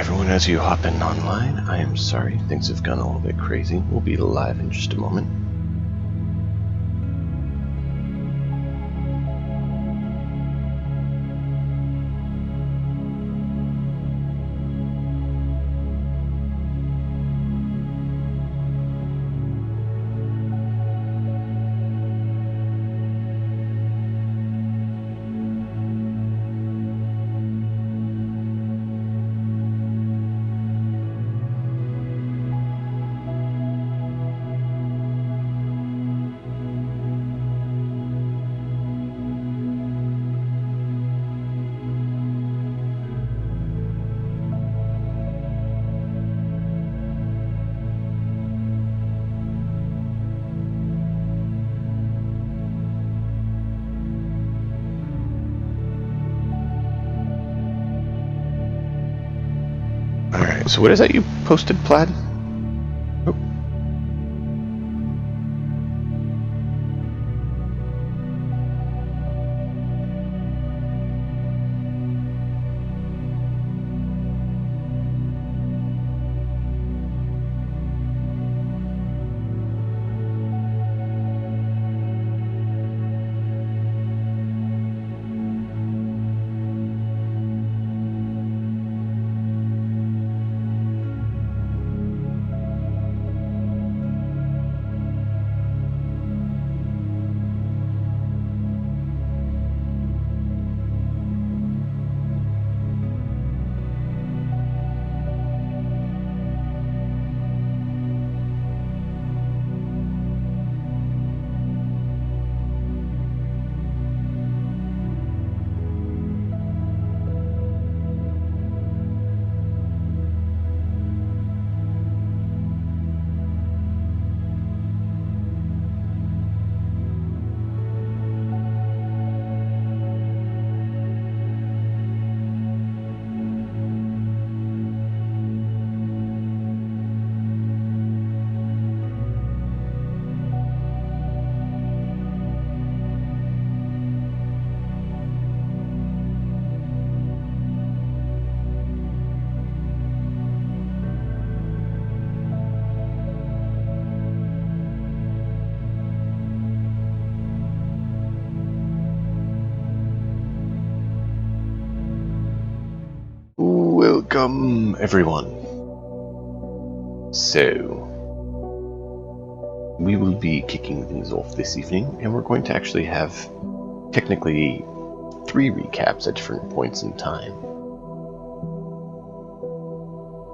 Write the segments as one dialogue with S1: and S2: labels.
S1: everyone, as you hop in online, I am sorry, things have gone a little bit crazy. We'll be live in just a moment. Alright, so what is that you posted, Plaid? Oh. Welcome, everyone. So, we will be kicking things off this evening, and we're going to actually have technically 3 recaps at different points in time.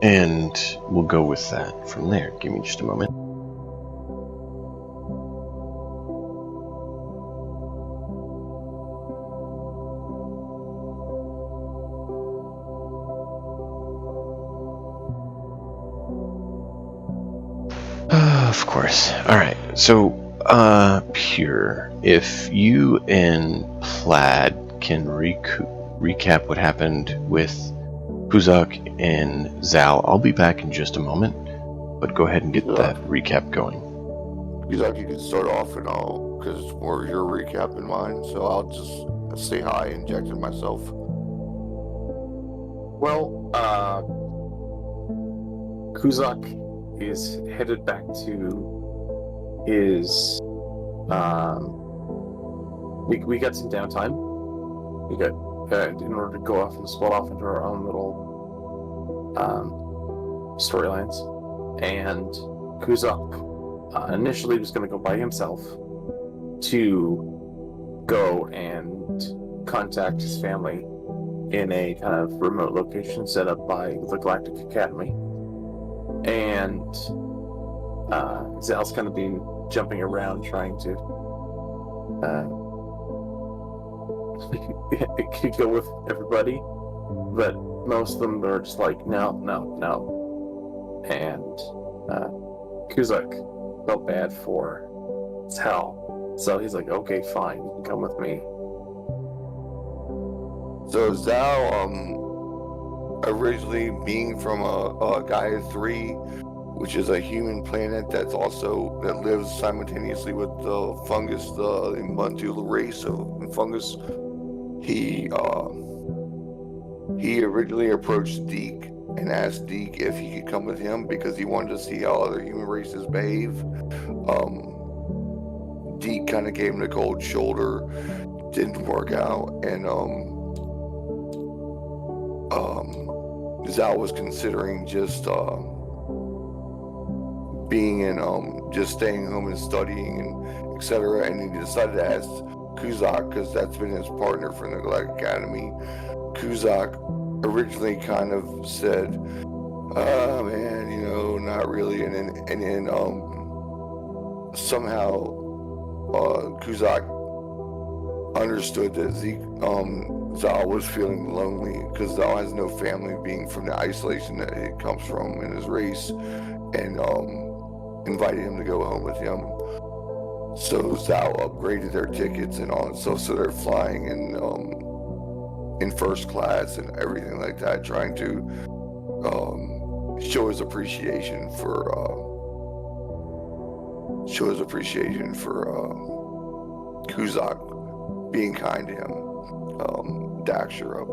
S1: And we'll go with that from there. Give me just a moment. Of course. Alright, so, Pure, if you and Plaid can recap what happened with Kuzak and Zal, I'll be back in just a moment, but go ahead and get that recap going.
S2: Kuzak, you can start off and I'll, because it's more your recap than mine, so I'll just say hi and inject it myself.
S3: Well, Kuzak is headed back to his, we got some downtime. We got, in order to go off and split off into our own little, storylines. And Kuzak, initially was going to go by himself to go and contact his family in a kind of remote location set up by the Galactic Academy. And Zal's kind of been jumping around trying to go with everybody, but most of them are just like, no. And Kuzak felt bad for Zal, so he's like, okay, fine, you can come with me.
S2: So Zal, originally being from a Gaia 3, which is a human planet that lives simultaneously with the fungus, the Ubuntu race of fungus. He originally approached Deke and asked Deke if he could come with him because he wanted to see how other human races behave. Deke kind of gave him the cold shoulder, didn't work out, and Zal was considering just being in just staying home and studying and etc. And he decided to ask Kuzak because that's been his partner from the Galactic Academy. Kuzak originally kind of said, "Oh man, you know, not really," and then somehow Kuzak understood that Zal was feeling lonely because Zal has no family, being from the isolation that it comes from in his race, and invited him to go home with him. So Zal upgraded their tickets and all that stuff, so they're flying in first class and everything like that, trying to show his appreciation for Kuzak being kind to him. Daxura.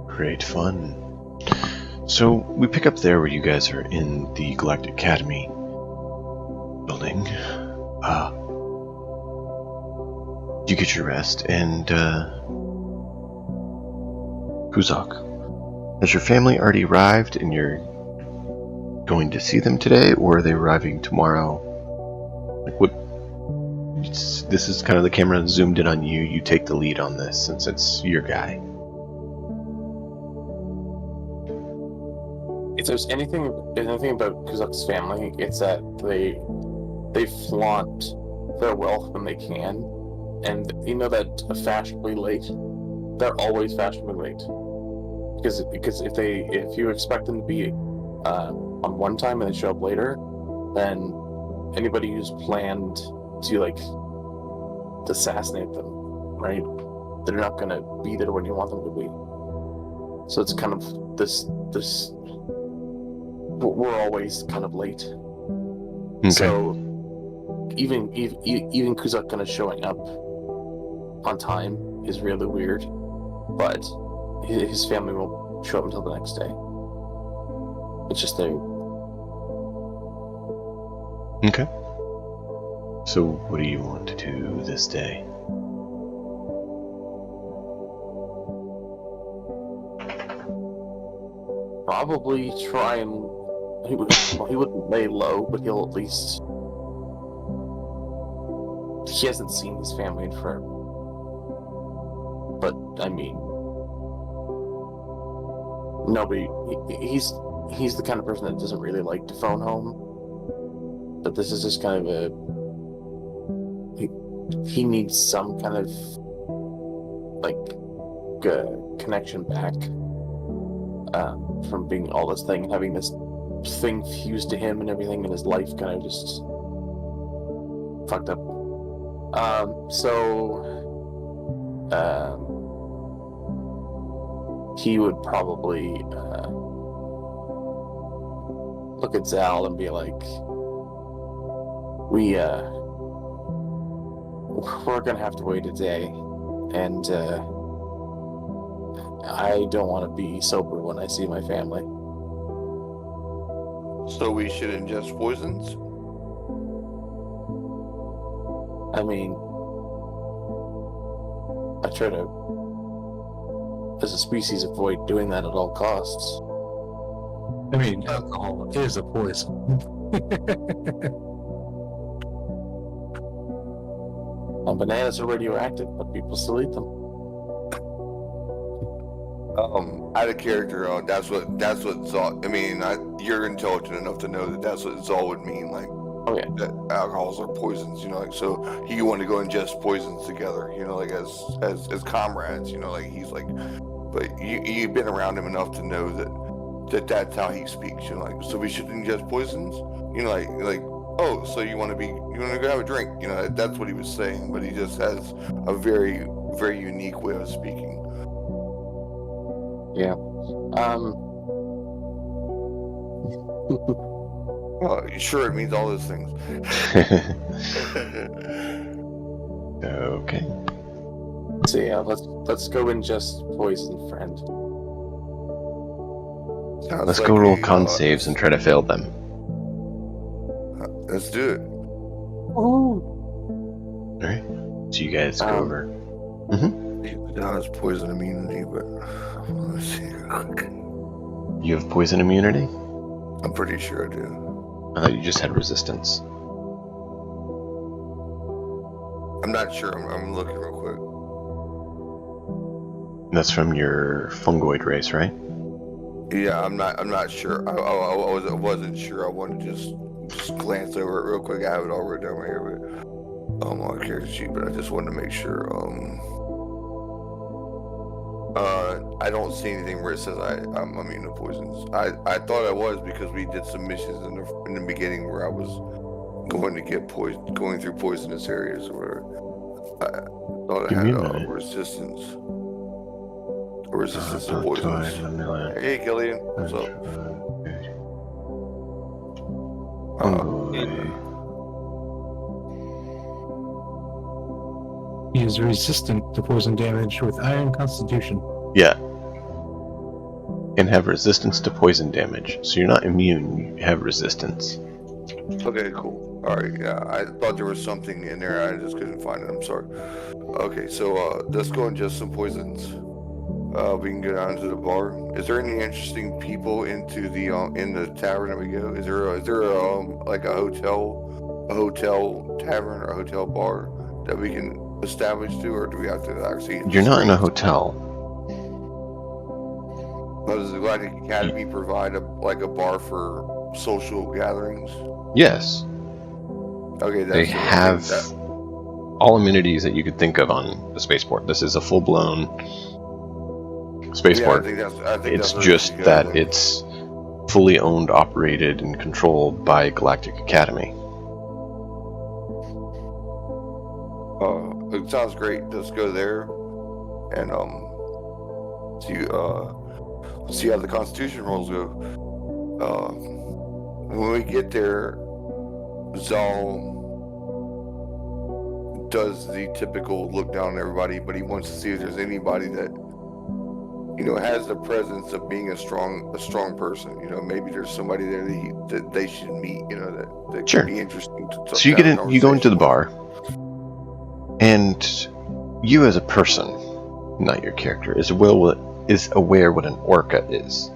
S1: Great fun. So we pick up there where you guys are in the Galactic Academy building. You get your rest, and Kuzak, has your family already arrived and you're going to see them today, or are they arriving tomorrow? Like, what? This is kind of the camera zoomed in on you. You take the lead on this since it's your guy.
S3: If there's anything about Kuzak's family, it's that they flaunt their wealth when they can, and you know that fashionably late. They're always fashionably late because if you expect them to be on one time and they show up later, then anybody who's planned to like assassinate them, right? They're not gonna be there when you want them to be. So it's kind of this. We're always kind of late.
S1: Okay.
S3: So even Kuzak kind of showing up on time is really weird, but his family won't show up until the next day. It's just there.
S1: Okay. So what do you want to do this day?
S3: Probably try and he wouldn't lay low, but he'll at least. He hasn't seen his family in forever. But I mean, nobody. He's the kind of person that doesn't really like to phone home. But this is just kind of he needs some kind of like connection back from being all this thing, having this thing fused to him and everything, and his life kind of just fucked up. He would probably look at Zal and be like, we're gonna have to wait a day, and I don't want to be sober when I see my family.
S2: So we should ingest poisons?
S3: I mean, I try to, as a species, avoid doing that at all costs.
S4: I mean, alcohol is a poison.
S3: Bananas are radioactive, but people still eat them.
S2: Out of character, that's what Zal. I mean, you're intelligent enough to know that that's what Zal would mean. Like,
S3: Oh yeah.
S2: that alcohols are poisons, you know. Like, so you want to go ingest poisons together, you know, like as comrades, you know. Like he's like, but you've been around him enough to know that's how he speaks, you know. Like, so we should ingest poisons, you know, like. Oh, so you want to go have a drink, you know? That's what he was saying, but he just has a very, very unique way of speaking.
S3: Yeah.
S2: Sure, it means all those things.
S1: Okay.
S3: So yeah, let's go and just poison friend.
S2: Sounds
S1: Let's
S2: like
S1: go roll
S2: a,
S1: con saves and try to fail them.
S2: Let's do it.
S3: Ooh.
S1: Alright. So you guys go over.
S2: He has poison immunity, but let's see.
S1: You have poison immunity?
S2: I'm pretty sure I do.
S1: I thought you just had resistance.
S2: I'm not sure. I'm looking real quick.
S1: That's from your fungoid race, right?
S2: Yeah, I'm not sure. I wasn't sure. I wanted to just glance over it real quick. I have it all written down right here, but on my character sheet. But I just wanted to make sure. I don't see anything where it says I'm immune to poisons. I thought I was because we did some missions in the beginning where I was going to get going through poisonous areas or whatever. I thought I had resistance. Resistance to poisons. Hey, Gillian. What's up?
S4: He is resistant to poison damage with iron constitution.
S1: Yeah. And have resistance to poison damage. So you're not immune, you have resistance.
S2: Okay, cool. Alright, yeah. I thought there was something in there. I just couldn't find it. I'm sorry. Okay, so let's go and just some poisons. We can go down to the bar. Is there any interesting people into the in the tavern that we go? Is there like a hotel tavern or a hotel bar that we can establish to, or do we have to actually?
S1: You're not in a hotel.
S2: Does the Galactic Academy provide a bar for social gatherings?
S1: Yes.
S2: Okay,
S1: they have all amenities that you could think of on the spaceport. This is a full-blown spaceport.
S2: Yeah, I think
S1: it's just that it's fully owned, operated, and controlled by Galactic Academy.
S2: It sounds great. Let's go there and see how the Constitution rolls go. When we get there, Zal does the typical look down on everybody, but he wants to see if there's anybody that has the presence of being a strong person. Maybe there's somebody there that they should meet. That
S1: sure.
S2: could be interesting to talk.
S1: So you go into the bar, and you as a person, not your character, is aware what an orca is.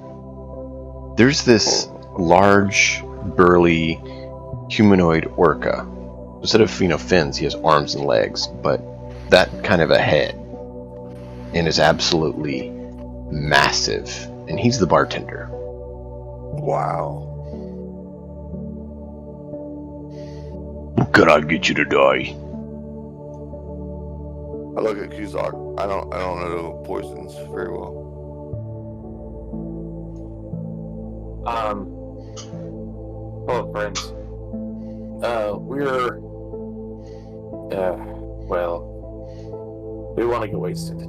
S1: There's this large, burly, humanoid orca. Instead of fins, he has arms and legs, but that kind of a head, and is absolutely massive. And he's the bartender.
S2: Wow.
S1: Can I get you to die?
S2: I look at Cusack. I don't know poisons very well.
S3: Hello, friends. We want to get wasted.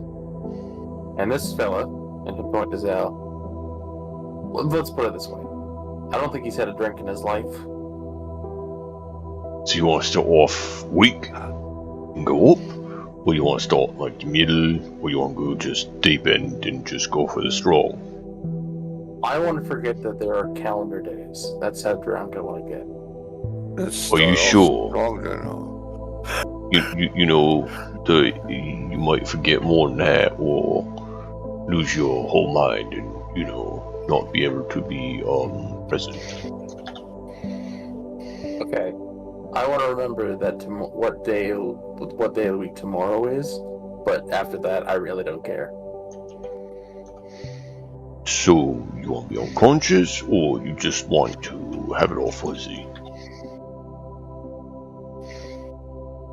S3: And this fella, and he point to Zal, let's put it this way. I don't think he's had a drink in his life.
S1: So you want to start off weak and go up? Or you want to start like the middle? Or you want to go just deep end and just go for the stroll?
S3: I want to forget that there are calendar days. That's how drunk I want to get.
S1: Are you sure? You might forget more than that, or lose your whole mind and not be able to be present.
S3: Okay, I want to remember that what day of the week tomorrow is, but after that, I really don't care.
S1: So you want to be unconscious, or you just want to have it all fuzzy?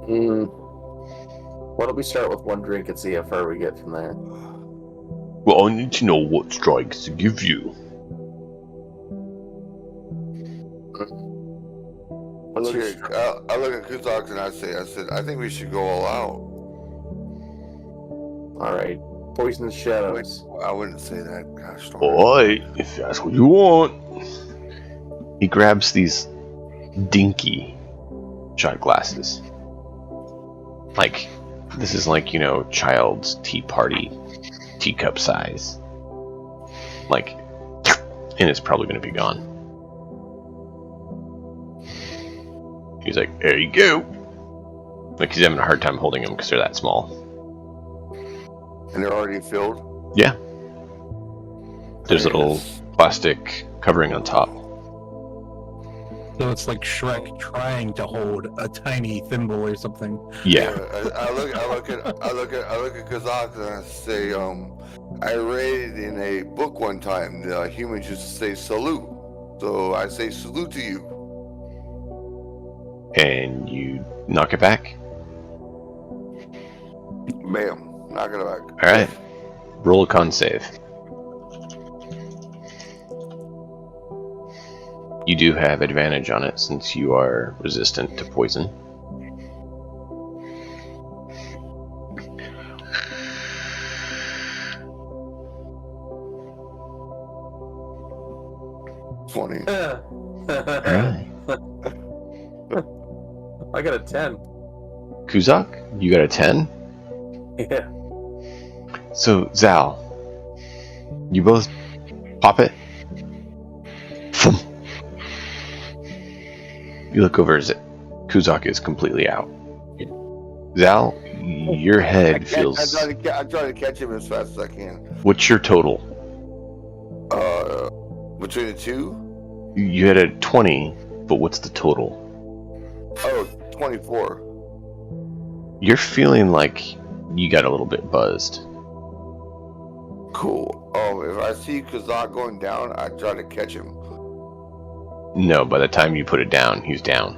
S3: Why don't we start with one drink and see how far we get from there?
S1: Well, I need to know what strikes to give you.
S2: I look at Kuzak and I said, I think we should go all out.
S3: Alright. Poison shadows.
S2: I wouldn't say that. Gosh,
S1: alright, if that's what you want. He grabs these dinky shot glasses. Like This is like, child's tea party, teacup size. Like, and it's probably going to be gone. He's like, there you go. Like, he's having a hard time holding them because they're that small.
S2: And they're already filled?
S1: Yeah. There's a little plastic covering on top.
S4: So it's like Shrek trying to hold a tiny thimble or something.
S1: Yeah.
S2: I look at Kazakh and I say, I read it in a book one time. The humans used to say salute, so I say salute to you.
S1: And you knock it back.
S2: Bam, knock it back.
S1: All right. Roll a con save. You do have advantage on it since you are resistant to poison.
S2: Funny.
S1: Alright.
S3: I got a 10.
S1: Kuzak, you got a 10?
S3: Yeah.
S1: So, Zal, you both pop it. You look over as Kuzak is completely out. Zal, your head feels...
S2: I try to catch him as fast as I can.
S1: What's your total?
S2: Between the two?
S1: You had a 20, but what's the total?
S2: Oh, 24.
S1: You're feeling like you got a little bit buzzed.
S2: Cool. If I see Kazakh going down, I try to catch him.
S1: No, by the time you put it down, he's down.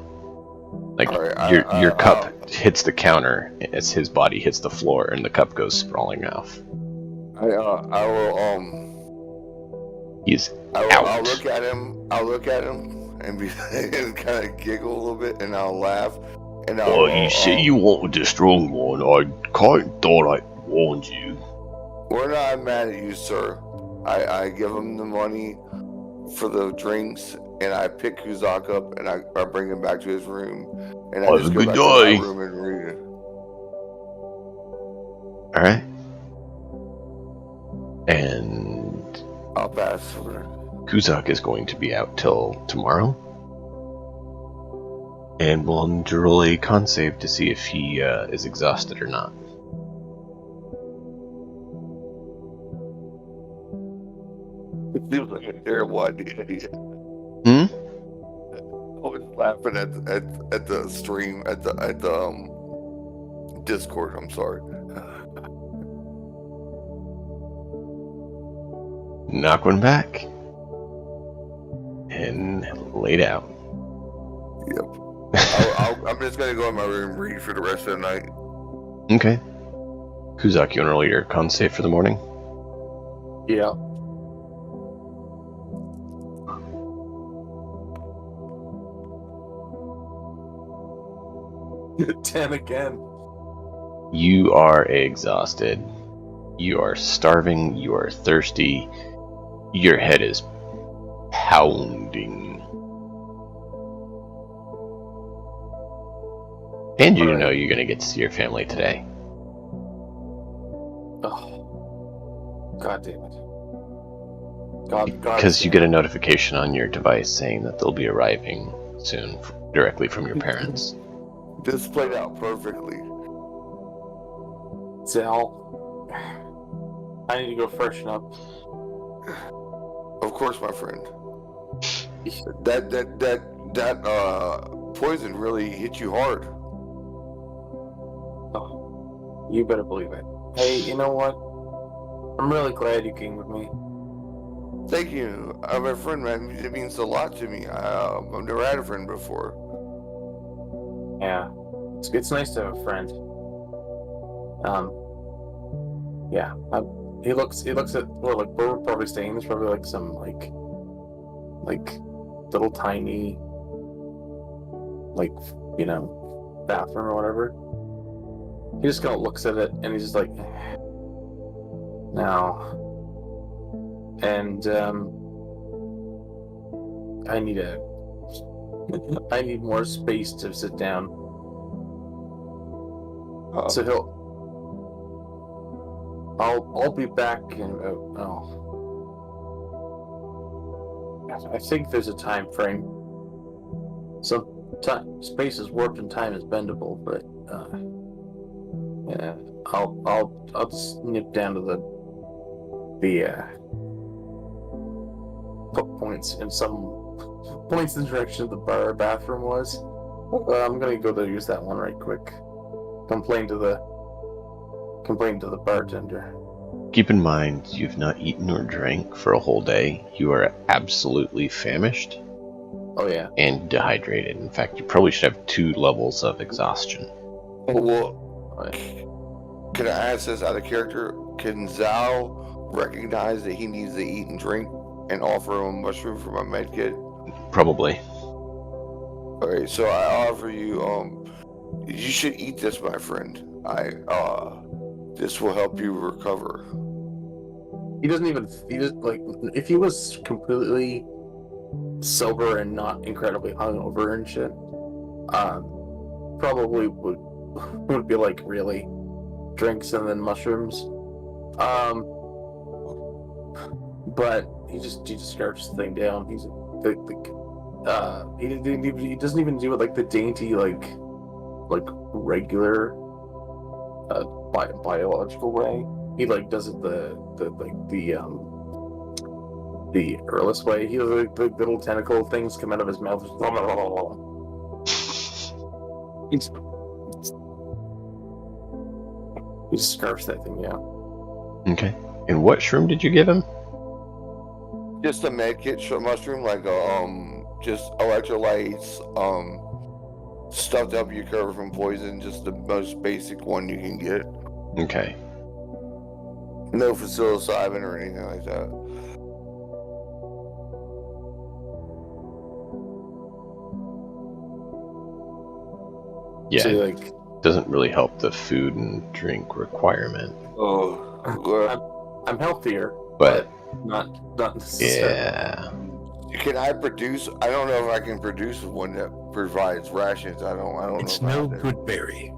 S1: Like,
S2: Right,
S1: your cup hits the counter as his body hits the floor, and the cup goes sprawling off.
S2: I will
S1: He's
S2: I'll
S1: out.
S2: look at him. I'll look at him and be and kind of giggle a little bit, and I'll laugh. And I'll.
S1: Oh, you say you wanted the strong one. I kind of thought I warned you.
S2: We're not mad at you, sir. I give him the money for the drinks, and I pick Kuzak up, and I bring him back to his room, and I
S1: Have
S2: just
S1: a
S2: go
S1: good
S2: back to
S1: day.
S2: my room and read it.
S1: All right. And
S2: I'll pass for it.
S1: Kuzak is going to be out till tomorrow. And we'll need to roll a con save to see if he is exhausted or not.
S2: It seems like a terrible idea.
S1: Hmm?
S2: I was laughing at the stream at the Discord. I'm sorry.
S1: Knock one back. And laid out.
S2: Yep. I'm just gonna go in my room and read for the rest of the night.
S1: Okay. Kuzak, you want to roll your con save for the morning?
S3: Yeah. Ten again.
S1: You are exhausted. You are starving. You are thirsty. Your head is pounding. And you know you're going to get to see your family today.
S3: Oh. God damn it. God
S1: Because you get a notification on your device saying that they'll be arriving soon directly from your parents.
S2: This played out perfectly.
S3: Zal, I need to go freshen up.
S2: Of course, my friend. That poison really hit you hard.
S3: Oh, you better believe it. Hey, you know what? I'm really glad you came with me.
S2: Thank you. My friend, man, it means a lot to me. I've never had a friend before.
S3: Yeah, it's nice to have a friend. Yeah. He looks at where we're probably staying. There's probably like some like little tiny bathroom or whatever. He just kind of looks at it and he's just like, no. And I need more space to sit down. So I'll be back in I think there's a time frame. Space is warped and time is bendable, but yeah, I'll just nip down to the points in the direction the bar or bathroom was. I'm gonna go there, use that one right quick. Complain to the bartender.
S1: Keep in mind, you've not eaten or drank for a whole day. You are absolutely famished
S3: Oh yeah.
S1: and dehydrated. In fact, you probably should have 2 levels of exhaustion.
S2: Well,
S3: Oh, yeah.
S2: can I ask this out of character? Can Zhao recognize that he needs to eat and drink and offer him a mushroom for my med kit?
S1: Probably.
S2: Alright, so I offer you, you should eat this, my friend. This will help you recover.
S3: He just like, if he was completely sober and not incredibly hungover and shit, probably would be like, really, drinks and then mushrooms. But he just scarfs the thing down. He's he doesn't even do it like the dainty like regular biological way. He like does it the Earless way. He has like the little tentacle things come out of his mouth. He just scarfs that thing down.
S1: Okay. And what shroom did you give him?
S2: Just a med kit mushroom, like just electrolytes, stuff to help you recover from poison, just the most basic one you can get.
S1: Okay.
S2: No psilocybin or anything like that.
S1: Yeah,
S3: So, like,
S1: doesn't really help the food and drink requirement.
S3: I'm healthier,
S1: But
S3: not necessarily.
S1: yeah.
S2: Can I produce? I don't know if I can produce one that provides rations. I don't
S4: It's
S2: know.
S4: no good berry.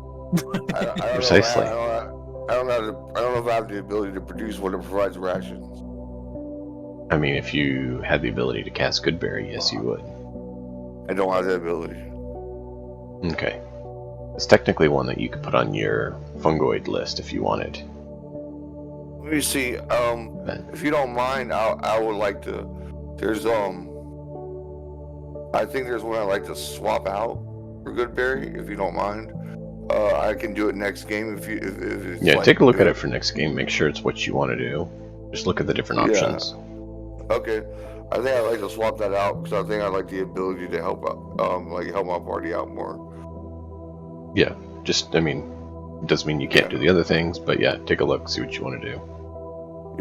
S2: I don't
S1: Precisely.
S2: Know, I don't know if I have the ability to produce one that provides rations.
S1: I mean, if you had the ability to cast Goodberry, yes, you would.
S2: I don't have the ability.
S1: Okay. It's technically one that you could put on your fungoid list if you wanted.
S2: Let me see. If you don't mind, I would like to. There's I think there's one I'd like to swap out for Goodberry. If you don't mind, I can do it next game. If it's
S1: Yeah,
S2: like
S1: take a look
S2: good.
S1: at it for next game. Make sure it's what you want to do. Just look at the different options.
S2: Okay, I think I'd like to swap that out because I think I like the ability to help out, help my party out more.
S1: Yeah, just, I mean, it doesn't mean you can't do the other things, but yeah, take a look, see what you want to do.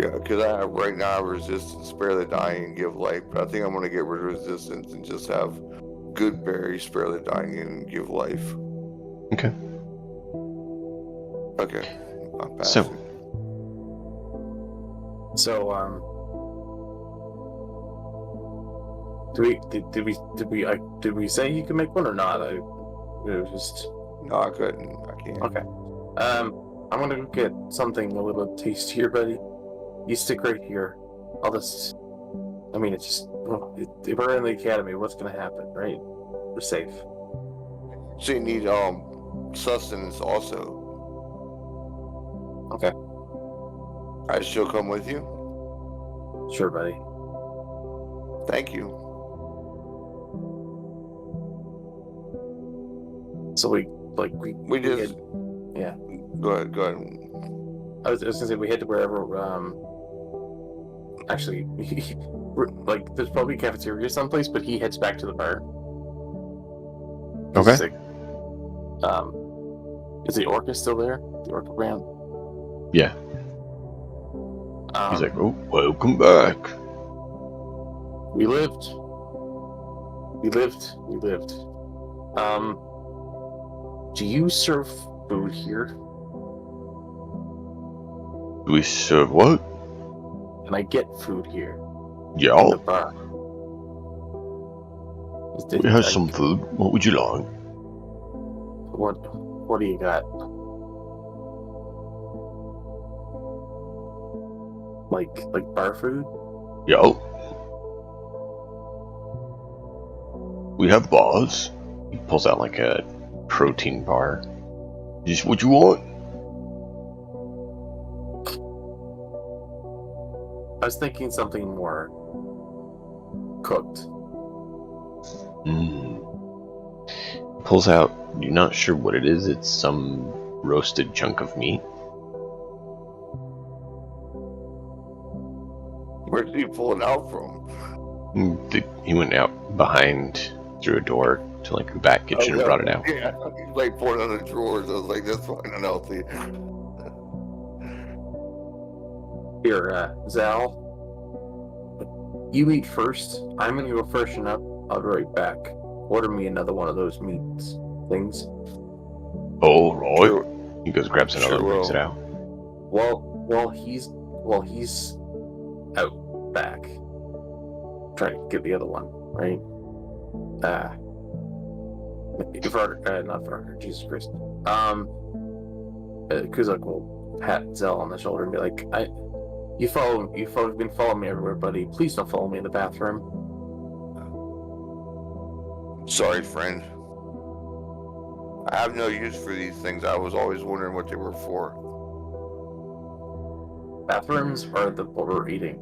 S2: Yeah, because I have right now resistance, spare the dying, and give life. But I think I'm going to get rid of resistance and just have Goodberry, spare the dying, and give life.
S1: Okay.
S2: Okay. I'm
S1: So,
S2: passing.
S3: So did we say you can make one or not? It was just.
S2: No, I couldn't. I can't.
S3: Okay. I'm gonna go get something a little tastier, buddy. You stick right here. I'll just. I mean, it's just. If we're in the academy, what's gonna happen, right? We're safe.
S2: So you need sustenance also.
S3: Okay.
S2: I shall come with you.
S3: Sure, buddy.
S2: Thank you.
S3: So we
S2: just.
S3: Yeah.
S2: Go ahead.
S3: I was gonna say we head to wherever. Actually, like there's probably a cafeteria someplace, but he heads back to the bar.
S1: okay.
S3: Like, is the Orca still there? The Orca brand?
S1: Yeah. He's like, oh, welcome back.
S3: We lived. Do you serve food here?
S1: Do we serve what?
S3: Can I get food here?
S1: Yeah,
S3: In the bar.
S1: we have some food. What would you like?
S3: What do you got? Like bar food?
S1: Yo. We have bars. He pulls out like a protein bar. Is this what you want?
S3: I was thinking something more cooked.
S1: Pulls out, you're not sure what it is. It's some roasted chunk of meat.
S2: Where did he pull it out from?
S1: He went out behind through a door to like the back kitchen and brought it out.
S2: Yeah, he's like pouring it in the drawers. I was like, that's fine, unhealthy.
S3: Here, Zal. You eat first. I'm gonna go freshen up. I'll be right back. Order me another one of those meats things.
S1: Oh, right.
S2: Sure.
S1: He goes, grabs another,
S2: Sure
S1: brings it out.
S3: While he's out back, trying to get the other one right. Not Varner, Jesus Christ. Kuzak will pat Zell on the shoulder and be like, You've been following me everywhere, buddy. Please don't follow me in the bathroom.
S2: Sorry, friend. I have no use for these things. I was always wondering what they were for.
S3: Bathrooms are what we're eating.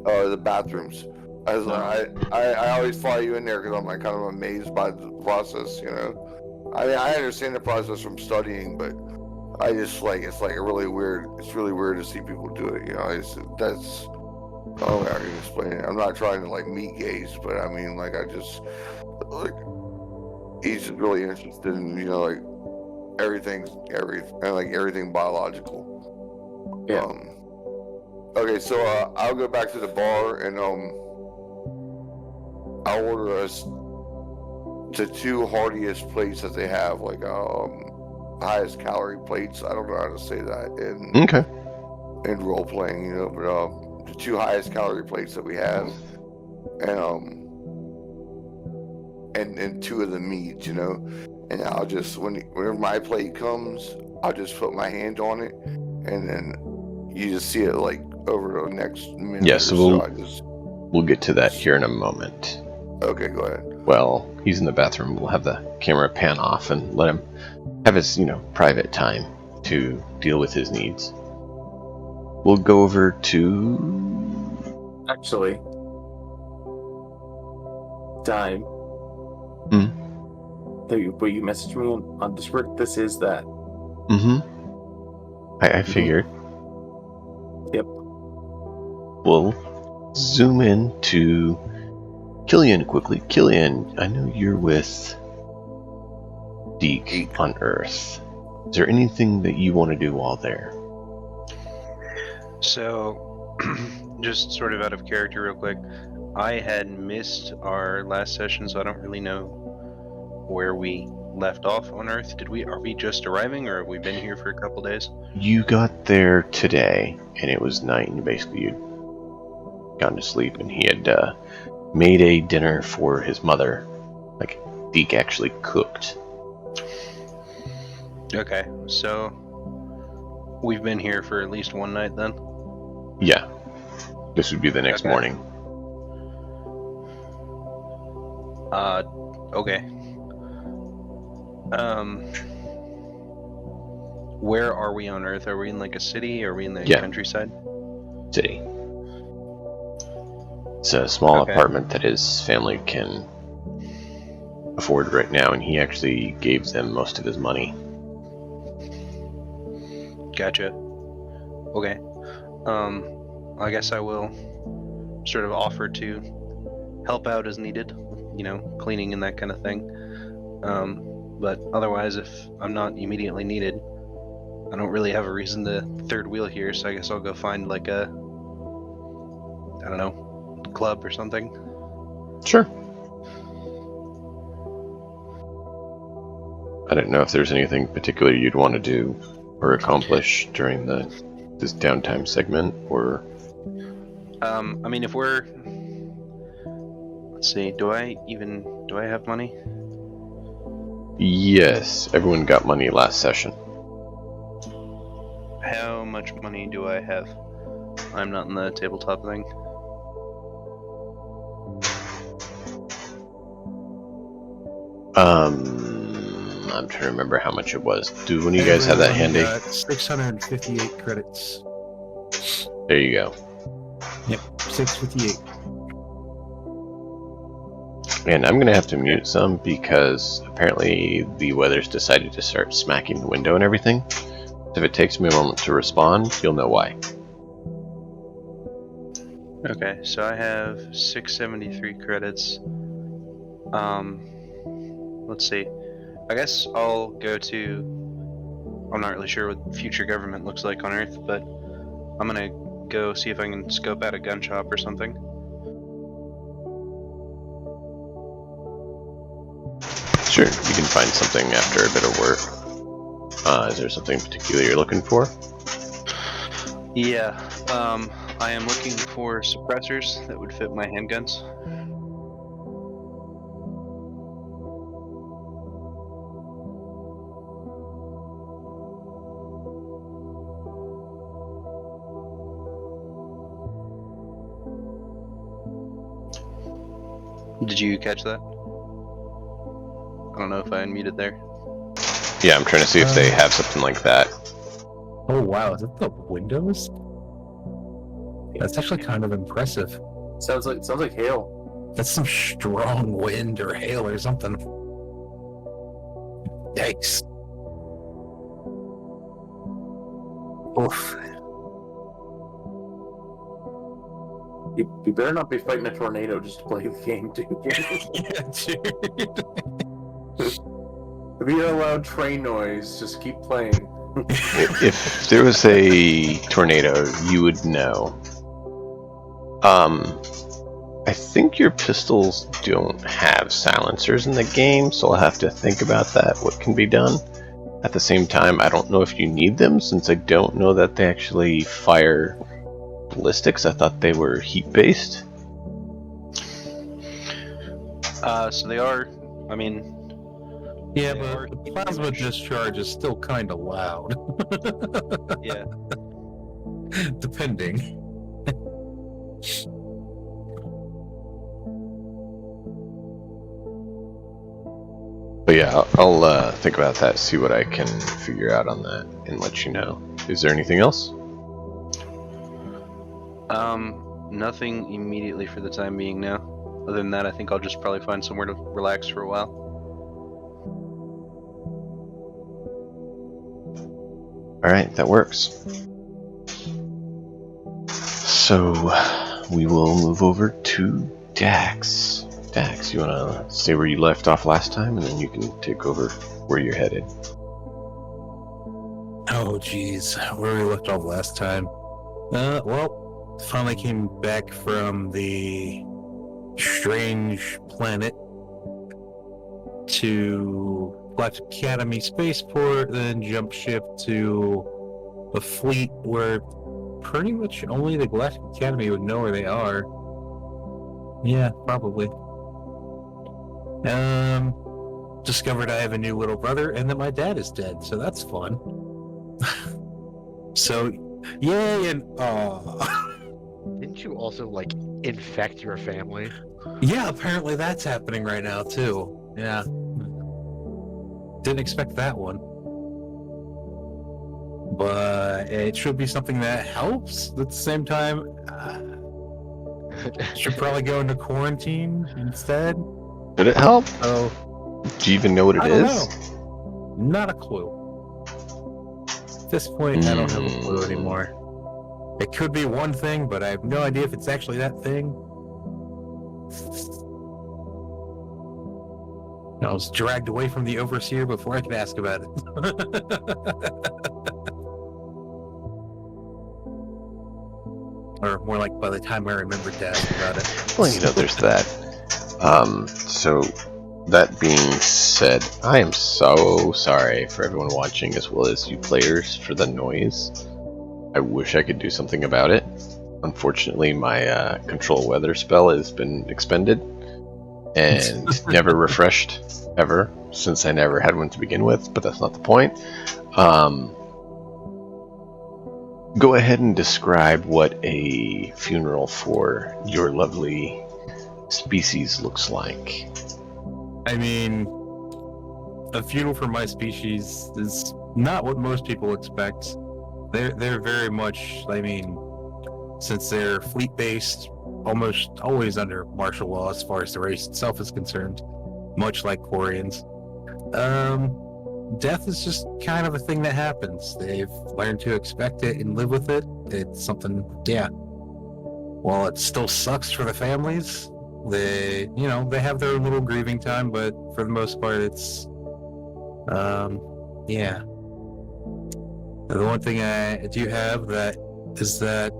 S2: The bathrooms. I always follow you in there because I'm like kind of amazed by the process. You know, I mean, I understand the process from studying, but I just like it's really weird. It's really weird to see people do it. You know, that's. Oh, I can explain it. I'm not trying to like meat gaze, but I mean, like I just like he's just really interested in like everything biological.
S3: Yeah.
S2: Okay, so I'll go back to the bar and I'll order us the 2 heartiest plates that they have, like highest calorie plates. I don't know how to say that in role playing, but the 2 highest calorie plates that we have, and 2 of the meats, and I'll just whenever my plate comes, I'll just put my hand on it, and then you just see it like over the next minute.
S1: Yeah, so
S2: so
S1: we'll get to that here in a moment.
S2: Okay, go ahead.
S1: Well, he's in the bathroom. We'll have the camera pan off and let him have his, private time to deal with his needs. We'll go over to...
S3: Actually, Dime. But you messaged me on Discord. This is that.
S1: I figured.
S3: Yep.
S1: We'll zoom in to Killian quickly. Killian, I know you're with Deke on Earth. Is there anything that you want to do while there?
S5: So, just sort of out of character real quick, I had missed our last session, so I don't really know where we left off on Earth. Are we just arriving, or have we been here for a couple days?
S1: You got there today, and it was night, and basically you'd gone to sleep, and he had made a dinner for his mother. Like, Deke actually cooked.
S5: Okay, so we've been here for at least one night then?
S1: Yeah. This would be the next morning.
S5: Okay. Where are we on Earth? Are we in like a city? Are we in the countryside?
S1: City. It's a small apartment that his family can afford right now, and he actually gave them most of his money.
S5: Gotcha. Okay. I guess I will sort of offer to help out as needed, cleaning and that kind of thing. But otherwise, if I'm not immediately needed, I don't really have a reason to third wheel here, so I guess I'll go find like a, I don't know, club or something.
S1: Sure. I don't know if there's anything particular you'd want to do or accomplish during this downtime segment, or...
S5: I mean, if we're... Let's see, do I have money?
S1: Yes, everyone got money last session.
S5: How much money do I have? I'm not in the tabletop thing.
S1: I'm trying to remember how much it was. Do one of you guys have that handy?
S4: 658 credits.
S1: There you go.
S4: Yep, 658.
S1: And I'm gonna have to mute some because apparently the weather's decided to start smacking the window and everything. If it takes me a moment to respond, you'll know why.
S5: Okay, so I have 673 credits. Let's see. I guess I'll go to... I'm not really sure what future government looks like on Earth, but I'm gonna go see if I can scope out a gun shop or something.
S1: Sure, you can find something after a bit of work. Is there something particular you're looking for?
S5: Yeah, I am looking for suppressors that would fit my handguns. Did you catch that? I don't know if I unmuted there.
S1: Yeah, I'm trying to see if they have something like that.
S4: Oh wow, is that the windows? That's actually kind of impressive.
S3: Sounds like hail.
S4: That's some strong wind or hail or something. Yikes. Oof.
S3: You better not be fighting a tornado just to play the game, dude.
S4: Yeah, dude.
S3: If you're allowed train noise, just keep playing.
S1: If there was a tornado, you would know. I think your pistols don't have silencers in the game, so I'll have to think about that, what can be done. At the same time, I don't know if you need them, since I don't know that they actually fire ballistics. I thought they were heat-based.
S5: So they are, I mean...
S4: Yeah,
S5: they are
S4: but the plasma discharge is still kind of loud.
S5: Yeah.
S4: Depending.
S1: But yeah, I'll think about that, see what I can figure out on that, and let you know. Is there anything else?
S5: Nothing immediately for the time being now. Other than that, I think I'll just probably find somewhere to relax for a while.
S1: Alright, that works. So, we will move over to Dax. Dax, you want to stay where you left off last time, and then you can take over where you're headed.
S4: Oh, geez. Where we left off last time? Well, finally came back from the strange planet to Galactic Academy Spaceport, then jump ship to a fleet where pretty much only the Galactic Academy would know where they are. Yeah, probably. Discovered I have a new little brother and that my dad is dead, so that's fun. So, yay and
S6: Didn't you also, like, infect your family?
S4: yeah, apparently that's happening right now too. Yeah. Didn't expect that one. But it should be something that helps. At the same time, should probably go into quarantine instead.
S1: Did it help?
S4: Oh,
S1: Do you even know what it
S4: I don't
S1: is?
S4: know. Not a clue. At this point, I don't have a clue anymore. It could be one thing, but I have no idea if it's actually that thing. I was dragged away from the overseer before I could ask about it. Or more like by the time I remembered to ask about it.
S1: Well, you know, there's that. So, that being said, I am so sorry for everyone watching as well as you players for the noise. I wish I could do something about it. Unfortunately, my control weather spell has been expended and never refreshed ever, since I never had one to begin with, but that's not the point. Go ahead and describe what a funeral for your lovely species looks like.
S4: I mean, a funeral for my species is not what most people expect. They're very much, I mean, since they're fleet based, almost always under martial law as far as the race itself is concerned, much like Quarians. Death is just kind of a thing that happens. They've learned to expect it and live with it. It's something, yeah. While it still sucks for the families, they have their own little grieving time, but for the most part, it's, yeah. The one thing I do have that is that,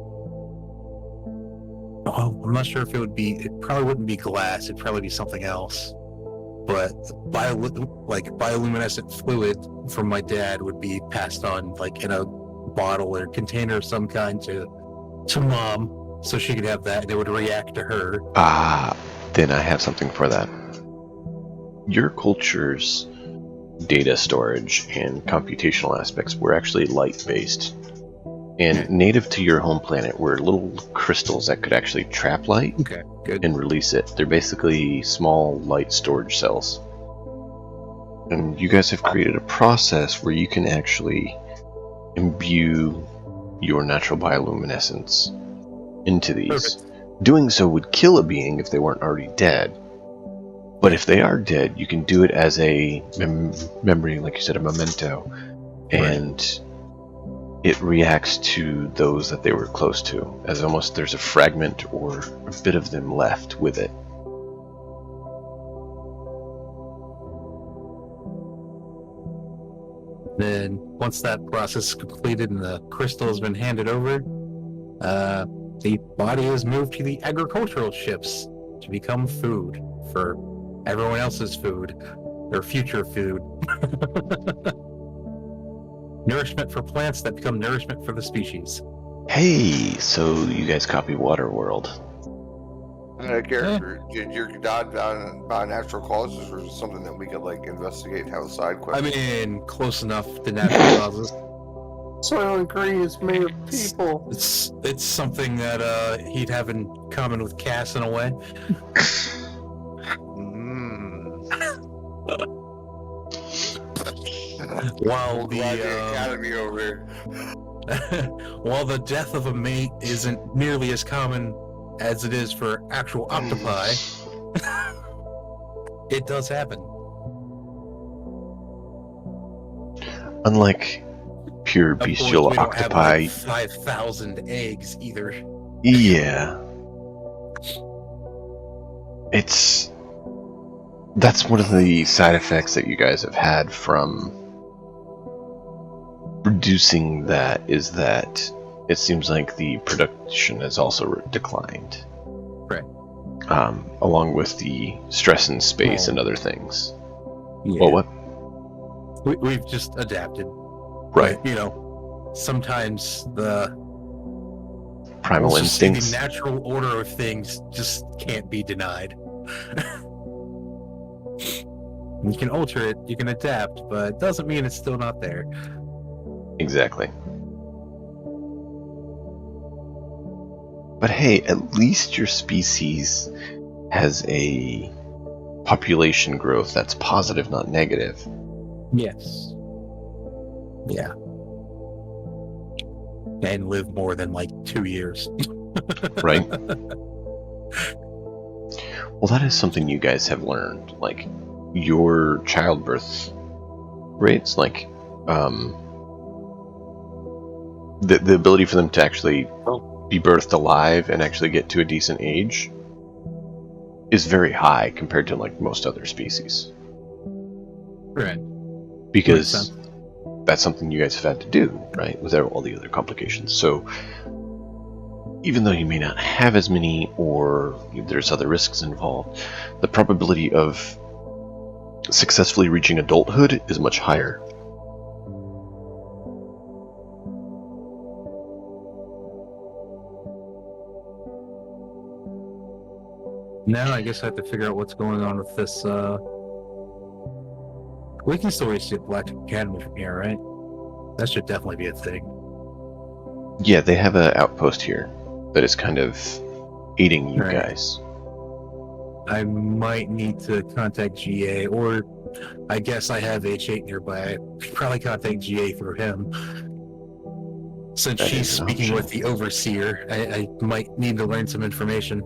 S4: oh, I'm not sure if it probably wouldn't be glass, it'd probably be something else. But bioluminescent fluid from my dad would be passed on like in a bottle or container of some kind to mom, so she could have that and it would react to her.
S1: Then I have something for that. Your culture's data storage and computational aspects were actually light-based. And native to your home planet were little crystals that could actually trap light and release it. They're basically small light storage cells. And you guys have created a process where you can actually imbue your natural bioluminescence into these. Perfect. Doing so would kill a being if they weren't already dead. But if they are dead, you can do it as a memory, like you said, a memento. And it reacts to those that they were close to, as almost there's a fragment or a bit of them left with it.
S4: Then, once that process is completed and the crystal has been handed over, the body is moved to the agricultural ships to become food for everyone else's food, or future food. Nourishment for plants that become nourishment for the species.
S1: Hey, so you guys copy Waterworld.
S2: Character, did your dad by natural causes, or is it something that we could like investigate and have a side quest?
S4: I mean, close enough to natural causes.
S3: Soil and green is made of people.
S4: It's something that he'd have in common with Cass in a way. While the
S2: academy over here.
S4: While the death of a mate isn't nearly as common as it is for actual octopi, it does happen.
S1: Unlike pure bestial
S4: we don't
S1: octopi,
S4: have like 5,000 eggs either.
S1: Yeah, that's one of the side effects that you guys have had from reducing that, is that it seems like the production has also declined.
S4: Right.
S1: Along with the stress in space and other things.
S4: Yeah.
S1: Well, what?
S4: We've just adapted.
S1: Right.
S4: But, sometimes the
S1: primal instincts,
S4: the natural order of things just can't be denied. You can alter it, you can adapt, but it doesn't mean it's still not there.
S1: Exactly. But hey, at least your species has a population growth that's positive, not negative.
S4: Yes. Yeah. And live more than like 2 years.
S1: Right? Well, that is something you guys have learned. Like, your childbirth rates, like, the ability for them to actually be birthed alive and actually get to a decent age is very high compared to like most other species.
S4: Right.
S1: Because that's something you guys have had to do, right? Without all the other complications. So even though you may not have as many, or there's other risks involved, the probability of successfully reaching adulthood is much higher.
S4: Now I guess I have to figure out what's going on with this. We can still reach the Galactic Academy from here, right? That should definitely be a thing.
S1: Yeah, they have an outpost here that is kind of aiding you
S4: Right.
S1: guys.
S4: I might need to contact GA, or I guess I have H8 nearby. I should probably contact GA through him. Since
S1: That
S4: she's
S1: is an
S4: speaking
S1: option.
S4: with the overseer, I might need to learn some information.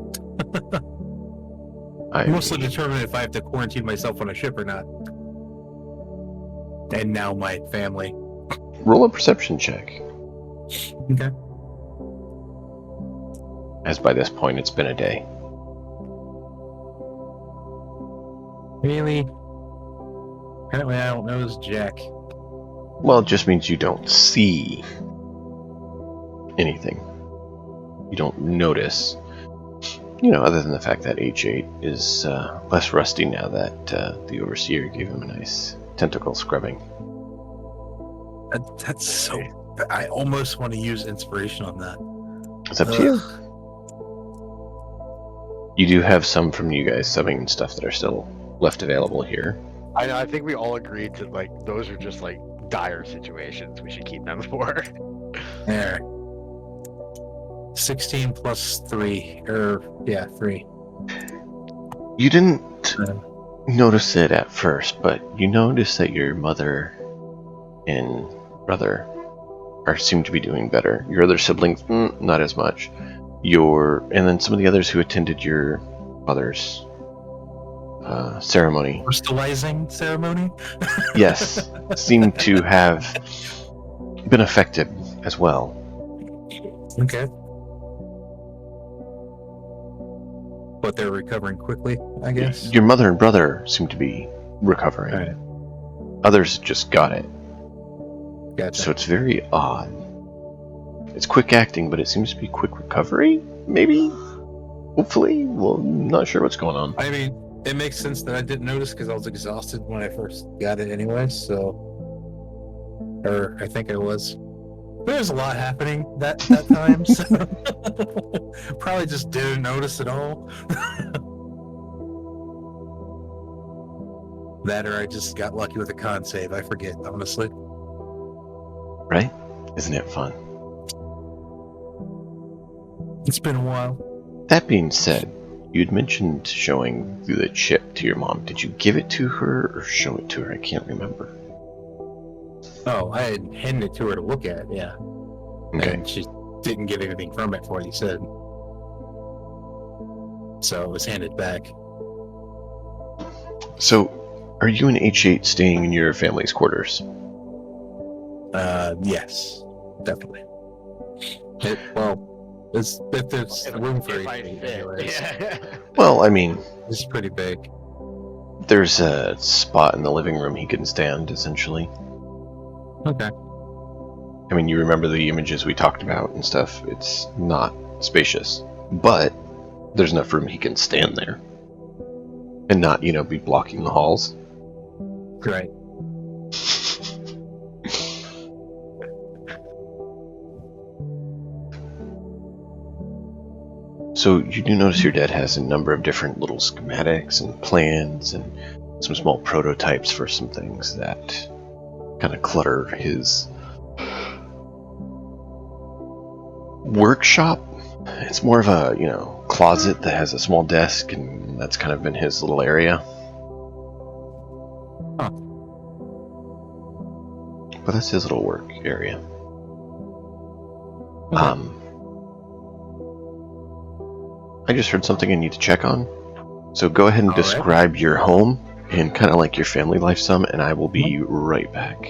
S4: Mostly determine if I have to quarantine myself on a ship or not. And now my family.
S1: Roll a perception check.
S4: Okay.
S1: As by this point, it's been a day.
S4: Really? Apparently I don't know this Jack.
S1: Well, it just means you don't see anything. You don't notice. Other than the fact that H8 is less rusty now that the Overseer gave him a nice tentacle scrubbing.
S4: That's so... I almost want to use inspiration on that.
S1: It's up to you. You do have some from you guys subbing and stuff that are still left available here.
S6: I think we all agreed to like those are just like dire situations. We should keep them for.
S4: There. 16 plus 3. 3.
S1: You didn't notice it at first, but you notice that your mother and brother seem to be doing better. Your other siblings, not as much. And then some of the others who attended your father's ceremony.
S4: Crystallizing ceremony?
S1: Yes, seem to have been affected as well.
S4: Okay. But they're recovering quickly, I guess?
S1: Your mother and brother seem to be recovering.
S4: Alright.
S1: Others just got it.
S4: Gotcha.
S1: So it's very odd. It's quick acting, but it seems to be quick recovery? Maybe? Hopefully? Well, I'm not sure what's going on.
S4: I mean, it makes sense that I didn't notice because I was exhausted when I first got it anyway, so... Or, I think I was. There's a lot happening that time, so... Probably just didn't notice at all. That or I just got lucky with a con save, I forget, honestly.
S1: Right? Isn't it fun?
S4: It's been a while.
S1: That being said, you'd mentioned showing the chip to your mom. Did you give it to her or show it to her? I can't remember.
S4: Oh, I had handed it to her to look at, yeah.
S1: Okay.
S4: And she didn't get anything from it for what you said. So it was handed back.
S1: So, are you and H8 staying in your family's quarters?
S4: Yes, definitely. If there's room for
S6: if I
S4: anything,
S6: fit.
S4: anyways.
S6: Yeah.
S1: Well, I mean,
S4: It's pretty big.
S1: there's a spot in the living room he can stand, essentially.
S4: Okay.
S1: I mean, you remember the images we talked about and stuff. It's not spacious, but there's enough room he can stand there and not, be blocking the halls.
S4: Great.
S1: So you do notice your dad has a number of different little schematics and plans and some small prototypes for some things that kind of clutter his workshop. It's more of a, closet that has a small desk, and that's kind of been his little area.
S4: Huh.
S1: But that's his little work area.
S4: Okay.
S1: I just heard something I need to check on. So go ahead and
S4: All right.
S1: describe your home and kind of like your family life some, and I will be right back.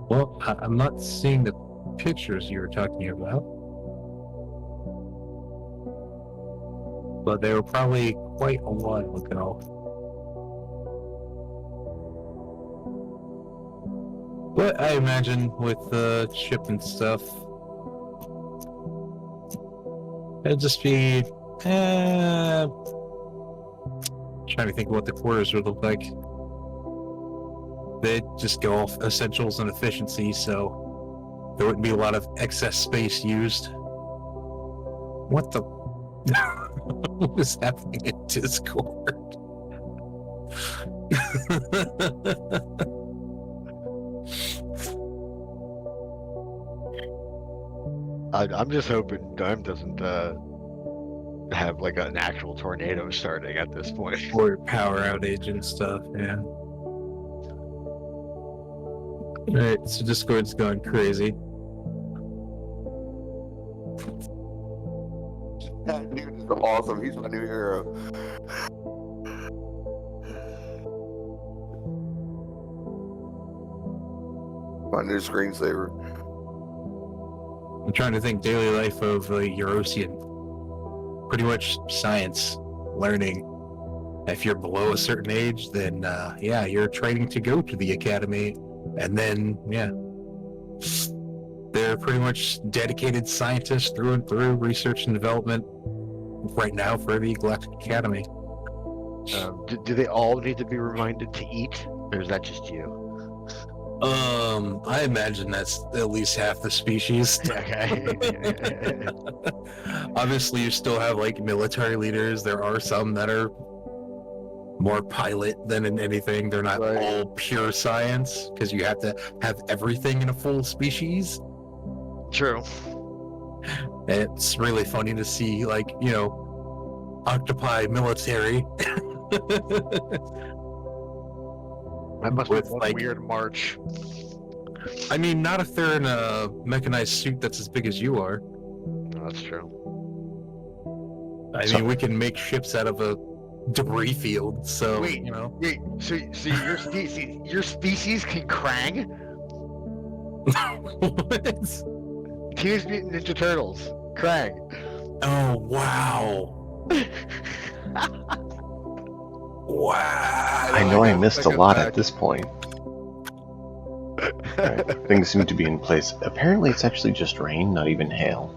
S4: Well, I'm not seeing the pictures you were talking about. But they were probably quite a while ago. But I imagine with the chip and stuff, it'd just be trying to think of what the quarters would look like. They'd just go off essentials and efficiency, so there wouldn't be a lot of excess space used. What the? What is happening in Discord?
S6: I'm just hoping Dime doesn't have like an actual tornado starting at this point.
S4: Or power outage and stuff, yeah. Alright, so Discord's going crazy.
S2: That dude is awesome. He's my new hero. My new screensaver.
S4: I'm trying to think daily life of Eurosian. Pretty much science, learning. If you're below a certain age, then yeah, you're training to go to the academy, and then yeah, they're pretty much dedicated scientists through and through, research and development right now for the Galactic Academy.
S6: Do they all need to be reminded to eat, or is that just you?
S4: I imagine that's at least half the species.
S6: Okay.
S4: Obviously, you still have like military leaders. There are some that are more pilot than in anything. They're not
S6: Right.
S4: all pure science because you have to have everything in a full species.
S6: True.
S4: It's really funny to see, like, you know, octopi military.
S6: That must be
S4: With,
S6: one
S4: like-
S6: weird march.
S4: I mean, not if they're in a mechanized suit that's as big as you are.
S6: No, that's true.
S4: I
S1: So-
S4: mean, we can make ships out of a debris field, so
S6: Wait.
S4: you know.
S6: Wait, so your species can Krang?
S4: What?
S6: Teenage Mutant Ninja Turtles. Krang.
S4: Oh wow! Wow!
S1: I know I
S6: got-
S1: missed
S6: I
S1: a
S6: got
S1: lot
S6: back.
S1: at this point. Alright, things seem to be in place. Apparently, it's actually just rain, not even hail.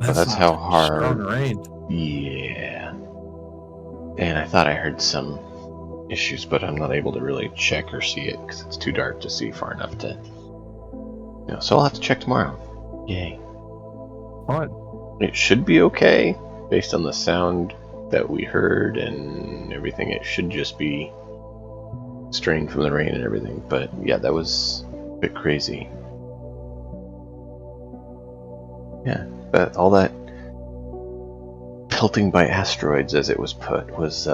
S1: That's how hard-
S4: Strong rain.
S1: Yeah. And I thought I heard some issues, but I'm not able to really check or see it because it's too dark to see far enough to. You know, so I'll have to check tomorrow. Yay.
S4: What?
S1: It should be okay based on the sound that we heard and everything. It should just be straying from the rain and everything. But yeah, that was a bit crazy. Yeah, but all that pelting by asteroids, as it was put, was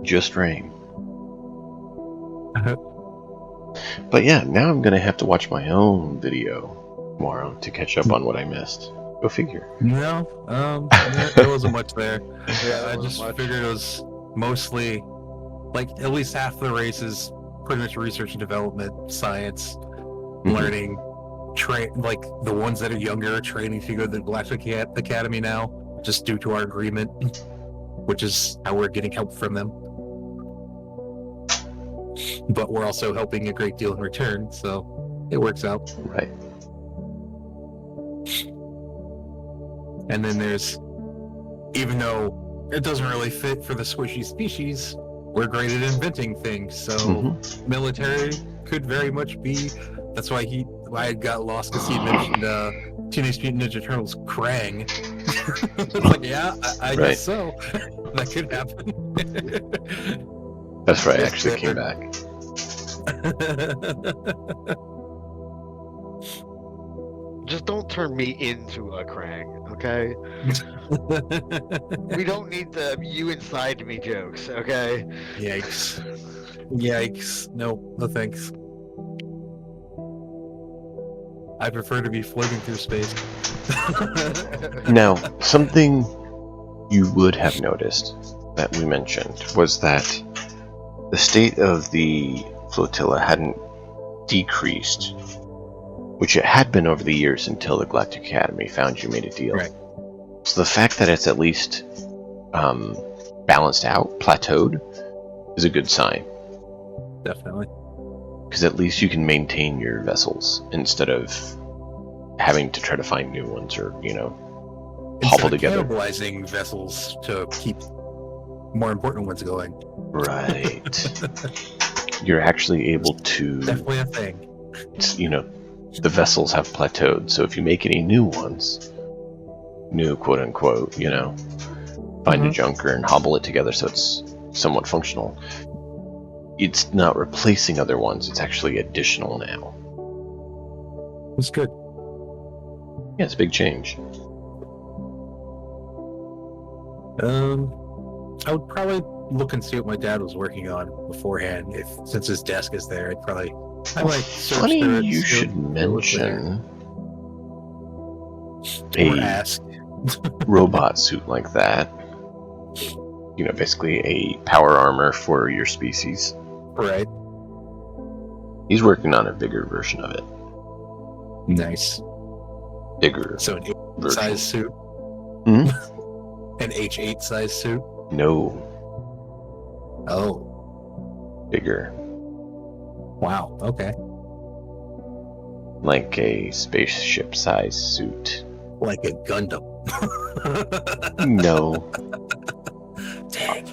S1: just rain. But yeah, now I'm gonna have to watch my own video tomorrow to catch up on what I missed. Go figure.
S4: No, there wasn't much there.
S6: Yeah,
S4: I
S6: there
S4: just
S6: wasn't much.
S4: figured it was mostly, like, at least half the race is pretty much research and development, science, learning, like the ones that are younger are training to go to the Galactic Academy now, just due to our agreement, which is how we're getting help from them. But we're also helping a great deal in return, so it works out.
S1: Right.
S4: And then there's, even though it doesn't really fit for the squishy species, we're great at inventing things. So
S1: Mhm.
S4: military could very much be. That's why I got lost because he mentioned Teenage Mutant Ninja Turtles Krang. It's like, yeah, I
S1: Right.
S4: guess so. That could happen.
S1: That's right. I
S4: Yes,
S1: actually came
S4: that-
S1: back.
S6: Just don't turn me into a Krang, okay? We don't need the you inside me jokes, okay?
S4: Yikes. Yikes. No thanks. I prefer to be floating through space.
S1: Now, something you would have noticed that we mentioned was that the state of the flotilla hadn't decreased, which it had been over the years until the Galactic Academy found you, made a deal.
S4: Right.
S1: So the fact that it's at least balanced out, plateaued, is a good sign.
S4: Definitely.
S1: Because at least you can maintain your vessels instead of having to try to find new ones or, you know, hobble
S4: Instead of
S1: together.
S4: cannibalizing vessels to keep more important ones going.
S1: Right. You're actually able to,
S4: Definitely a thing.
S1: you know, the vessels have plateaued. So if you make any new ones, new quote unquote, you know, find a junker and hobble it together so it's somewhat functional, it's not replacing other ones, it's actually additional now.
S4: That's good.
S1: Yeah, it's a big change.
S4: I would probably look and see what my dad was working on beforehand. Since his desk is there, I might search
S1: Funny
S4: through it.
S1: you
S4: see
S1: should
S4: what was there.
S1: mention
S4: Or
S1: a
S4: ask.
S1: robot suit like that. You know, basically a power armor for your species.
S4: Right.
S1: He's working on a bigger version of it.
S4: Nice.
S1: Bigger
S4: So an 8
S1: version.
S4: size suit.
S1: Hmm?
S4: An H8 size suit.
S1: No,
S4: Oh.
S1: bigger.
S4: Wow. Okay.
S1: Like a spaceship size suit.
S4: Like a Gundam.
S1: No.
S4: Dang.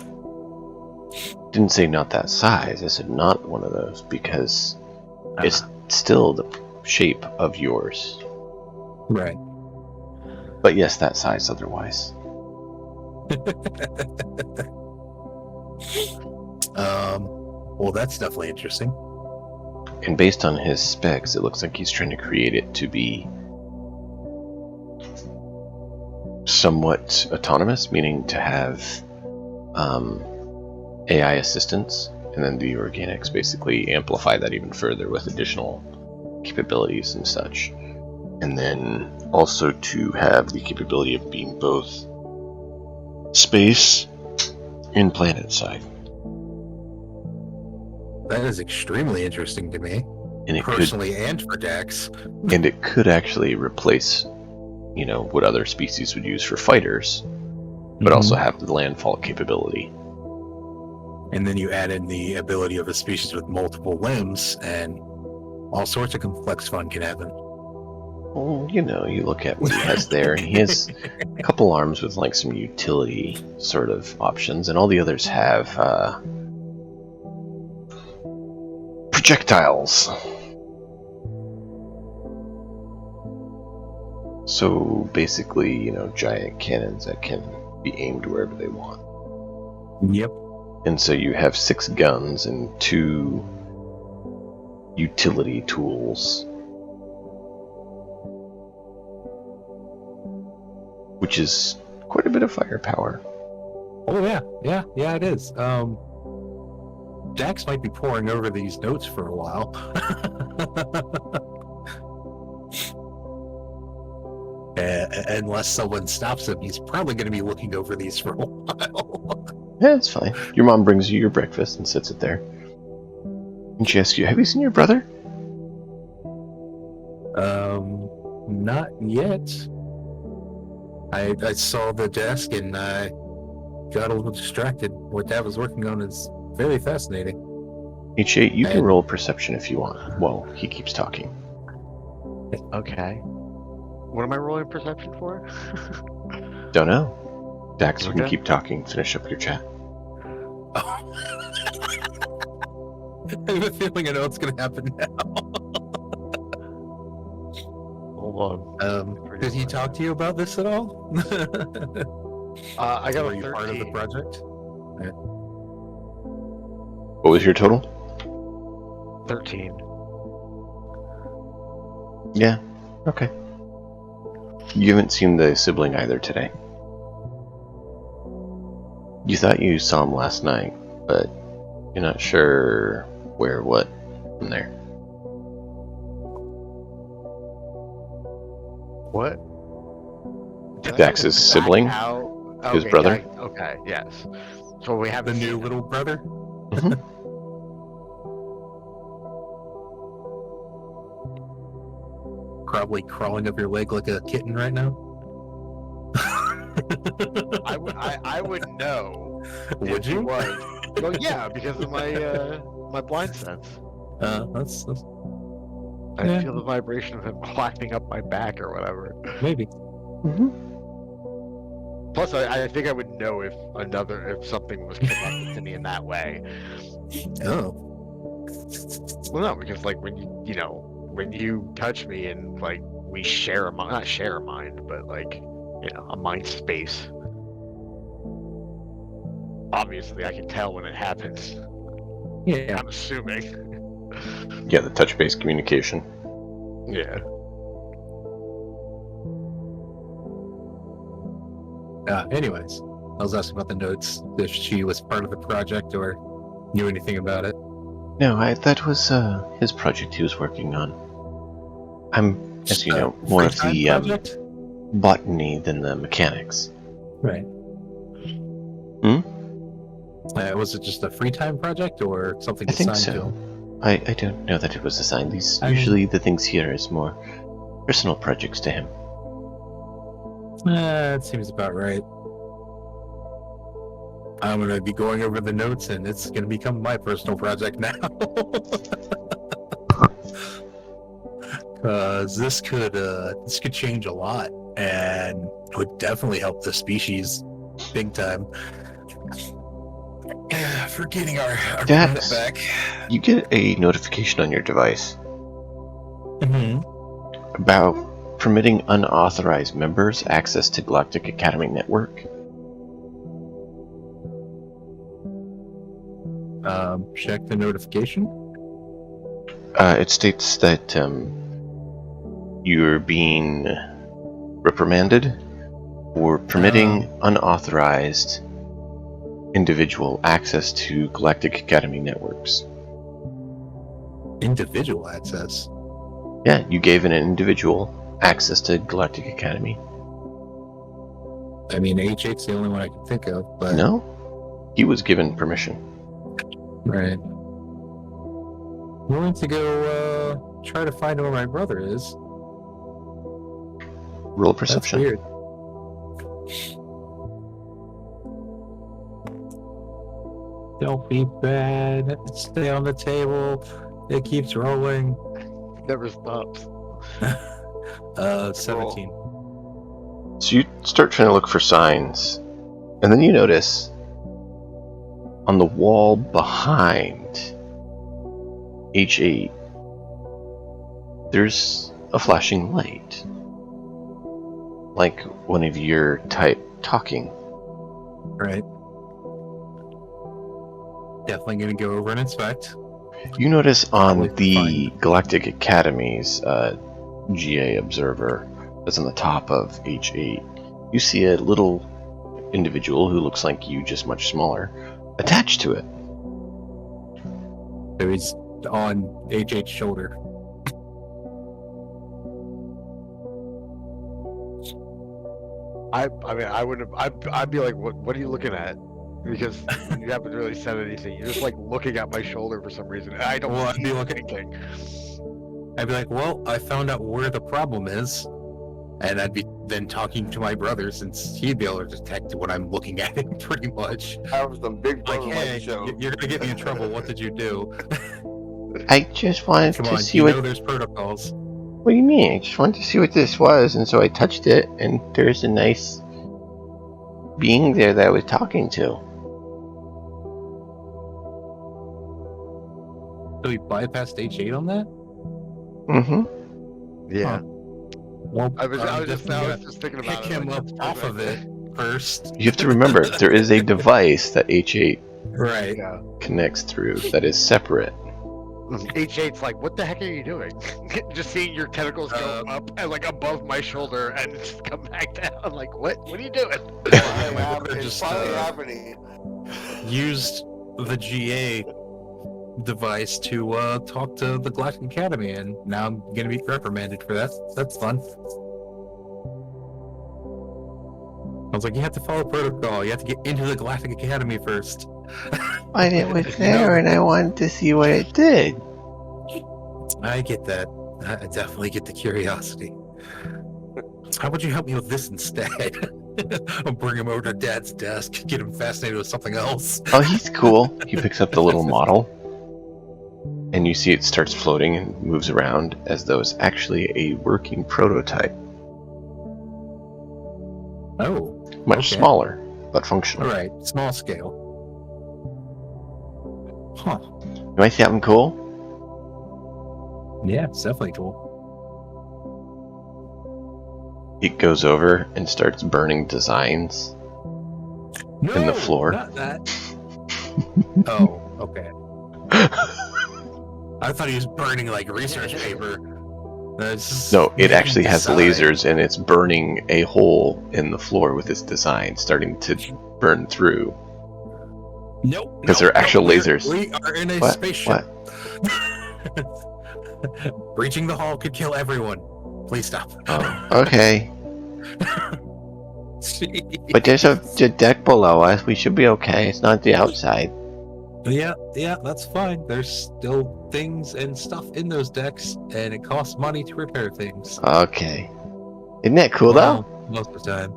S1: Didn't say not that size. I said not one of those because it's still the shape of yours.
S4: Right.
S1: But yes, that size otherwise.
S4: Well, that's definitely interesting.
S1: And based on his specs, it looks like he's trying to create it to be somewhat autonomous, meaning to have AI assistance, and then the organics basically amplify that even further with additional capabilities and such. And then also to have the capability of being both space and planet side.
S4: That is extremely interesting to me,
S1: And it
S4: personally, and for Dax.
S1: and it could actually replace, you know, what other species would use for fighters, but also have the landfall capability.
S4: And then you add in the ability of a species with multiple limbs, and all sorts of complex fun can happen.
S1: Well, you know, you look at what he has there, and he has a couple arms with like some utility sort of options, and all the others have projectiles. So basically, you know, giant cannons that can be aimed wherever they want.
S4: Yep.
S1: And so you have 6 guns and 2 utility tools, which is quite a bit of firepower.
S4: Oh yeah, it is. Dax might be poring over these notes for a while. Unless someone stops him, he's probably going to be looking over these for a while.
S1: Yeah, it's fine. Your mom brings you your breakfast and sits it there. And she asks you, have you seen your brother?
S4: Not yet. I saw the desk and I got a little distracted. What Dad was working on is very fascinating.
S1: H8, you can roll perception if you want. Well, he keeps talking.
S6: Okay. What am I rolling perception for?
S1: Don't know. Dax, you can
S6: Okay.
S1: keep talking. Finish up your chat.
S4: I have a feeling I know what's going to happen now.
S6: Hold on.
S4: Did he talk to you about this at all?
S6: I got
S4: Were
S6: a
S4: you
S6: 13.
S4: part of the project?
S1: What was your total?
S6: 13.
S1: Yeah. Okay. You haven't seen the sibling either today. You thought you saw him last night, but you're not sure where, what, from there.
S6: What? Did I
S1: Dax's
S6: back
S1: sibling?
S6: out?
S1: His
S6: Okay,
S1: brother?
S6: Okay, yes. So we have
S4: The new little brother?
S1: Mhm.
S4: Probably crawling up your leg like a kitten right now.
S6: I would know.
S4: Would
S6: if he
S4: you?
S6: was. Well, yeah, because of my my blind sense.
S4: That's
S6: I
S4: Yeah.
S6: feel the vibration of him climbing up my back or whatever.
S4: maybe.
S6: Plus, I think I would know if something was connected to me in that way.
S4: Oh.
S6: Well, no, because like when when you touch me and like we share a mind, not share a mind, but like a mind space. Obviously, I can tell when it happens.
S4: Yeah.
S6: I'm assuming.
S1: Yeah, the touch-based communication.
S6: Yeah.
S4: Anyways, I was asking about the notes, if she was part of the project or knew anything about it.
S1: No, that was his project he was working on. I'm, as you know, more of
S4: Free-time
S1: the
S4: project?
S1: botany than the mechanics.
S4: Right.
S1: Hmm?
S4: Was it just a free time project or something
S1: I think
S4: assigned to
S1: so.
S4: him?
S1: I don't know that it was assigned. These
S4: I mean-
S1: usually the things here is more personal projects to him.
S4: It seems about right. I'm going to be going over the notes, and it's going to become my personal project now. Because this could change a lot, and would definitely help the species big time. For getting our planet
S1: Dax,
S4: back.
S1: you get a notification on your device
S4: Mm-hmm.
S1: about permitting unauthorized members access to Galactic Academy Network.
S4: Check the notification.
S1: It states that you're being reprimanded for permitting unauthorized individual access to Galactic Academy networks.
S4: Individual access.
S1: Yeah, you gave an individual access to Galactic Academy.
S4: I mean, H8's the only one I can think of, but
S1: No? He was given permission.
S4: right. Willing to go try to find where my brother is.
S1: Roll
S4: That's
S1: perception.
S4: weird. Don't be bad. Stay on the table. It keeps rolling.
S6: Never stops.
S4: 17.
S1: So you start trying to look for signs, and then you notice on the wall behind H8 there's a flashing light. Like one of your type talking.
S4: Right. Definitely gonna go over and inspect.
S1: You notice on
S4: Probably
S1: the Galactic Academy's GA observer that's on the top of H8, you see a little individual who looks like you, just much smaller, attached to it.
S4: So he's on H8's shoulder.
S6: I mean, I would have. I'd be like, what are you looking at? Because you haven't really said anything. You're just like looking at my shoulder for some reason. And I don't
S4: Well, I'd
S6: see
S4: be looking-
S6: anything.
S4: I'd be like, well, I found out where the problem is. And I'd be then talking to my brother, since he'd be able to detect when I'm looking at him, pretty much.
S2: I was the big
S4: Like,
S2: brother
S4: hey,
S2: show.
S4: you're gonna get me in trouble. What did you do?
S1: I just wanted
S4: Come
S1: to
S4: on,
S1: see
S4: you
S1: what.
S4: know there's protocols.
S1: What do you mean? I just wanted to see what this was, and so I touched it, and there's a nice being there that I was talking to.
S4: So we bypassed H8 on that?
S1: Mm-hmm.
S6: Yeah.
S4: Huh. Well,
S6: I was
S4: I'm
S6: just
S4: definitely
S6: thinking
S4: gonna
S6: about
S4: pick
S6: it.
S4: him
S6: like,
S4: up
S6: that's
S4: off of
S6: perfect.
S4: it first.
S1: You have to remember, there is a device that H8
S4: Right.
S6: Yeah.
S1: connects through that is separate.
S6: H8's like, what the heck are you doing? Just seeing your tentacles go up and like above my shoulder and just come back down. Like, what? What are you doing?
S4: Yeah, my brother
S2: It's
S4: just
S2: finally happening.
S4: used the GA device to talk to the Galactic Academy, and now I'm gonna be reprimanded for that. That's fun. I was like, you have to follow protocol. You have to get into the Galactic Academy first.
S1: But it was
S4: You know
S1: there, and I wanted to see what it did.
S4: I get that. I definitely get the curiosity. How about you help me with this instead? I'll bring him over to Dad's desk, get him fascinated with something else.
S1: Oh, he's cool. He picks up the little model, and you see it starts floating and moves around as though it's actually a working prototype.
S4: Oh,
S1: Much
S4: okay.
S1: smaller, but functional.
S4: All right, small scale. Huh.
S1: You might see something cool?
S4: Yeah, it's definitely cool.
S1: It goes over and starts burning designs.
S4: No,
S1: In the floor.
S4: Not that. Oh, okay. I thought he was burning like research paper.
S1: No, it
S4: making
S1: actually has
S4: design.
S1: lasers, and it's burning a hole in the floor with its design, starting to burn through.
S4: Nope.
S1: Because they're actual lasers.
S4: We are in a
S1: What?
S4: spaceship.
S1: What?
S4: Breaching the hall could kill everyone. Please stop.
S1: Oh, okay. But there's a deck below us. We should be okay. It's not the outside.
S4: Yeah, that's fine. There's still things and stuff in those decks, and it costs money to repair things.
S1: Okay. Isn't that cool,
S4: Well,
S1: though?
S4: most of the time.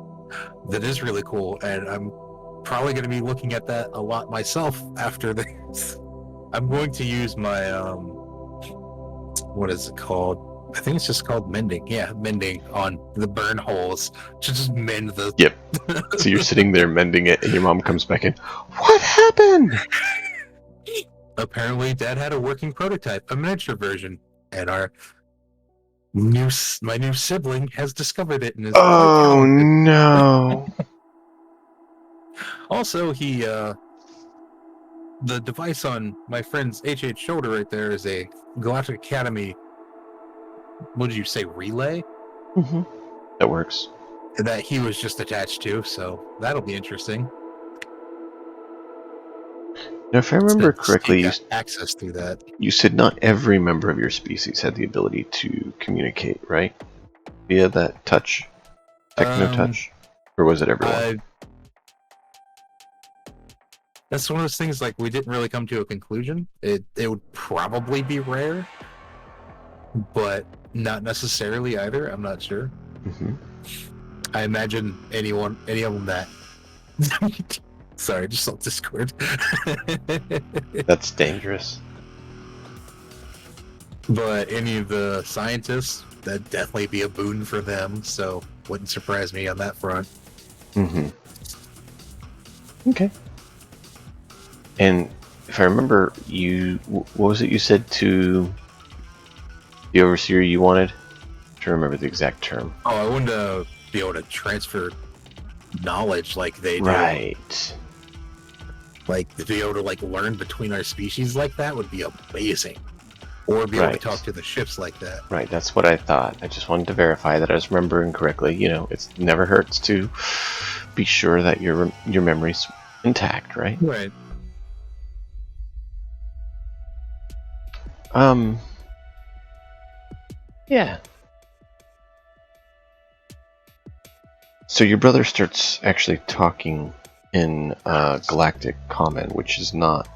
S4: That is really cool, and I'm probably going to be looking at that a lot myself after this. I'm going to use my, what is it called? I think it's just called mending. Yeah, mending on the burn holes to just mend the...
S1: Yep. So you're sitting there mending it, and your mom comes back in. What happened?
S4: Apparently, Dad had a working prototype, a miniature version, and my new sibling has discovered it and is quite
S1: Oh,
S4: talented.
S1: no.
S4: Also, the device on my friend's HH shoulder right there is a Galactic Academy, what did you say, relay?
S1: Mm-hmm. That works.
S4: That he was just attached to, so that'll be interesting.
S1: Now, if I remember correctly,
S4: He got access through that.
S1: you said not every member of your species had the ability to communicate, right? Via that touch, techno-touch? Or was it everyone?
S4: That's one of those things, like, we didn't really come to a conclusion. It would probably be rare, but not necessarily either. I'm not sure.
S1: Mm-hmm.
S4: I imagine any of them that... Sorry, just on Discord.
S1: That's dangerous.
S4: But any of the scientists, that'd definitely be a boon for them, so wouldn't surprise me on that front.
S1: Mm-hmm. Okay. And if I remember, what was it you said to the overseer you wanted? I'm trying to remember the exact term.
S4: Oh, I wanted to be able to transfer knowledge like they do.
S1: Right.
S4: Like, to be able to, like, learn between our species like that would be amazing. Or be able to talk to the ships like that.
S1: Right, that's what I thought. I just wanted to verify that I was remembering correctly. You know, it never hurts to be sure that your memory's intact, right?
S4: Right.
S1: Yeah. So your brother starts actually talking in galactic common, which is not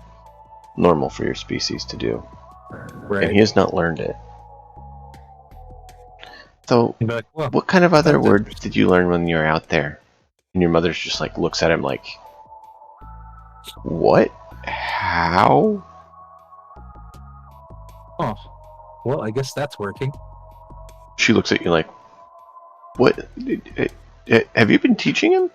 S1: normal for your species to do.
S4: Right.
S1: And he has not learned it. So,
S4: You'd be like, well,
S1: what kind of other
S4: that's
S1: words
S4: interesting.
S1: did you learn when you were out there? And your mother's just like looks at him like, what? How?
S4: Oh, well, I guess that's working.
S1: She looks at you like, what? Have you been teaching him?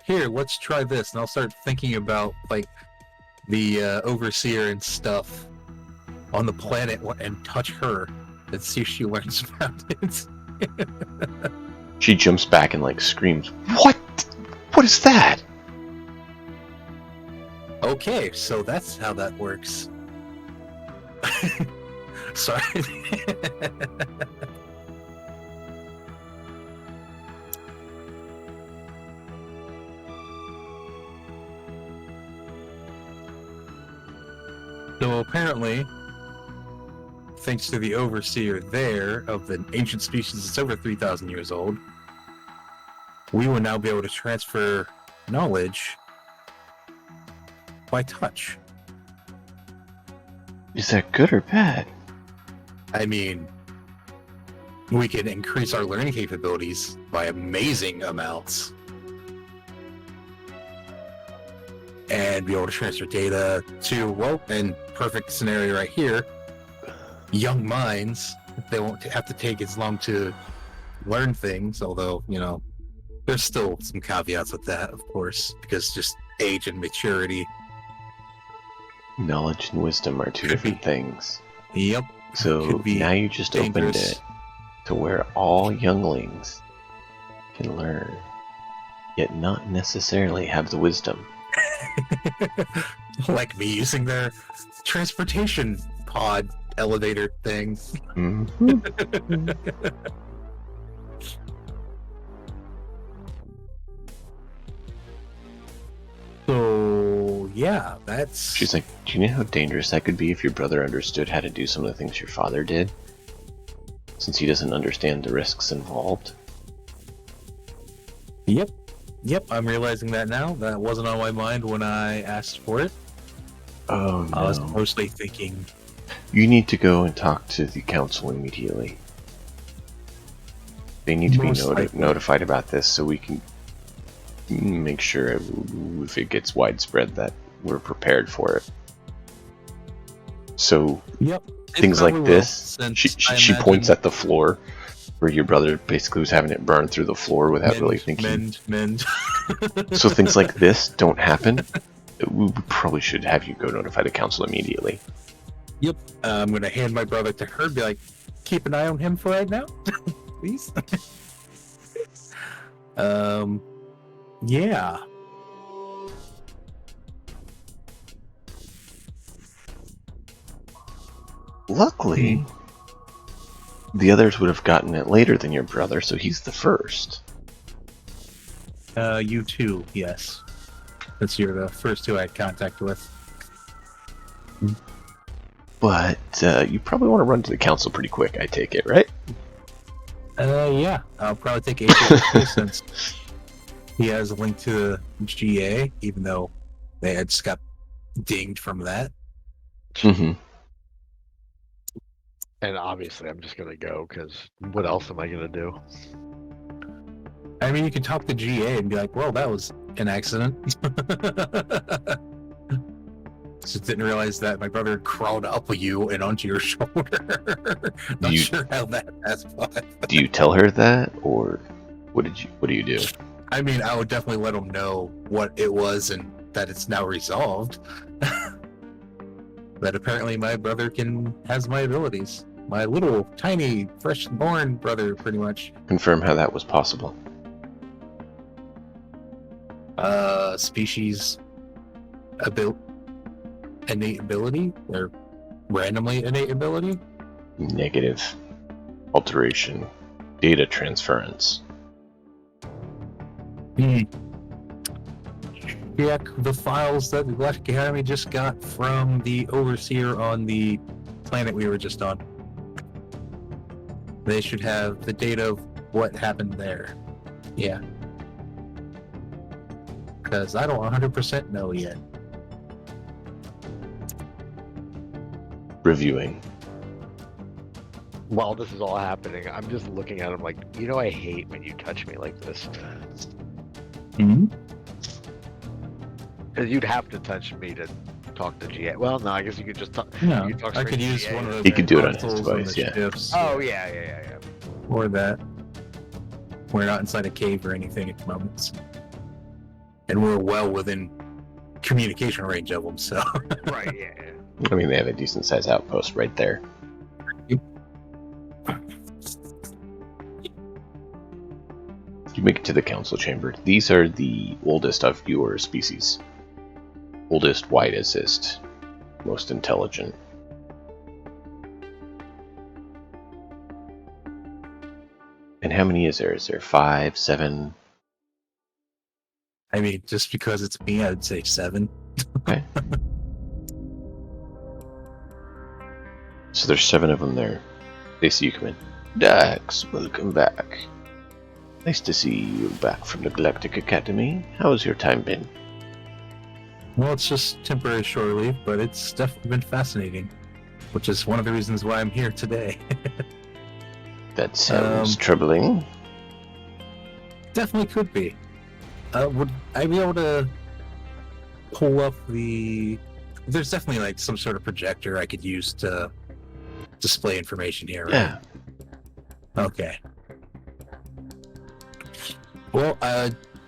S4: Here, let's try this, and I'll start thinking about, like, the overseer and stuff on the planet and touch her and see if she learns about it.
S1: She jumps back and like screams, what? What is that?
S4: Okay, so that's how that works. Sorry. So apparently, thanks to the overseer there of the ancient species that's over 3,000 years old, we will now be able to transfer knowledge by touch.
S1: Is that good or bad?
S4: I mean, we can increase our learning capabilities by amazing amounts. And be able to transfer data to, well, in perfect scenario right here, young minds. They won't have to take as long to learn things, although, you know, there's still some caveats with that, of course, because just age and maturity.
S1: Knowledge and wisdom are two
S4: Could
S1: different
S4: be.
S1: things.
S4: Yep.
S1: So
S4: Could be
S1: now you just opened
S4: dangerous.
S1: it to where all younglings can learn, yet not necessarily have the wisdom.
S4: Like me using their transportation pod elevator thing. So yeah, that's.
S1: She's like, do you know how dangerous that could be if your brother understood how to do some of the things your father did? Since he doesn't understand the risks involved.
S4: Yep, I'm realizing that now. That wasn't on my mind when I asked for it.
S1: Oh no.
S4: I was mostly thinking...
S1: You need to go and talk to the council immediately. They need to be notified about this so we can make sure if it gets widespread that we're prepared for it. So
S4: Yep.
S1: things like this,
S4: will,
S1: she points at the floor where your brother basically was having it burn through the floor without really thinking.
S4: Mend.
S1: So things like this don't happen. We probably should have you go notify the council immediately.
S4: Yep. I'm going to hand my brother to her and be like, keep an eye on him for right now, please. Yeah.
S1: Luckily, the others would have gotten it later than your brother, so he's the first.
S4: You too, yes. Since you're the first two I had contact with.
S1: But you probably want to run to the council pretty quick, I take it, right?
S4: Yeah. I'll probably take AJ since he has a link to the GA, even though they had just got dinged from that.
S1: Mm-hmm.
S6: And obviously, I'm just gonna go because what else am I gonna do?
S4: I mean, you can talk to GA and be like, "Well, that was an accident." Just didn't realize that my brother crawled up you and onto your shoulder. Not sure how that passed by.
S1: Do you tell her that, or what do you do?
S4: I mean, I would definitely let him know what it was and that it's now resolved. That apparently my brother has my abilities. My little, tiny, fresh-born brother, pretty much.
S1: Confirm how that was possible.
S4: Species innate ability? Or randomly innate ability?
S1: Negative. Alteration. Data transference.
S4: Check the files that the Galactic Academy just got from the Overseer on the planet we were just on. They should have the data of what happened there. Yeah. Because I don't 100% know yet.
S1: Reviewing.
S6: While this is all happening, I'm just looking at him like, I hate when you touch me like this.
S4: Hmm?
S6: Because you'd have to touch me to talk to GA. Well, no, I guess you could just talk.
S4: No,
S6: you talk
S4: I
S6: straight
S4: could
S6: to
S4: use
S6: GA.
S4: one of those.
S1: He could do it on his
S4: consoles
S1: device,
S4: the
S1: yeah.
S4: ships,
S6: Oh, yeah.
S4: or that. We're not inside a cave or anything at the moment. And we're well within communication range of them, so.
S6: Right, yeah.
S1: I mean, they have a decent sized outpost right there. You make it to the council chamber. These are the oldest of your species. Oldest, wisest, most intelligent. And how many is there? Is there 5, 7?
S4: I mean, just because it's me, I would say 7.
S1: Okay. So there's 7 of them there. They see you come in. Dax, welcome back. Nice to see you back from the Galactic Academy. How's your time been?
S4: Well, it's just temporary shore leave, but it's definitely been fascinating, which is one of the reasons why I'm here today.
S1: That sounds troubling.
S4: Definitely could be. Would I be able to pull up the... There's definitely like some sort of projector I could use to display information here, right?
S1: Yeah.
S4: Okay. Well,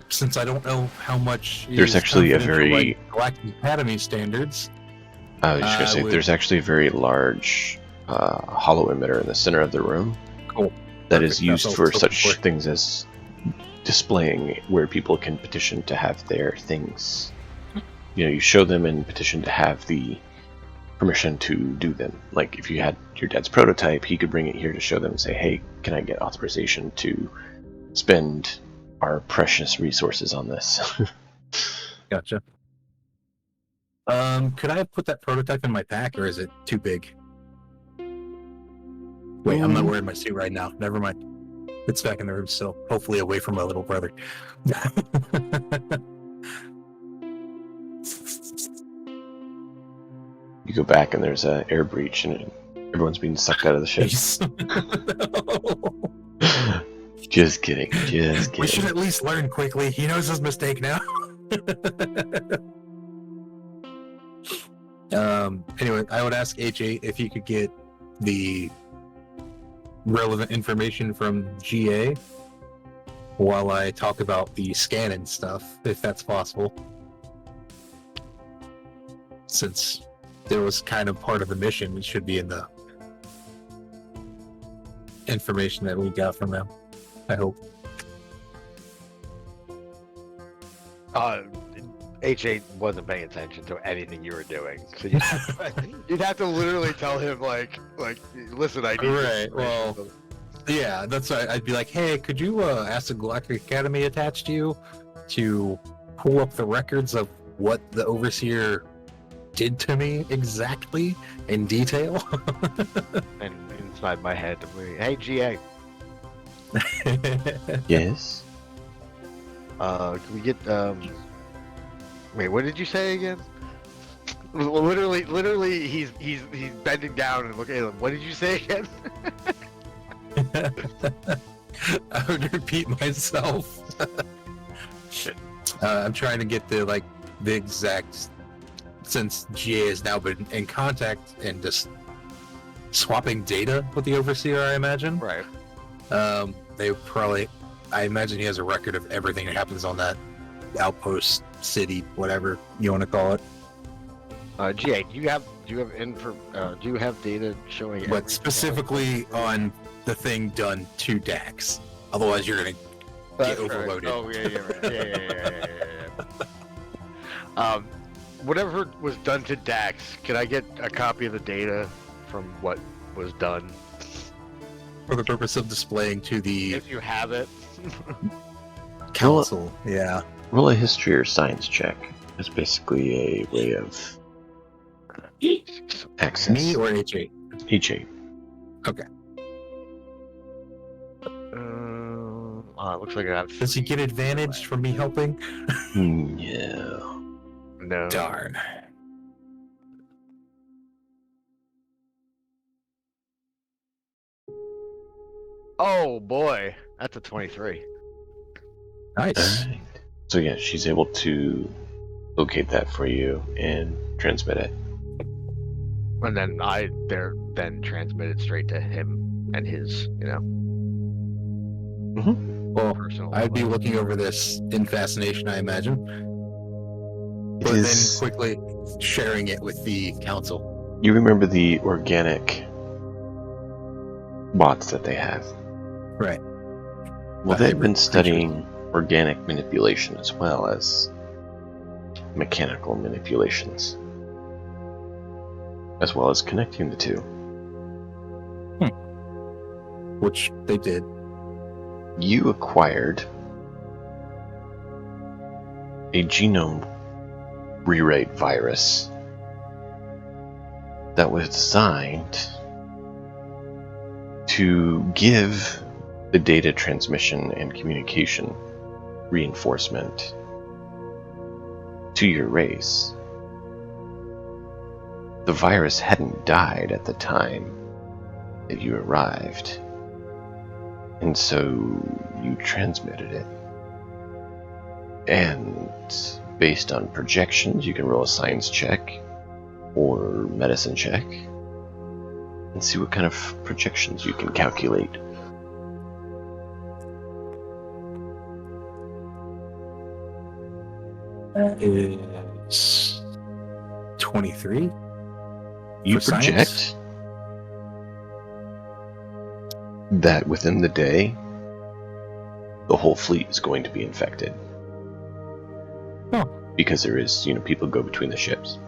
S4: since I don't know how much
S1: There's actually a very...
S4: like Galactic Academy standards.
S1: I was just going to say, there's actually a very large hollow emitter in the center of the room.
S4: Cool.
S1: That
S4: Perfect.
S1: is used
S4: That's
S1: for
S4: all
S1: such things as displaying where people can petition to have their things you show them and petition to have the permission to do them. Like if you had your dad's prototype, he could bring it here to show them and say, hey, can I get authorization to spend our precious resources on this?
S4: Gotcha. Could I put that prototype in my pack, or is it too big? Wait, I'm not wearing my suit right now. Never mind. It's back in the room still. Hopefully away from my little brother.
S1: You go back and there's an air breach and everyone's being sucked out of the ship. Just kidding. Just kidding.
S4: We should at least learn quickly. He knows his mistake now. Anyway, I would ask H8 if you could get the relevant information from GA while I talk about the scanning stuff, if that's possible. Since it was kind of part of the mission, it should be in the information that we got from them, I hope.
S6: H8 wasn't paying attention to anything you were doing, so you'd have to literally tell him like, listen, I need.
S4: Right. Well, yeah, that's why I'd be like, hey, could you ask the Galactic Academy attached to you to pull up the records of what the Overseer did to me exactly in detail?
S6: And inside my head, hey, GA.
S1: Yes.
S6: Can we get Wait, what did you say again? Literally, he's bending down and looking at him. What did you say again?
S4: I would repeat myself. I'm trying to get the exact, since GA has now been in contact and just swapping data with the Overseer, I imagine.
S6: Right.
S4: They probably, I imagine he has a record of everything that happens on that outpost, city, whatever you want to call it.
S6: GA, do you have data showing?
S4: But specifically on the thing done to Dax. Otherwise, you're gonna get overloaded.
S6: Oh yeah, right. Whatever was done to Dax, can I get a copy of the data from what was done?
S4: For the purpose of displaying to the
S6: If you have it.
S4: council. Yeah.
S1: Roll a history or science check. It's basically a way of access.
S4: Me or H8?
S1: H8.
S4: Okay.
S6: It looks like I have.
S4: Does he get advantage from me helping?
S1: No.
S6: No.
S4: Darn.
S6: Oh boy, that's a 23.
S4: Nice.
S1: Alright. So yeah, she's able to locate that for you and transmit it.
S6: And then they're then transmitted straight to him and his,
S4: Well,
S6: personal.
S4: I'd be looking over this in fascination, I imagine.
S1: It
S4: But
S1: is-
S4: then quickly sharing it with the council.
S1: You remember the organic bots that they have?
S4: Right.
S1: Well,
S4: The
S1: they've been
S4: hybrid
S1: studying organic manipulation as well as mechanical manipulations, as well as connecting the two.
S4: Which they did.
S1: You acquired a genome rewrite virus that was designed to give the data transmission and communication reinforcement to your race. The virus hadn't died at the time that you arrived, and so you transmitted it. And based on projections, you can roll a science check or medicine check and see what kind of projections you can calculate.
S4: Is 23.
S1: You
S4: For
S1: project
S4: science?
S1: that within the day, the whole fleet is going to be infected. because there is, people go between the ships.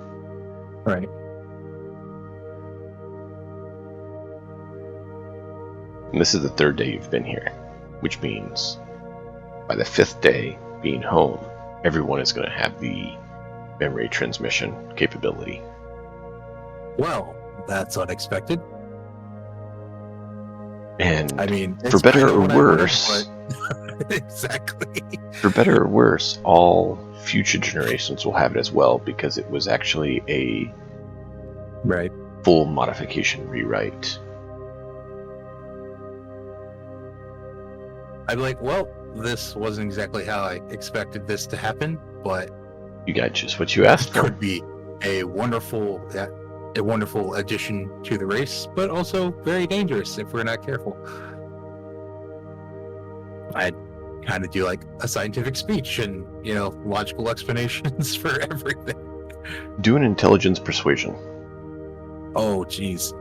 S4: Right.
S1: And this is the 3rd day you've been here, which means by the 5th day being home, everyone is going to have the memory transmission capability.
S4: Well, that's unexpected.
S1: And
S4: I mean,
S1: for better or
S4: I wanted,
S1: worse,
S4: but- exactly.
S1: for better or worse, all future generations will have it as well, because it was actually a
S4: Right.
S1: full modification rewrite.
S4: I'd be like, well, this wasn't exactly how I expected this to happen, but
S1: You got just what you asked
S4: it
S1: for.
S4: could be a wonderful addition to the race, but also very dangerous if we're not careful. I'd kind of do like a scientific speech and, logical explanations for everything.
S1: Do an intelligence persuasion.
S4: Oh, jeez.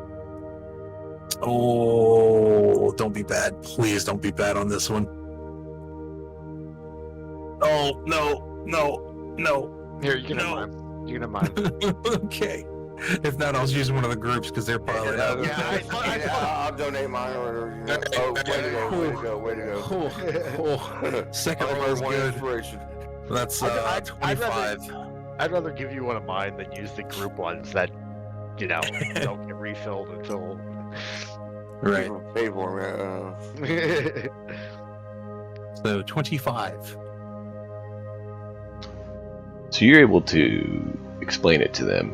S4: Oh, don't be bad. Please don't be bad on this one. Oh, no.
S6: Here, you can have
S4: No.
S6: mine. You can have mine.
S4: Okay. If not, I'll use one of the groups because they're piling up.
S2: I'll donate mine. Oh, way to go.
S4: Second
S2: I'll
S4: roll is
S2: one
S4: good.
S2: inspiration.
S4: That's
S6: I'd
S4: 25.
S6: I'd rather give you one of mine than use the group ones that, don't get refilled until.
S4: Right.
S2: Pay for me.
S4: So 25.
S1: So you're able to explain it to them.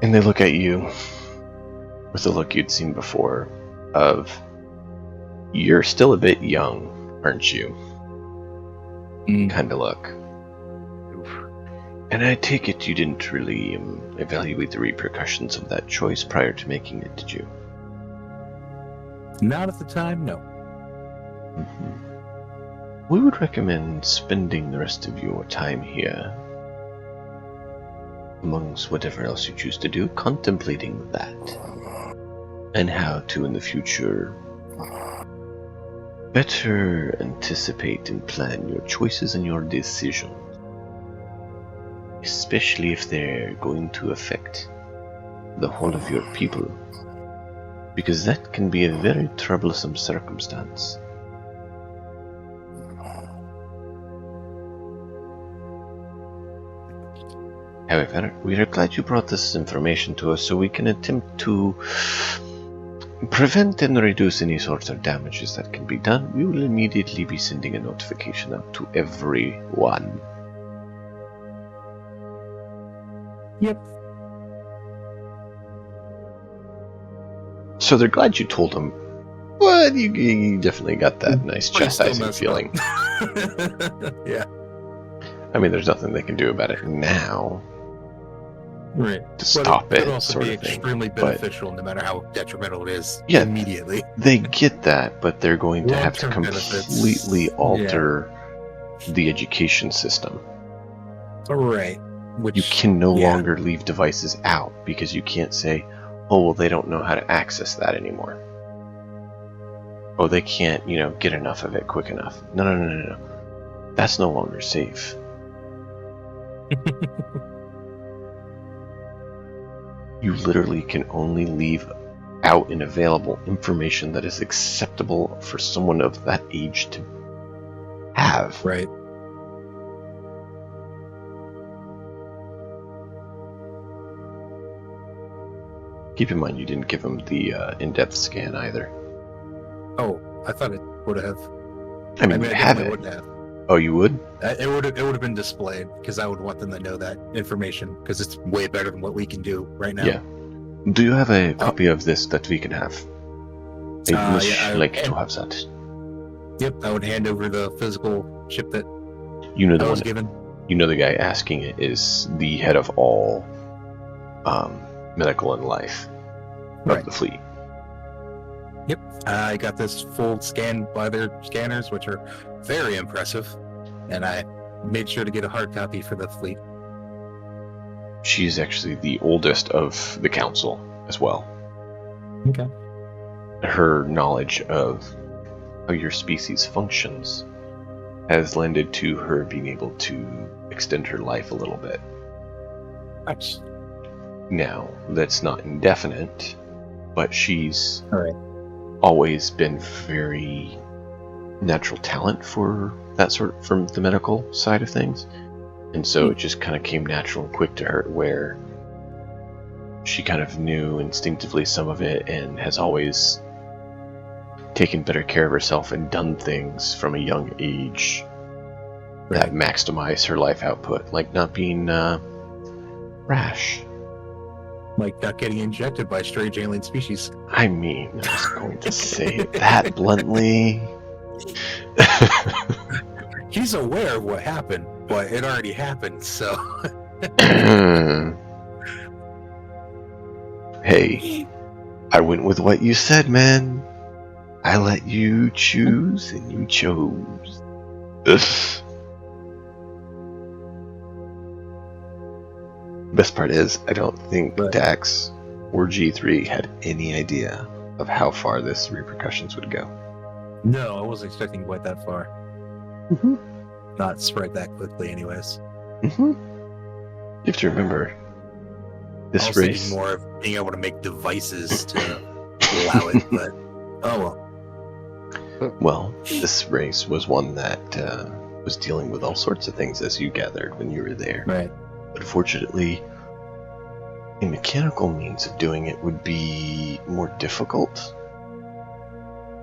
S1: And they look at you with the look you'd seen before of, you're still a bit young, aren't you? Kind of look. And I take it you didn't really evaluate the repercussions of that choice prior to making it, did you?
S4: Not at the time, no.
S1: We would recommend spending the rest of your time here, amongst whatever else you choose to do, contemplating that, and how to, in the future, better anticipate and plan your choices and your decisions. Especially if they're going to affect the whole of your people, because that can be a very troublesome circumstance. However, we are glad you brought this information to us so we can attempt to prevent and reduce any sorts of damages that can be done. We will immediately be sending a notification out to everyone.
S4: Yep.
S1: So they're glad you told them, but you definitely got that nice
S4: But it's still
S1: chastising
S4: messed
S1: feeling.
S4: up. Yeah.
S1: I mean, there's nothing they can do about it now
S4: Right.
S1: to stop
S4: it
S1: it,
S4: could also
S1: sort
S4: be
S1: of thing.
S4: extremely
S1: But
S4: beneficial, no matter how detrimental it is.
S1: Yeah.
S4: Immediately.
S1: they get that, but they're going to have to
S4: Long-term benefits.
S1: completely alter the education system.
S4: Right. Which
S1: You can no
S4: yeah.
S1: longer leave devices out because you can't say, oh, well, they don't know how to access that anymore. Oh, they can't, get enough of it quick enough. No. That's no longer safe. You literally can only leave out and available information that is acceptable for someone of that age to have.
S4: Right.
S1: Keep in mind, you didn't give them the in-depth scan either.
S4: Oh, I thought it would have.
S1: I mean,
S4: I
S1: you have
S4: definitely
S1: it.
S4: would have.
S1: Oh, you would?
S4: It would have been displayed because I would want them to know that information because it's way better than what we can do right now.
S1: Yeah. Do you have a copy of this that we can have? I would
S4: yeah,
S1: like to have that.
S4: Yep, I would hand over the physical chip that
S1: You know the
S4: I was
S1: one.
S4: given.
S1: You know the guy asking it is the head of all medical and life
S4: Right.
S1: of the fleet.
S4: I got this full scan by their scanners, which are very impressive, and I made sure to get a hard copy for the fleet.
S1: She's actually the oldest of the council as well.
S4: Okay.
S1: Her knowledge of how your species functions has lended to her being able to extend her life a little bit.
S3: Nice.
S1: Now, that's not indefinite, but she's
S4: Alright.
S1: always been very natural talent for that sort from the medical side of things. And so it just kind of came natural and quick to her, where she kind of knew instinctively some of it and has always taken better care of herself and done things from a young age that maximize her life output, like not being rash.
S4: Like not getting injected by strange alien species.
S1: I mean, I was going to say it that bluntly.
S4: He's aware of what happened, but it already happened, so...
S1: Hey, I went with what you said, man. I let you choose, and you chose. Best part is, I don't think Dax or G3 had any idea of how far this repercussions would go.
S4: No, I wasn't expecting quite that far.
S1: Mm-hmm.
S4: Not spread that quickly, anyways.
S1: Mm-hmm. You have to remember, this
S4: I was
S1: race...
S4: thinking more of being able to make devices to allow it, but oh well.
S1: Well, this race was one that was dealing with all sorts of things, as you gathered when you were there.
S4: Right.
S1: But unfortunately, a mechanical means of doing it would be more difficult.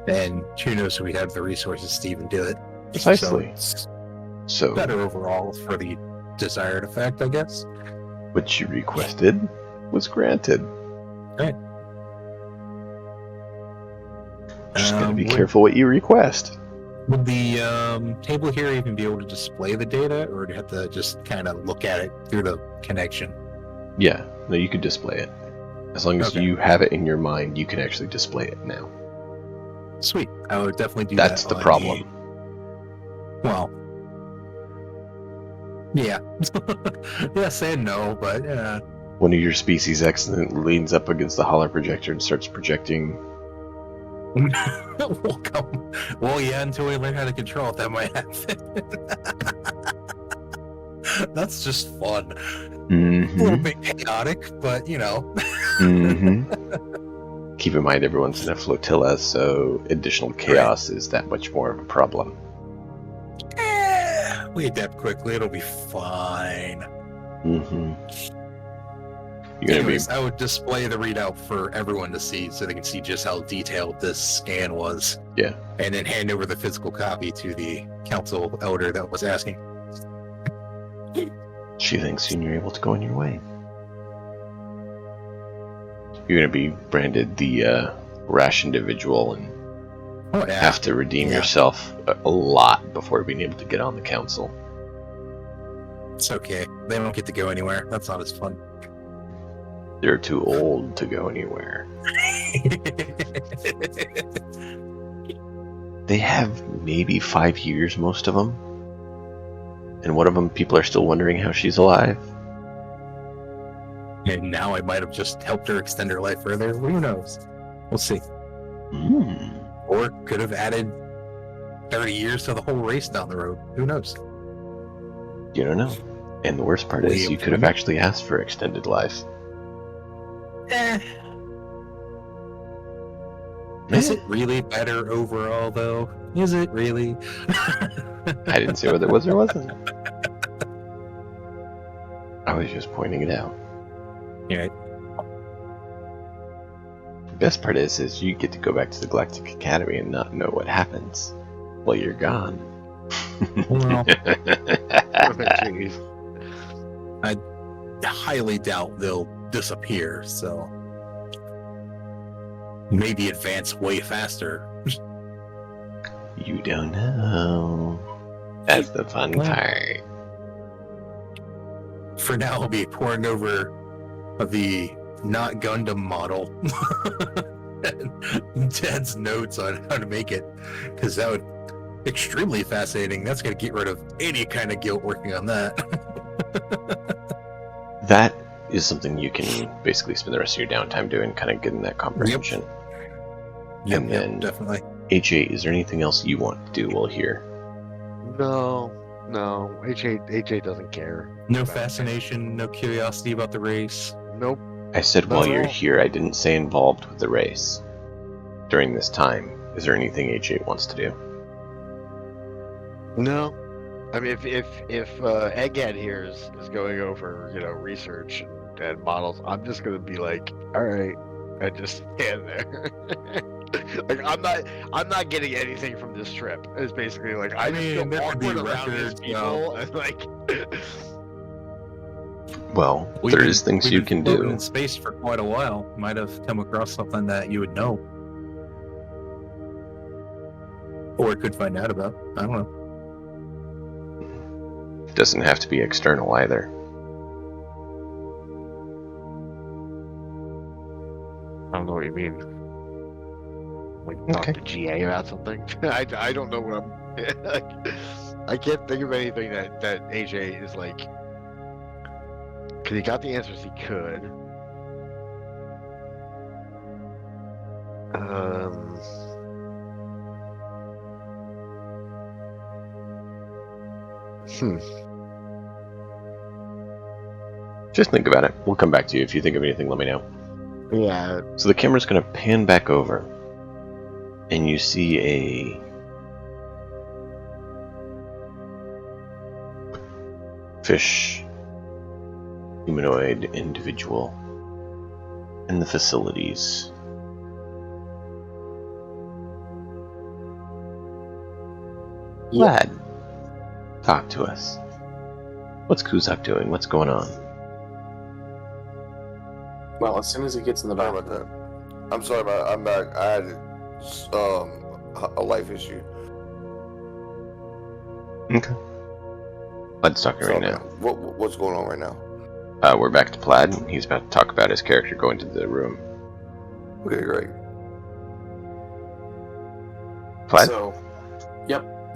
S4: And who knows if we'd have the resources to even do it.
S1: Precisely.
S4: So better overall for the desired effect, I guess.
S1: What you requested was granted.
S4: Right.
S1: Just gotta be careful what you request.
S4: Would the table here even be able to display the data, or do you have to just kind of look at it through the connection?
S1: Yeah, no, you could display it. As long as you have it in your mind, you can actually display it now.
S4: Sweet. I would definitely do that.
S1: That's the problem.
S4: Well, yeah. Yes and no, but yeah.
S1: One of your species accidentally leans up against the holler projector and starts projecting.
S4: Well, yeah, until we learn how to control it, that might happen. That's just fun.
S1: Mm-hmm.
S4: A little bit chaotic, but you know.
S1: Mm-hmm. Keep in mind, everyone's in a flotilla, so additional chaos is that much more of a problem.
S4: We adapt quickly; it'll be fine.
S1: Mm-hmm.
S4: Anyways, I would display the readout for everyone to see, so they can see just how detailed this scan was.
S1: Yeah.
S4: And then hand over the physical copy to the council elder that was asking.
S1: She thinks soon you're able to go on your way. You're going to be branded the rash individual and have to redeem yourself a lot before being able to get on the council.
S4: It's okay. They don't get to go anywhere. That's not as fun.
S1: They're too old to go anywhere. They have maybe 5 years, most of them. And one of them, people are still wondering how she's alive.
S4: And now I might have just helped her extend her life further. Who knows? We'll see. Or could have added 30 years to the whole race down the road. Who knows?
S1: You don't know. And the worst part is you could have actually asked for extended life.
S4: Is it really better overall, though? Is it really?
S1: I didn't say whether it was or wasn't. I was just pointing it out.
S4: Yeah.
S1: The best part is you get to go back to the Galactic Academy and not know what happens while you're gone.
S4: Well,
S6: Jeez.
S4: I highly doubt they'll disappear, so maybe advance way faster.
S1: You don't know. That's the fun part.
S4: For now, I'll be pouring over the not Gundam model and Dad's notes on how to make it, because that would be extremely fascinating. That's going to get rid of any kind of guilt working on that.
S1: That is something you can basically spend the rest of your downtime doing, kind of getting that comprehension.
S4: Yep,
S1: And then,
S4: definitely.
S1: HA, is there anything else you want to do while here?
S6: No, AJ doesn't care.
S4: No
S6: about it.
S4: fascination, no curiosity about the race.
S6: Nope.
S1: I said
S6: Not
S1: while
S6: at
S1: you're
S6: all.
S1: here, I didn't say involved with the race. During this time, is there anything AJ wants to do?
S6: No. I mean, if Egghead here is going over, research and models, I'm just gonna be like, all right, and just stand there. Like I'm not getting anything from this trip. It's basically like I just feel
S4: mean, there could be
S6: awkward around these
S4: records
S6: people, and like.
S1: Well,
S4: We've
S1: there's
S4: been
S1: things you can
S4: floating
S1: do.
S4: in space for quite a while. Might have come across something that you would know, or could find out about. I don't know.
S1: Doesn't have to be external either.
S6: I don't know what you mean. Like talk
S1: Okay.
S6: to GA about something. I don't know what I'm. Like, I can't think of anything that AJ is like. Because he got the answers he could.
S1: Just think about it. We'll come back to you. If you think of anything, let me know.
S6: Yeah.
S1: So the camera's going to pan back over, and you see a fish humanoid individual in the facilities. Vlad, talk to us. What's Kuzak doing? What's going on?
S3: Well, as soon as he gets in the
S2: Sorry
S3: bathroom,
S2: about that. I'm sorry about it. I'm back. I had a life issue.
S1: Okay. Vlad's talking
S2: So,
S1: right now.
S2: what's going on right now?
S1: We're back to Plaid, and he's about to talk about his character going to the room.
S2: Okay, great.
S1: Plaid?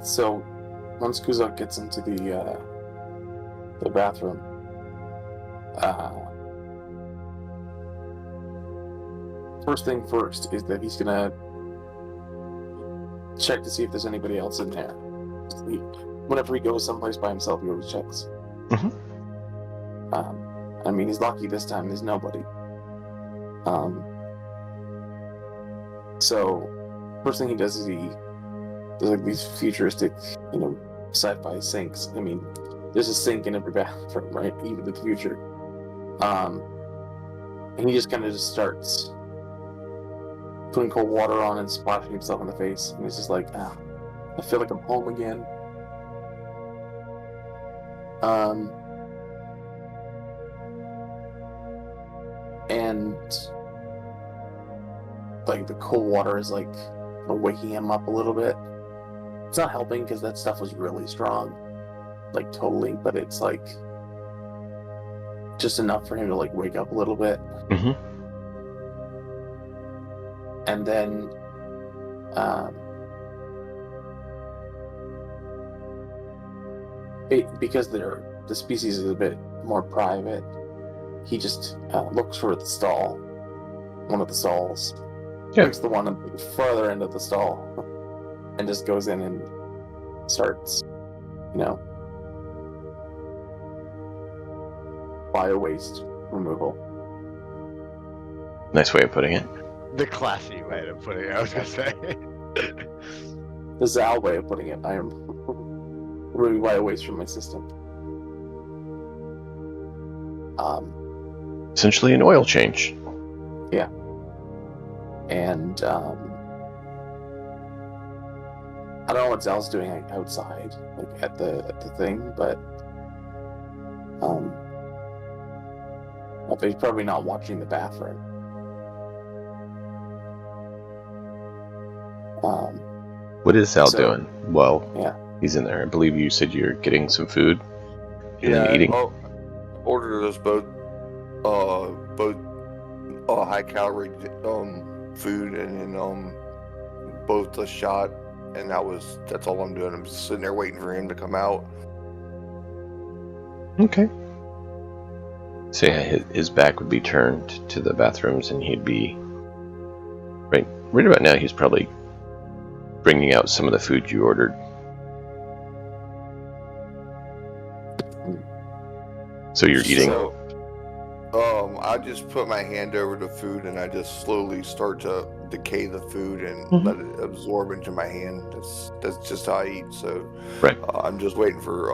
S3: So, once Kuzak gets into the bathroom, first thing first is that he's gonna check to see if there's anybody else in there. Whenever he goes someplace by himself, he always checks.
S1: Mhm.
S3: I mean, he's lucky this time. There's nobody. So, first thing he does is he does like these futuristic, sci-fi sinks. I mean, there's a sink in every bathroom, right? Even in the future. And he just kind of starts putting cold water on and splashing himself in the face. And he's just like, I feel like I'm home again. And like the cold water is like waking him up a little bit. It's not helping because that stuff was really strong, like totally, but it's like just enough for him to like wake up a little bit.
S1: Mhm.
S3: And then because the species is a bit more private, he just looks for the stall, one of the stalls,
S1: Yeah.
S3: picks the one at the farther end of the stall, and just goes in and starts, bio waste removal.
S1: Nice way of putting it.
S6: The classy way to put it, I was gonna say.
S3: The Zal way of putting it. I am removing bio waste from my system.
S1: Essentially an oil change.
S3: Yeah. And I don't know what Zal's doing outside, like at the thing, but he's probably not watching the bathroom.
S1: What is Sal
S3: So-
S1: doing? Well,
S3: Yeah.
S1: he's in there. I believe you said you're getting some food and then eating.
S2: I'll order us both high calorie food and then both a shot, and that's all I'm doing. I'm just sitting there waiting for him to come out.
S1: Okay. So yeah, his back would be turned to the bathrooms, and he'd be right about now. He's probably bringing out some of the food you ordered. So you're eating.
S2: So, I just put my hand over the food and I just slowly start to decay the food and
S1: Mhm.
S2: let it absorb into my hand. That's just how I eat. So,
S1: Right.
S2: I'm just waiting for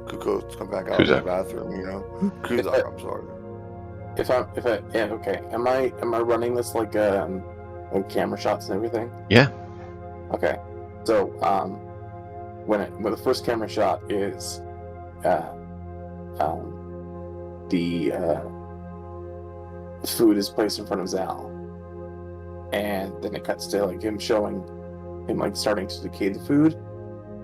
S2: Kuko to come back out of
S1: Kuzak.
S2: his bathroom. Kuzak. I'm sorry.
S3: Okay. Am I running this like camera shots and everything?
S1: Yeah.
S3: Okay. So when the first camera shot is the food is placed in front of Zal, and then it cuts to like him showing him like starting to decay the food,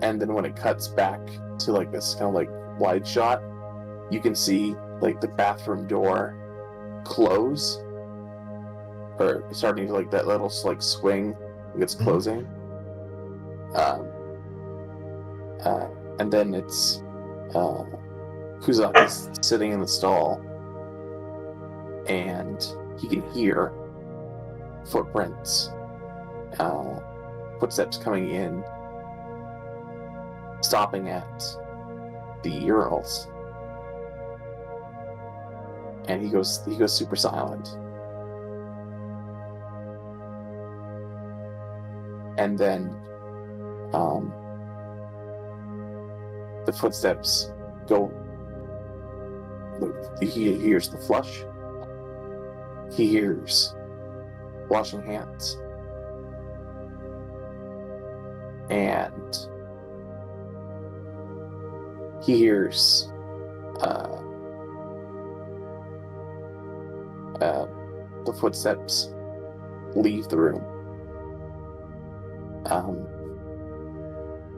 S3: and then when it cuts back to like this kind of like wide shot, you can see like the bathroom door close, or starting to like that little like swing, like it's closing. And then it's Kuzak is sitting in the stall, and he can hear footsteps coming in, stopping at the urinals, and he goes super silent. And then the footsteps go. He hears the flush. He hears washing hands. And he hears the footsteps leave the room.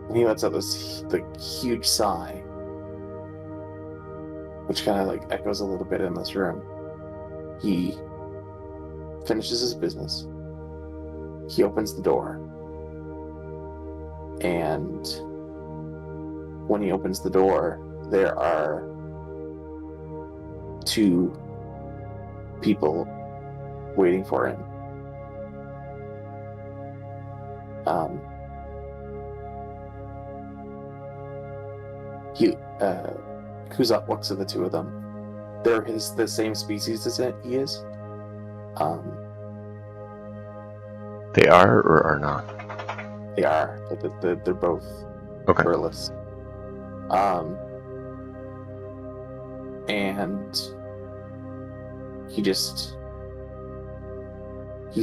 S3: And he lets out this huge sigh, which kind of like echoes a little bit in this room. He finishes his business. He opens the door. And when he opens the door, there are two people waiting for him. Kuzak looks at the two of them. They're the same species as he is.
S1: They are or are not?
S3: They are. They're both
S1: Okay.
S3: furless. And he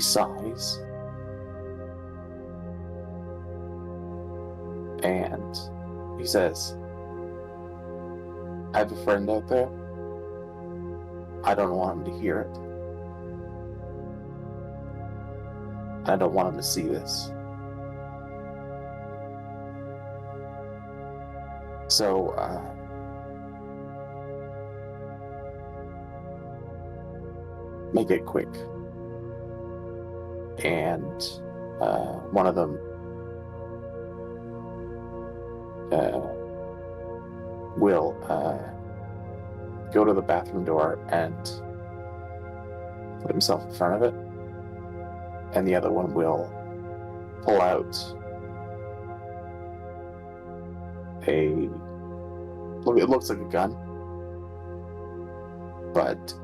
S3: sighs, and he says, I have a friend out there. I don't want him to hear it. I don't want him to see this. So, make it quick. And one of them will go to the bathroom door and put himself in front of it, and the other one will pull out it looks like a gun, but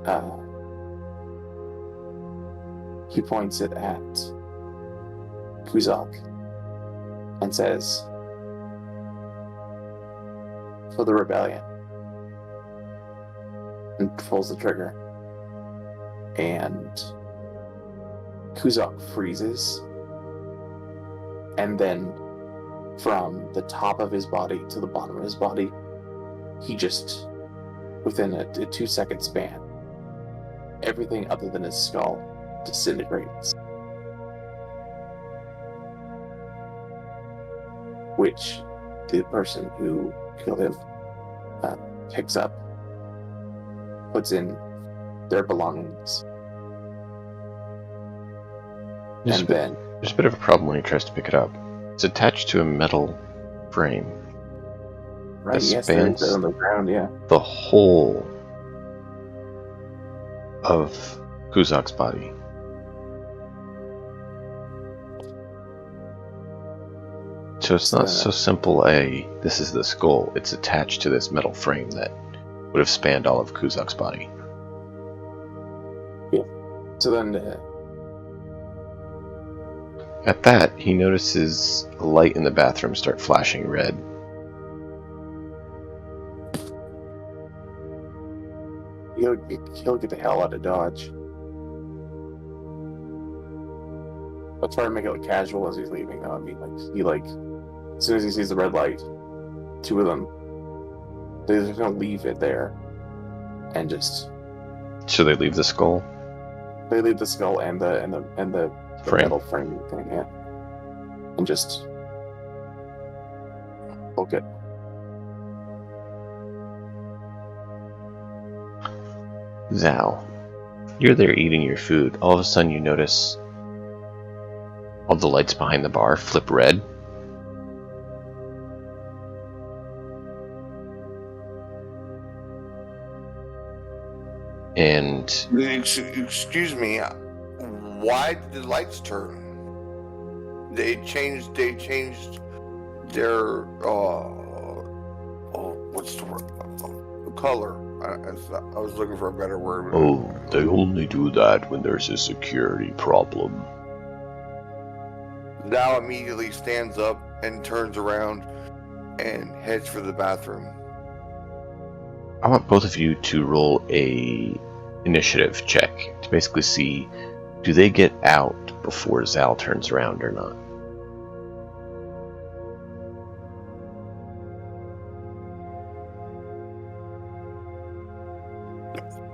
S3: he points it at Kuzak and says, for the rebellion, and pulls the trigger, and Kuzak freezes, and then from the top of his body to the bottom of his body, he just, within a 2-second span, everything other than his skull disintegrates. Which the person who killed him picks up, puts in their belongings,
S1: There's a bit of a problem when he tries to pick it up. It's attached to a metal frame.
S3: Right, yes,
S1: spans
S3: they're on the ground, yeah.
S1: the whole of Kuzak's body. So it's not so simple this is the skull. It's attached to this metal frame that would have spanned all of Kuzak's body.
S3: So then,
S1: At that, he notices a light in the bathroom start flashing red.
S3: he'll get the hell out of Dodge. I'll try to make it look casual as he's leaving, though. I mean, as soon as he sees the red light, two of them, they're just gonna leave it there, and just
S1: So they leave the skull
S3: they leave the skull and the
S1: frame.
S3: metal frame thing, yeah, and just book it.
S1: Zal, you're there eating your food. All of a sudden you notice all the lights behind the bar flip red. And
S2: Excuse me. Why did the lights turn? They changed their what's the word? Color. I was looking for a better word.
S1: oh, they only do that when there's a security problem.
S2: Now immediately stands up and turns around and heads for the bathroom.
S1: I want both of you to roll a initiative check to basically see, do they get out before Zal turns around or not?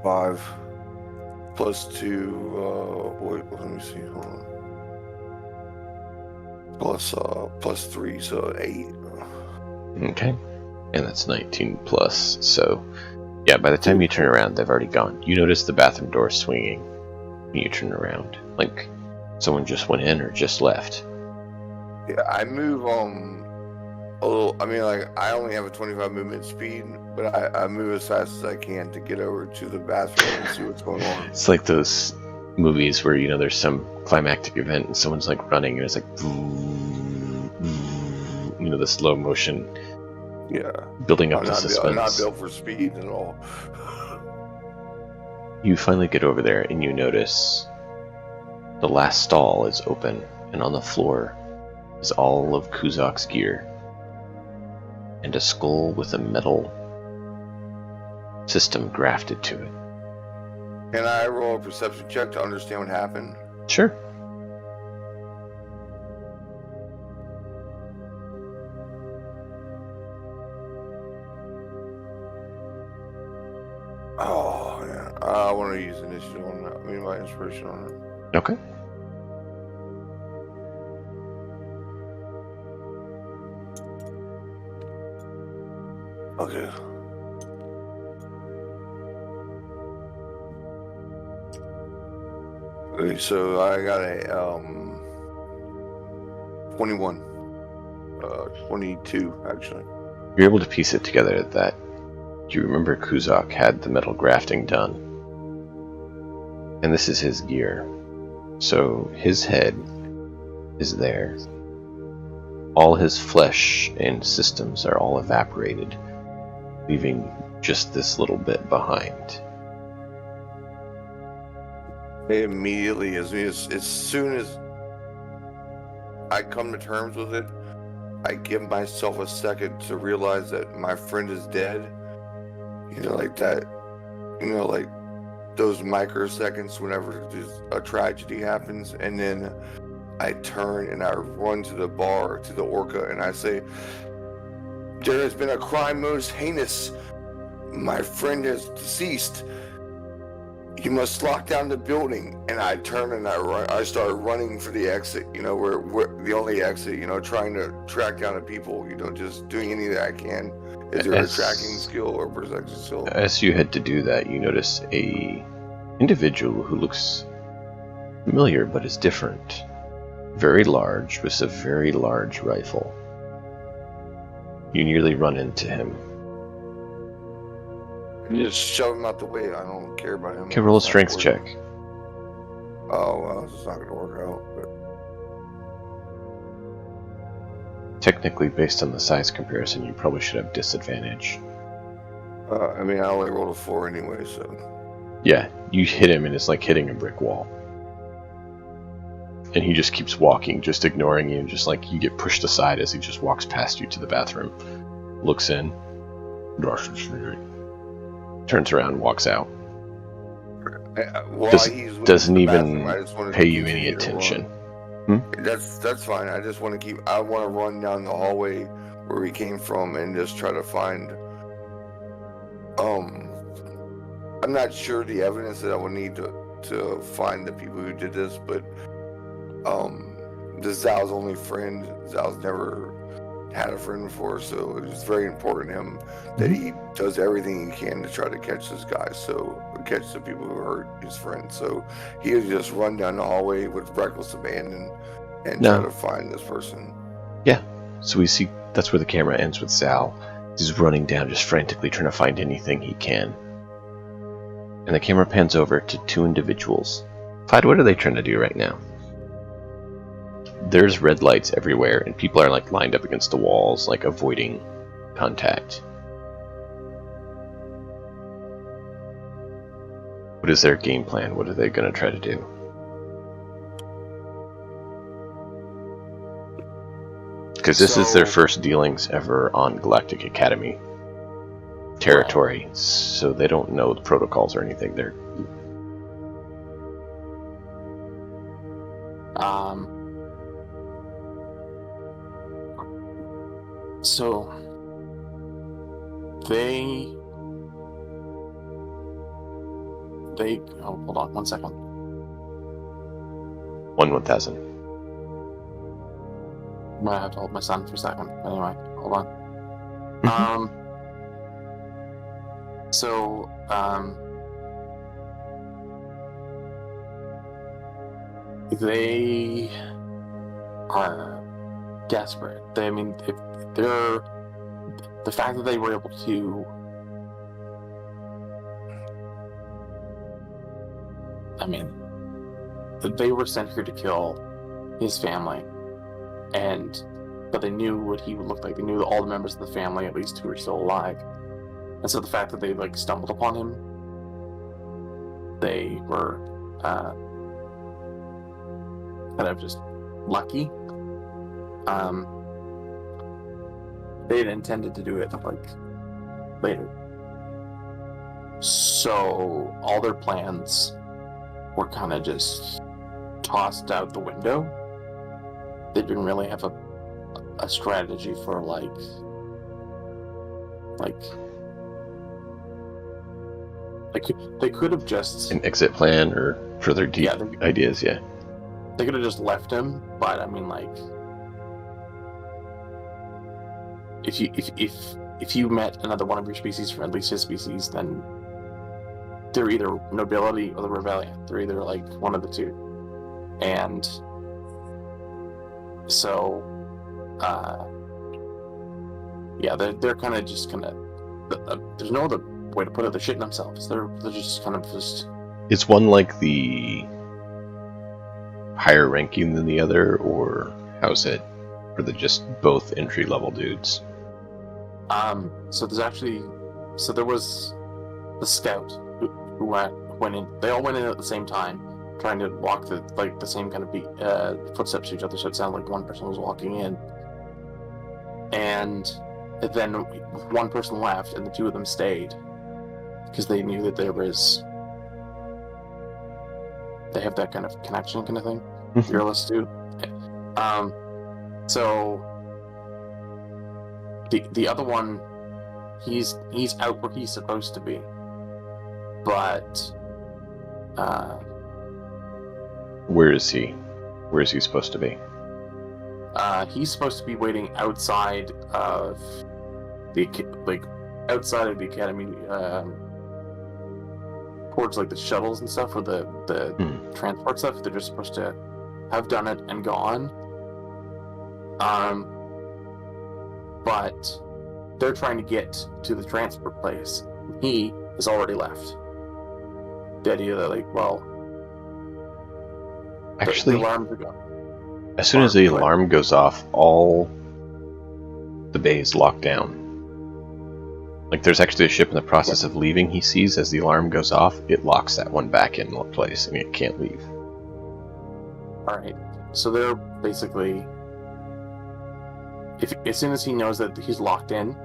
S2: Five plus 2. Wait, let me see. Hold on. Plus 3, so 8.
S1: Okay. And that's 19 plus. So, yeah, by the time you turn around, they've already gone. You notice the bathroom door swinging when you turn around. Like someone just went in or just left.
S2: Yeah, I move a little. I mean, like, I only have a 25 movement speed, but I move as fast as I can to get over to the bathroom and see what's going on.
S1: It's like those movies where, you know, there's some climactic event and someone's like running and it's like, you know, the slow motion.
S2: Yeah.
S1: Building up
S2: I'm
S1: the
S2: not
S1: suspense.
S2: built for speed at all.
S1: You finally get over there and you notice the last stall is open, and on the floor is all of Kuzak's gear and a skull with a metal system grafted to it.
S2: Can I roll a perception check to understand what happened?
S1: Sure.
S2: Oh, yeah. I want to use initiative on that. I mean, my inspiration on it.
S1: Okay.
S2: Okay. Okay, so I got a 21. 22 actually.
S1: You're able to piece it together that you remember Kuzak had the metal grafting done. And this is his gear. So his head is there. All his flesh and systems are all evaporated, leaving just this little bit behind.
S2: Immediately, as soon as I come to terms with it, I give myself a second to realize that my friend is dead. You know, like that. You know, like those microseconds whenever a tragedy happens, and then I turn and I run to the bar, to the Orca, and I say, "There has been a crime most heinous. My friend is deceased. You must lock down the building." And I turn and I run. I start running for the exit. You know, where the only exit. You know, trying to track down the people. You know, just doing anything that I can. Is there a tracking skill or perception skill?
S1: As you head to do that, you notice a individual who looks familiar but is different. Very large, with a very large rifle. You nearly run into him.
S2: You just shove him out the way. I don't care about him.
S1: Okay, roll a strength check.
S2: Oh, well, it's not going to work out. But...
S1: Technically, based on the size comparison, you probably should have disadvantage.
S2: I mean, I only rolled a 4 anyway, so.
S1: Yeah, you hit him and it's like hitting a brick wall. And he just keeps walking, just ignoring you, and just like you get pushed aside as he just walks past you to the bathroom. Looks in. Turns around, walks out.
S2: While he's with
S1: Doesn't
S2: the
S1: even
S2: bathroom, I just wanted
S1: pay
S2: to
S1: you any
S2: continue to
S1: attention.
S2: run. That's fine. I just want to keep. I want to run down the hallway where we came from and just try to find. I'm not sure the evidence that I would need to find the people who did this, but this is Zal's only friend. Zal's never had a friend before, so it's very important to him that he does everything he can to try to catch this guy, so catch the people who hurt his friend. So he would just run down the hallway with reckless abandon and try to find this person.
S1: Yeah. So we see that's where the camera ends with Zal. He's running down, just frantically trying to find anything he can. And the camera pans over to two individuals. Clyde, what are they trying to do right now? There's red lights everywhere, and people are like lined up against the walls, like avoiding contact. What is their game plan? What are they going to try to do? Because this is their first dealings ever on Galactic Academy territory, so they don't know the protocols or anything. They're
S3: So they hold on 1 second.
S1: 1,000.
S3: I might have to hold my son for a second. Anyway, hold on. They are desperate. If they're the fact that they were able to, they were sent here to kill his family, but they knew what he would look like. They knew all the members of the family, at least, who were still alive. And so the fact that they stumbled upon him, they were kind of just lucky. They had intended to do it later. So all their plans were kind of just tossed out the window. They didn't really have a strategy for they could have just
S1: an exit plan or further deep ideas. Yeah,
S3: they could have just left him, but if you met another one of your species from at least his species, then they're either nobility or the rebellion. They're either one of the two. And so they're kind of just there's no other way to put it. They're shitting themselves. They're just kind of just.
S1: Is one like the higher ranking than the other, or how's it? Or are they just both entry level dudes?
S3: So there was the scout who went in. They all went in at the same time, trying to walk the same kind of footsteps to each other. So it sounded like one person was walking in, and then one person left, and the two of them stayed because they knew that they have that kind of connection kind of thing. Fearless do. So the other one, he's out where he's supposed to be, but
S1: where is he? Where is he supposed to be?
S3: He's supposed to be waiting outside of the academy, towards the shuttles and stuff, or the transport stuff. They're just supposed to have done it and gone. But they're trying to get to the transport place. He has already left. The idea that
S1: actually,
S3: the alarms are gone.
S1: As soon as the alarm goes off, all the bays lock down. Like there's actually a ship in the process of leaving. He sees as the alarm goes off, it locks that one back in place, and it can't leave.
S3: All right. So they're basically, as soon as he knows that he's locked in,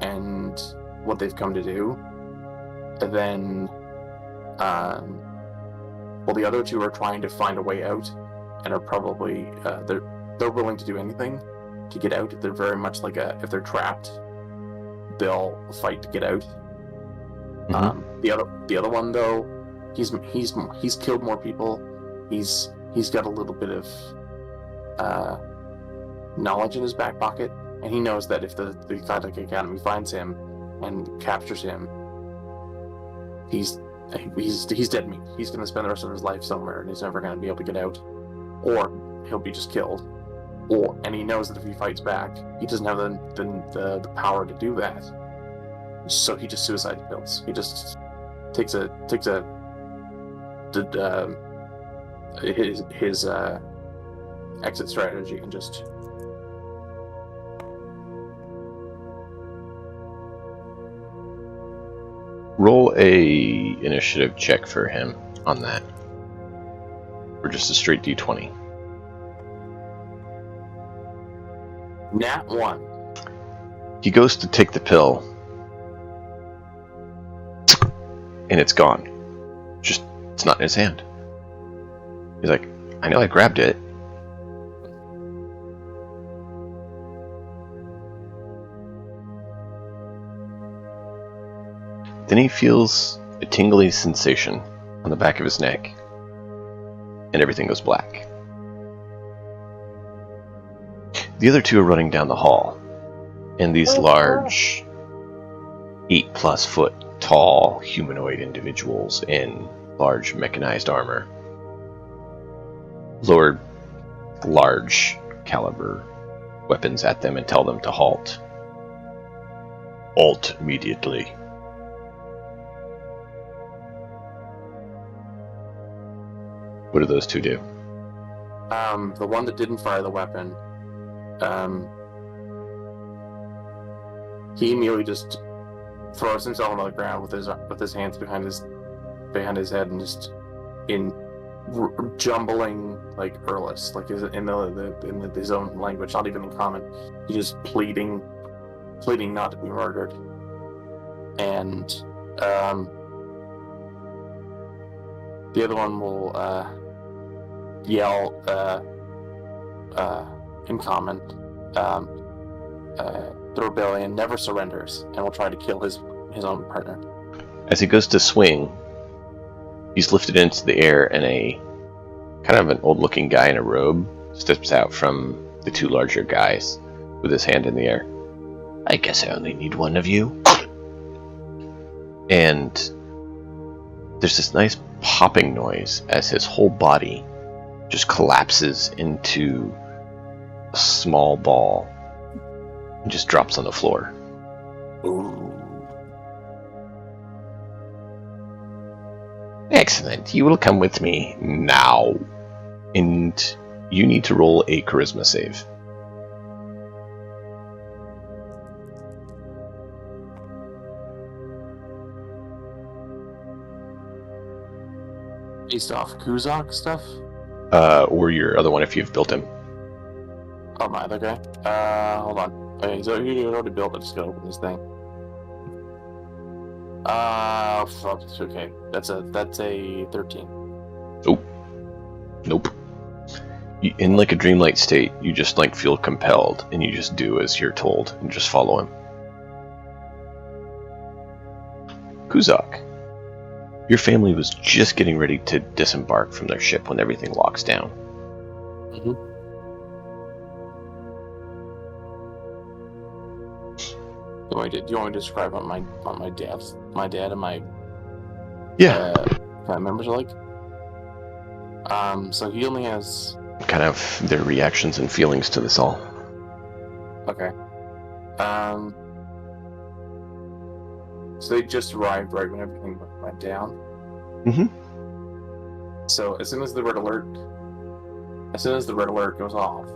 S3: and what they've come to do, then, well, the other two are trying to find a way out, and are probably they're willing to do anything to get out. They're very much like if they're trapped, they'll fight to get out. The other one though, he's killed more people. He's got a little bit of knowledge in his back pocket, and he knows that if the Galactic Academy finds him and captures him, he's dead meat. He's going to spend the rest of his life somewhere, and he's never going to be able to get out, or he'll be just killed. And he knows that if he fights back, he doesn't have the power to do that. So he just suicide kills. He just takes his exit strategy and just.
S1: Roll a initiative check for him on that, or just a straight d20.
S3: Nat 1.
S1: He goes to take the pill, and it's gone. Just, it's not in his hand. He's like, I know I grabbed it. Then he feels a tingly sensation on the back of his neck, and everything goes black. The other two are running down the hall, and these large 8+ foot tall humanoid individuals in large mechanized armor lower large caliber weapons at them and tell them to halt. Halt immediately. What do those two do?
S3: The one that didn't fire the weapon, he immediately just throws himself on the ground with his hands behind his head and just in jumbling like Urlus, like in his own language, not even in common. He's just pleading not to be murdered, and the other one will yell in common, the rebellion never surrenders, and will try to kill his own partner.
S1: As he goes to swing, he's lifted into the air, and a kind of an old-looking guy in a robe steps out from the two larger guys with his hand in the air. I guess I only need one of you. And there's this nice popping noise as his whole body just collapses into a small ball and just drops on the floor.
S3: Ooh.
S1: Excellent. You will come with me now. And you need to roll a charisma save.
S3: Based off Kuzak stuff?
S1: Or your other one if you've built him.
S3: Oh, my other guy? Hold on. Okay, so you already built it. Just gotta open this thing. Fuck. Okay. That's a 13.
S1: Nope. In like a dreamlike state, you just like feel compelled, and you just do as you're told, and just follow him. Kuzak, your family was just getting ready to disembark from their ship when everything locks down.
S3: Mm-hmm. Do you want me to describe what my dad and my family members are like? So he only has
S1: kind of their reactions and feelings to this all.
S3: Okay. So they just arrived right when everything went down.
S1: Mm-hmm.
S3: So as soon as the red alert goes off,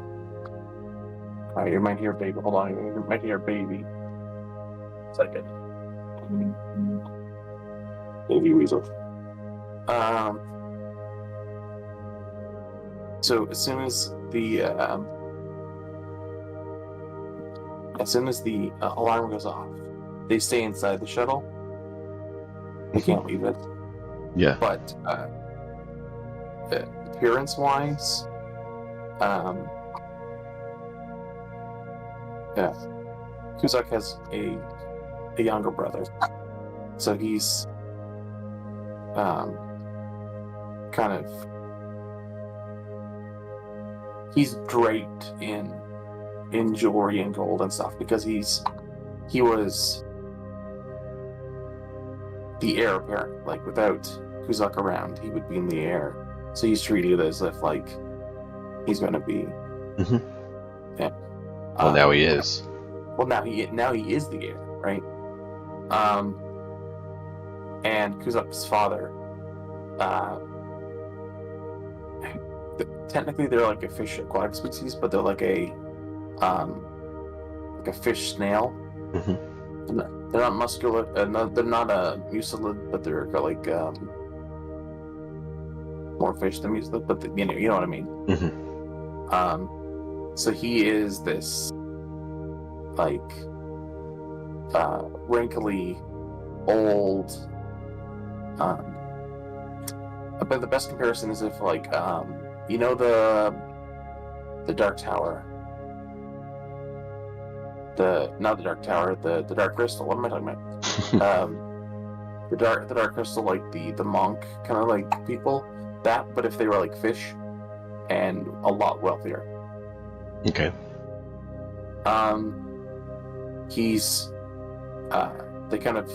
S3: you might hear a baby. Hold on, you might hear a baby. Second. Baby weasel. So as soon as the alarm goes off, they stay inside the shuttle. They can't leave it.
S1: Yeah.
S3: But appearance-wise, Kuzak has a younger brother, so he's kind of he's draped in jewelry and gold and stuff because he was the heir apparent. Like without Kuzak around, he would be in the air. So he's treated as if like he's going to be.
S1: Mm-hmm.
S3: Yeah.
S1: Well, now he is.
S3: Well, now he is the heir, right? And Kuzak's father. Technically, they're like a fish aquatic species, but they're like a fish snail.
S1: Mm-hmm.
S3: They're not muscular. They're not a mucilid, but they're like more fish than mucilid. But you know what I mean.
S1: Mm-hmm.
S3: So he is this like wrinkly, old. But the best comparison is if like you know the Dark Tower. Not the Dark Tower, the Dark Crystal. What am I talking about? the Dark Crystal, like the monk kind of like people. That, but if they were like fish, and a lot wealthier.
S1: Okay.
S3: He's they kind of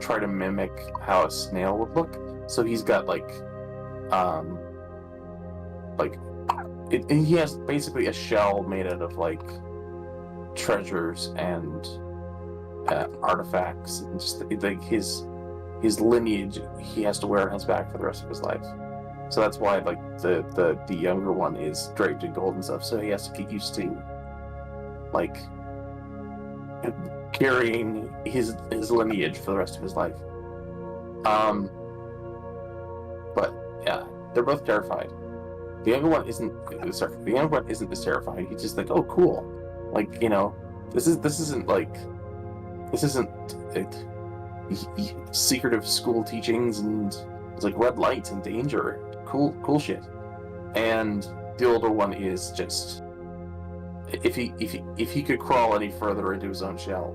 S3: try to mimic how a snail would look. So he's got he has basically a shell made out of like treasures and artifacts, and just like his lineage he has to wear on his back for the rest of his life. So that's why like the younger one is draped in gold and stuff. So he has to get used to like carrying his lineage for the rest of his life. But yeah, they're both terrified. The younger one isn't this terrified. He's just like, oh, cool. Like, you know, this isn't secretive school teachings and it's like red lights and danger. Cool shit. And the older one is just if he could crawl any further into his own shell,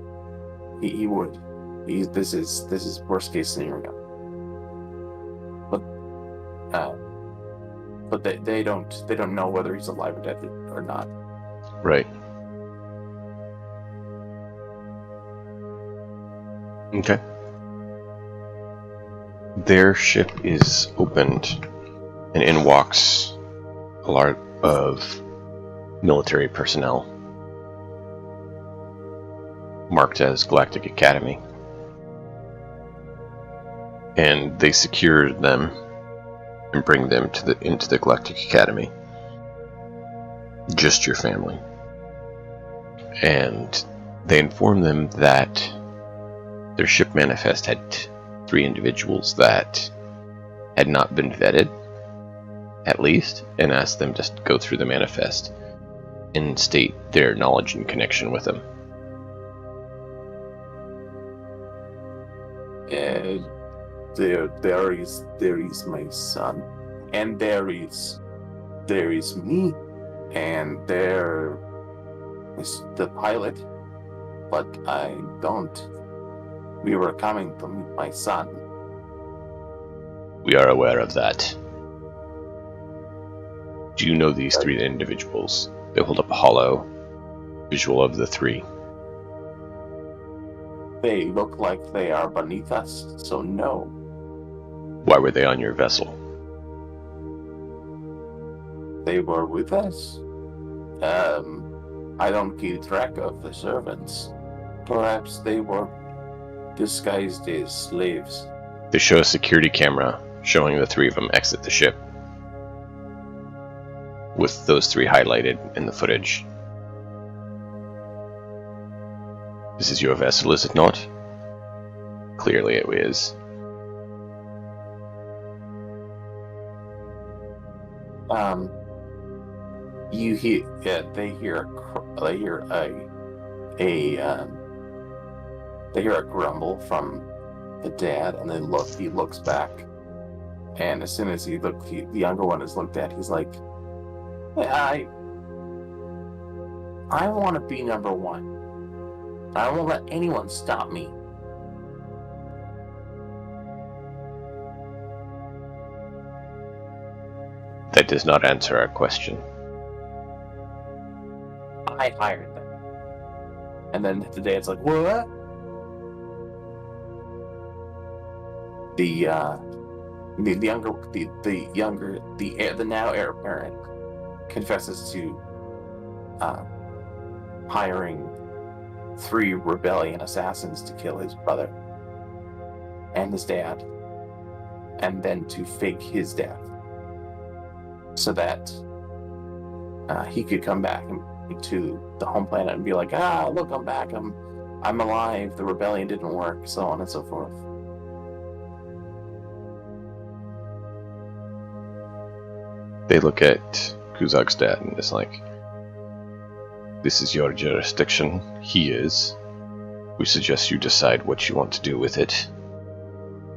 S3: he would. This is worst case scenario. But they don't know whether he's alive or dead or not.
S1: Right. Okay. Their ship is opened, and in walks a lot of military personnel marked as Galactic Academy. And they secure them and bring them into the Galactic Academy. Just your family. And they inform them that their ship manifest had 3 individuals that had not been vetted, at least, and asked them to go through the manifest and state their knowledge and connection with them.
S3: There is my son, and there is me, and there is the pilot, but I don't. We were coming to meet my son.
S1: We are aware of that. Do you know these 3 individuals? They hold up a hollow visual of the 3.
S3: They look like they are beneath us, so no.
S1: Why were they on your vessel?
S3: They were with us. I don't keep track of the servants. Perhaps they were disguised as slaves.
S1: They show a security camera showing the 3 of them exit the ship, with those 3 highlighted in the footage. This is your vessel, is it not? Clearly it is.
S3: You hear? Yeah, they hear a grumble from the dad, and then he looks back, and as soon as the younger one is looked at, he's like, "I want to be number one. I won't let anyone stop me."
S1: That does not answer our question.
S3: I hired them. And then the dad's like, "What?" The now heir apparent confesses to hiring 3 rebellion assassins to kill his brother and his dad, and then to fake his death so that he could come back to the home planet and be like, look, I'm back, I'm alive, the rebellion didn't work, so on and so forth.
S1: They look at Kuzak's dad and it's like, this is your jurisdiction. He is. We suggest you decide what you want to do with it.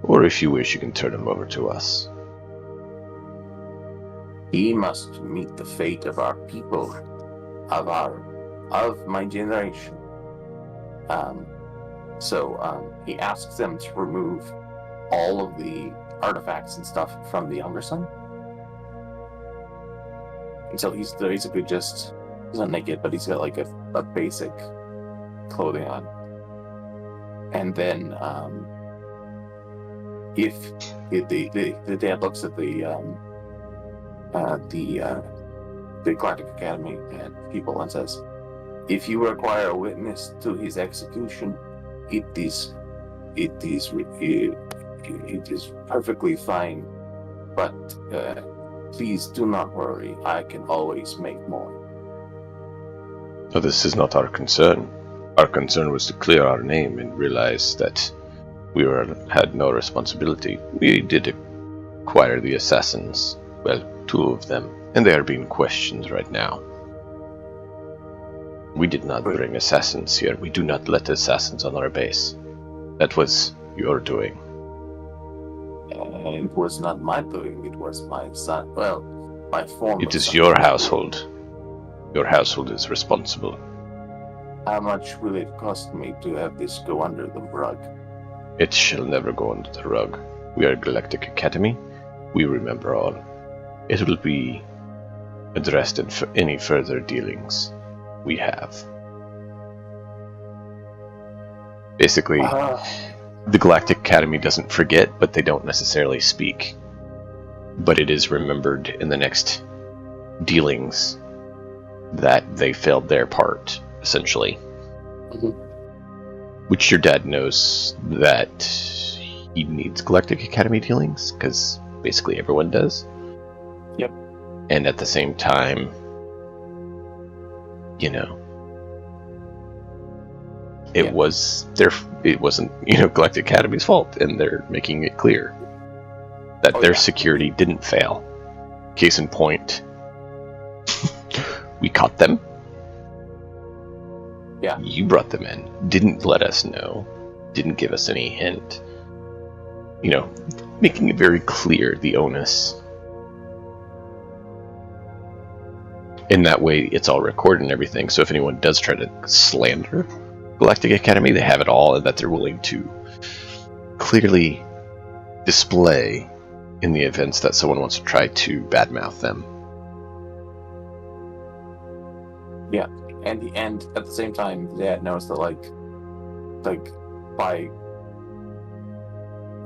S1: Or if you wish, you can turn him over to us.
S3: He must meet the fate of our people, of my generation. So he asks them to remove all of the artifacts and stuff from the younger son. And so he's not naked, but he's got like a basic clothing on. And then if the dad looks at the Galactic Academy and people and says, if you require a witness to his execution, it is perfectly fine, but please do not worry, I can always make more.
S1: No, this is not our concern. Our concern was to clear our name and realize that we had no responsibility. We did acquire the assassins, well, 2 of them, and they are being questioned right now. We did not bring assassins here. We do not let assassins on our base. That was your doing.
S3: It was not my doing, it was my son. Well, my former
S1: It is
S3: son.
S1: your household. Your household is responsible.
S3: How much will it cost me to have this go under the rug?
S1: It shall never go under the rug. We are Galactic Academy. We remember all. It will be addressed in any further dealings we have. Basically, the Galactic Academy doesn't forget, but they don't necessarily speak. But it is remembered in the next dealings that they failed their part, essentially.
S3: Mm-hmm.
S1: Which your dad knows that he needs Galactic Academy dealings, because basically everyone does.
S3: Yep.
S1: And at the same time, you know, it wasn't, Galactic Academy's fault, and they're making it clear that their security didn't fail. Case in point, we caught them.
S3: Yeah.
S1: You brought them in, didn't let us know, didn't give us any hint. Making it very clear the onus. In that way, it's all recorded and everything, so if anyone does try to slander Galactic Academy, they have it all, and that they're willing to clearly display in the events that someone wants to try to badmouth them.
S3: Yeah, and at the same time, Dad knows that like by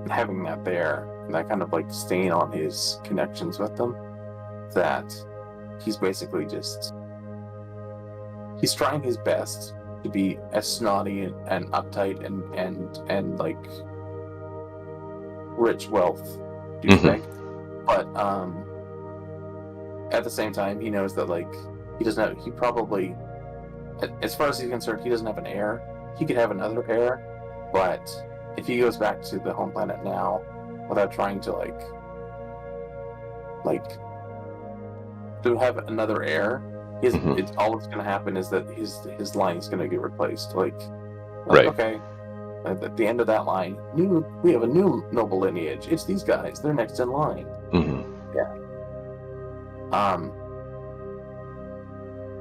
S3: having that there, and that kind of like stain on his connections with them, that he's basically he's trying his best to be as snotty and uptight and like rich wealth douchebag. But at the same time, he knows that like he probably, as far as he's concerned, he doesn't have an heir. he could have another heir, but if he goes back to the home planet now without trying to to have another heir, it's all that's going to happen is that his line is going to get replaced.
S1: Right.
S3: Okay, at the end of that line, we have a new noble lineage. It's these guys. They're next in line.
S1: Mm-hmm.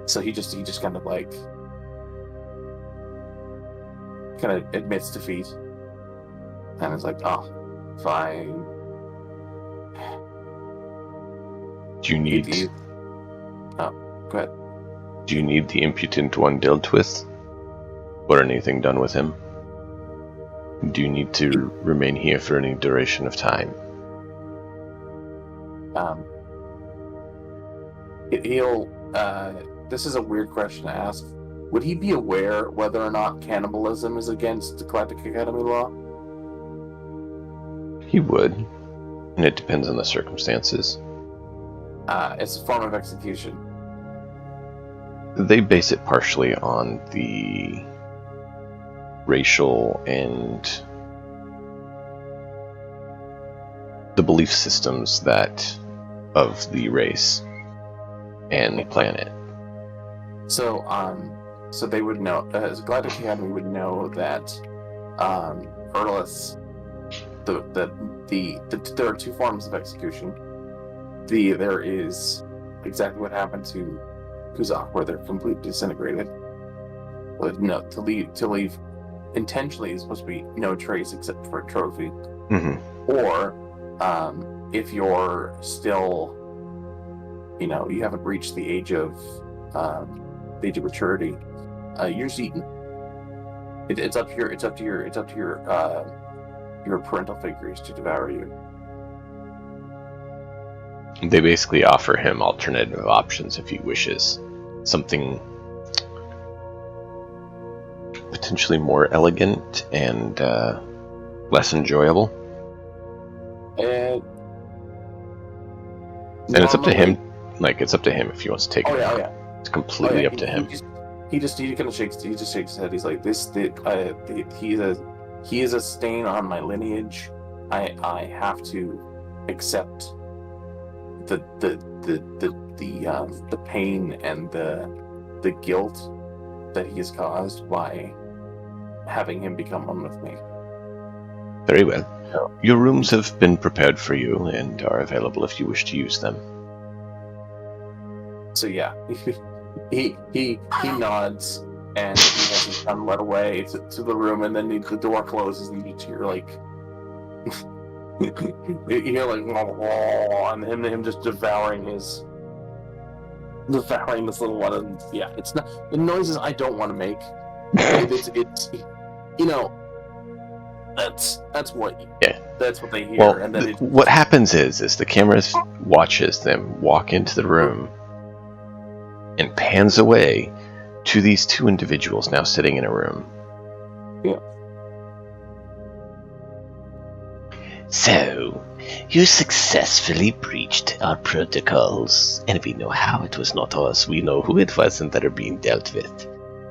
S3: So he just kind of admits defeat, and it's like, oh, fine.
S1: Do you need?
S3: Oh, go ahead.
S1: Do you need the imputant one dealt with, or anything done with him? Do you need to remain here for any duration of time?
S3: He'll. This is a weird question to ask. Would he be aware whether or not cannibalism is against the Galactic Academy law?
S1: He would, and it depends on the circumstances.
S3: It's a form of execution.
S1: They base it partially on the racial and the belief systems of the race and the planet.
S3: So they would know. As Galactic Academy would know that Erlis, there are two forms of execution. There is exactly what happened to Kuzak, where they're completely disintegrated. But no, to leave intentionally is supposed to be no trace except for a trophy.
S1: Mm-hmm.
S3: Or if you're still, you haven't reached the age of maturity, you're just eaten. It's up to your parental figures to devour you.
S1: They basically offer him alternative options if he wishes. Something potentially more elegant and less enjoyable. And it's up to him. It's up to him if he wants to take it.
S3: Oh yeah.
S1: It's completely up to him.
S3: He kind of shakes his head. He's like, he is a stain on my lineage. I have to accept the pain and the guilt that he has caused by having him become one with me.
S1: Very well. Your rooms have been prepared for you and are available if you wish to use them.
S3: So yeah, he nods and he has his son led away to the room, and then the door closes and you hear and him just devouring this little one. And yeah, it's not the noises I don't want to make. It's that's what they hear.
S1: Well,
S3: and then
S1: what happens is the camera watches them walk into the room and pans away to these two individuals now sitting in a room.
S3: Yeah.
S7: So, you successfully breached our protocols, and we know how it was not us. We know who it was and that are being dealt with.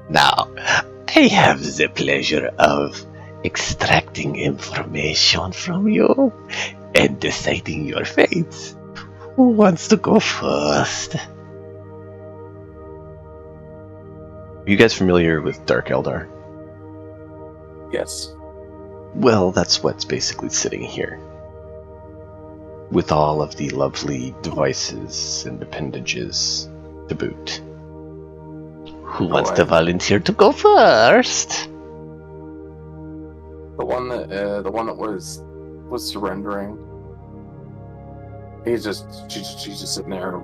S7: Now, I have the pleasure of extracting information from you and deciding your fate. Who wants to go first?
S1: Are you guys familiar with Dark Eldar?
S3: Yes.
S1: Well, that's what's basically sitting here. With all of the lovely devices and appendages to boot.
S7: Who wants to volunteer to go first?
S3: The one that was surrendering. She's just sitting there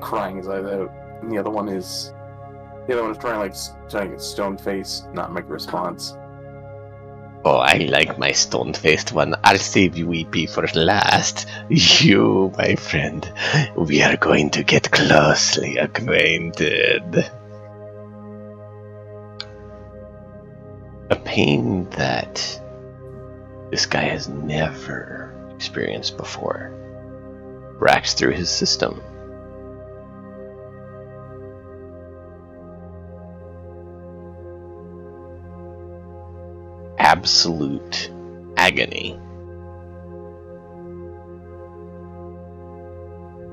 S3: crying his eyes out. And the other one is trying to stone face, not make a response.
S7: Oh, I like my stone-faced one. I'll save you, EP, for last. You, my friend, we are going to get closely acquainted.
S1: A pain that this guy has never experienced before racks through his system.
S7: absolute agony.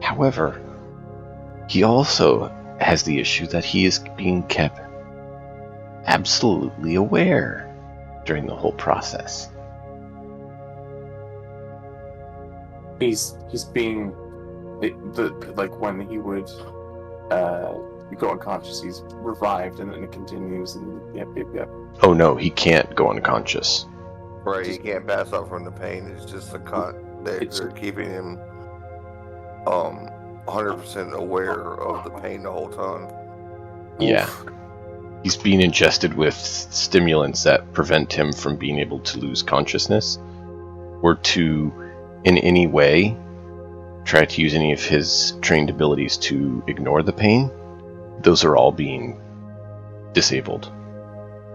S7: However, he also has the issue that he is being kept absolutely aware during the whole process.
S3: He's being like when he would go unconscious, he's revived, and then it continues, and yep.
S1: Oh no, he can't go unconscious.
S2: Right, he can't pass out from the pain. It's just they're keeping him 100% aware of the pain the whole time.
S1: Yeah. He's being ingested with stimulants that prevent him from being able to lose consciousness or to, in any way, try to use any of his trained abilities to ignore the pain. Those are all being disabled.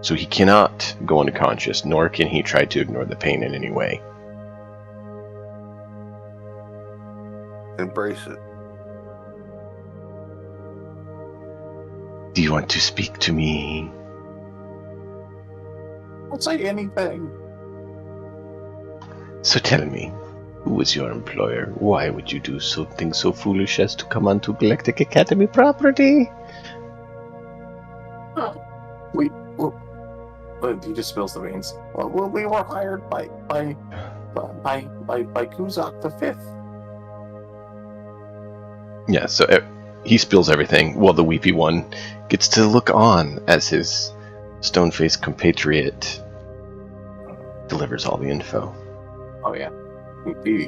S1: So he cannot go unconscious, nor can he try to ignore the pain in any way.
S2: Embrace it.
S7: Do you want to speak to me?
S3: I'll say anything.
S7: So tell me, who was your employer? Why would you do something so foolish as to come onto Galactic Academy property?
S3: He just spills the beans. Well, we were hired by Kuzak the Fifth.
S1: Yeah, so he spills everything while the weepy one gets to look on as his stone-faced compatriot delivers all the info.
S3: Oh yeah, he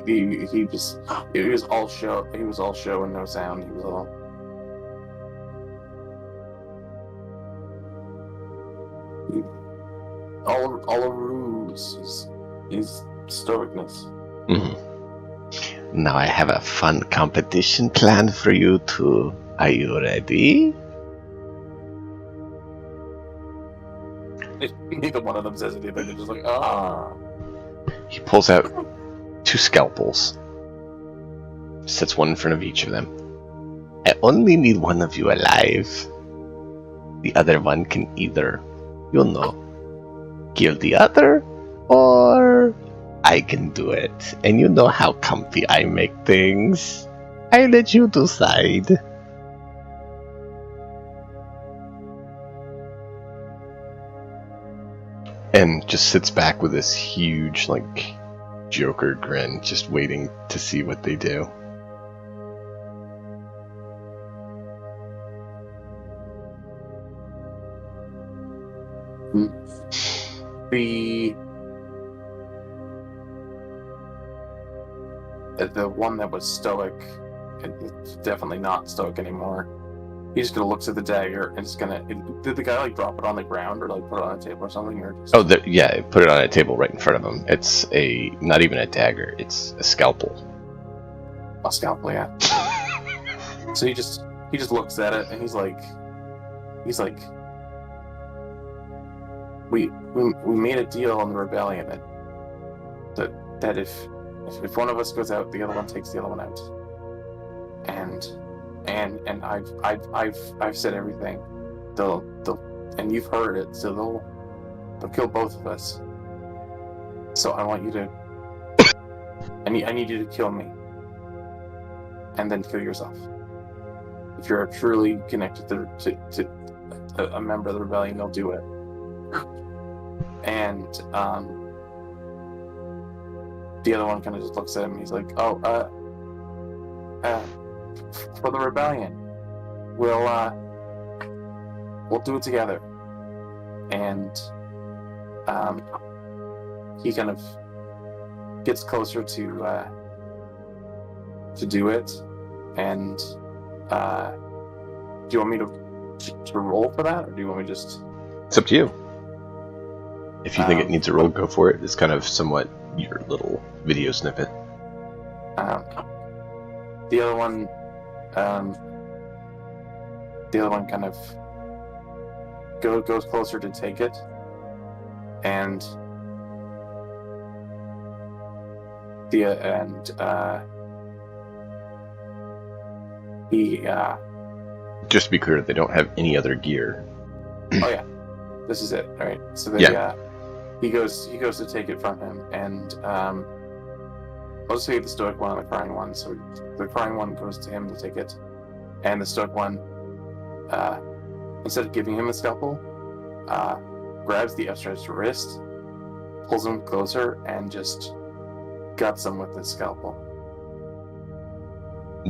S3: was all show. He was all show and no sound. He was all a ruse. His stoicness.
S7: Mm-hmm. Now I have a fun competition planned for you two. Are you ready?
S3: Neither one of them says anything. They're just like, ah.
S1: He pulls out 2 scalpels, sets one in front of each of them.
S7: I only need one of you alive. The other one can either, kill the other, or I can do it. And you know how comfy I make things. I let you decide.
S1: And just sits back with this huge, Joker grin, just waiting to see what they do.
S3: The one that was stoic, it's definitely not stoic anymore. He's just gonna look at the dagger and just gonna. Did the guy drop it on the ground or put it on a table or something? Or just...
S1: Oh, yeah, put it on a table right in front of him. It's not even a dagger; it's a scalpel.
S3: A scalpel, yeah. So he just looks at it and he's like, we made a deal on the rebellion that if one of us goes out, the other one takes the other one out. And I've said everything. They'll and you've heard it, so they'll kill both of us. So I want you to I need you to kill me. And then kill yourself. If you're truly connected to a member of the rebellion, they'll do it. And the other one kind of just looks at him. He's like, "Oh, for the rebellion, we'll do it together." And he kind of gets closer to do it. And do you want me to roll for that, or do you want me to just?
S1: It's up to you. If you think it needs a roll, go for it. It's kind of somewhat your little video snippet.
S3: The other one kind of goes closer to take it, and he
S1: just to be clear, they don't have any other gear.
S3: Oh yeah, this is it. All right, so they he goes to take it from him, and let's say the stoic one and the crying one. So the crying one goes to him to take it, and the stoic one, instead of giving him the scalpel, grabs the outstretched wrist, pulls him closer, and just guts him with his scalpel.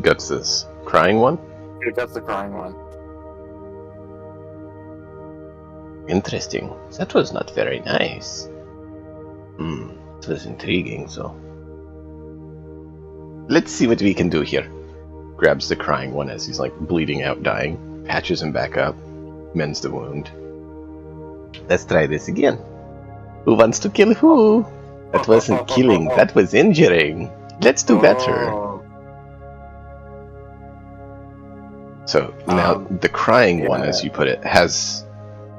S1: Guts this crying one?
S3: He guts the crying one.
S7: Interesting. That was not very nice. It was intriguing, so. Let's see what we can do here.
S1: Grabs the crying one as he's like bleeding out, dying, patches him back up, mends the wound.
S7: Let's try this again. Who wants to kill who? That wasn't killing, that was injuring. Let's do better.
S1: So now the crying one, as you put it, has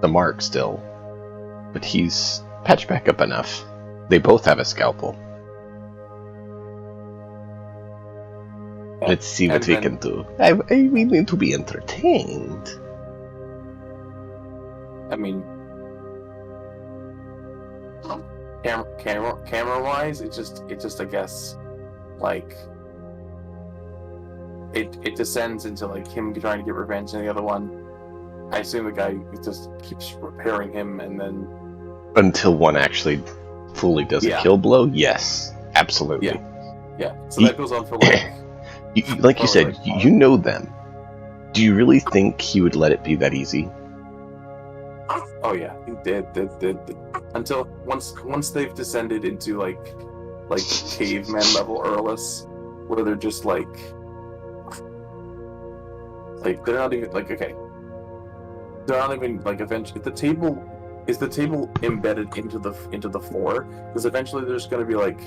S1: the mark still, but he's patched back up enough. They both have a scalpel.
S7: Let's see what we can do. We need to be entertained.
S3: I mean, camera wise, it just I guess like it descends into like him trying to get revenge, and the other one, I assume the guy just keeps repairing him, and then
S1: until one actually fully does a kill blow. Yes, absolutely.
S3: Yeah. So that goes on for like.
S1: Like you said, you know them. Do you really think he would let it be that easy?
S3: Oh yeah, he did. Until once they've descended into like caveman level Earless, where they're just like they're not even like okay. They're not even like eventually is the table embedded into the floor? Because eventually there's going to be like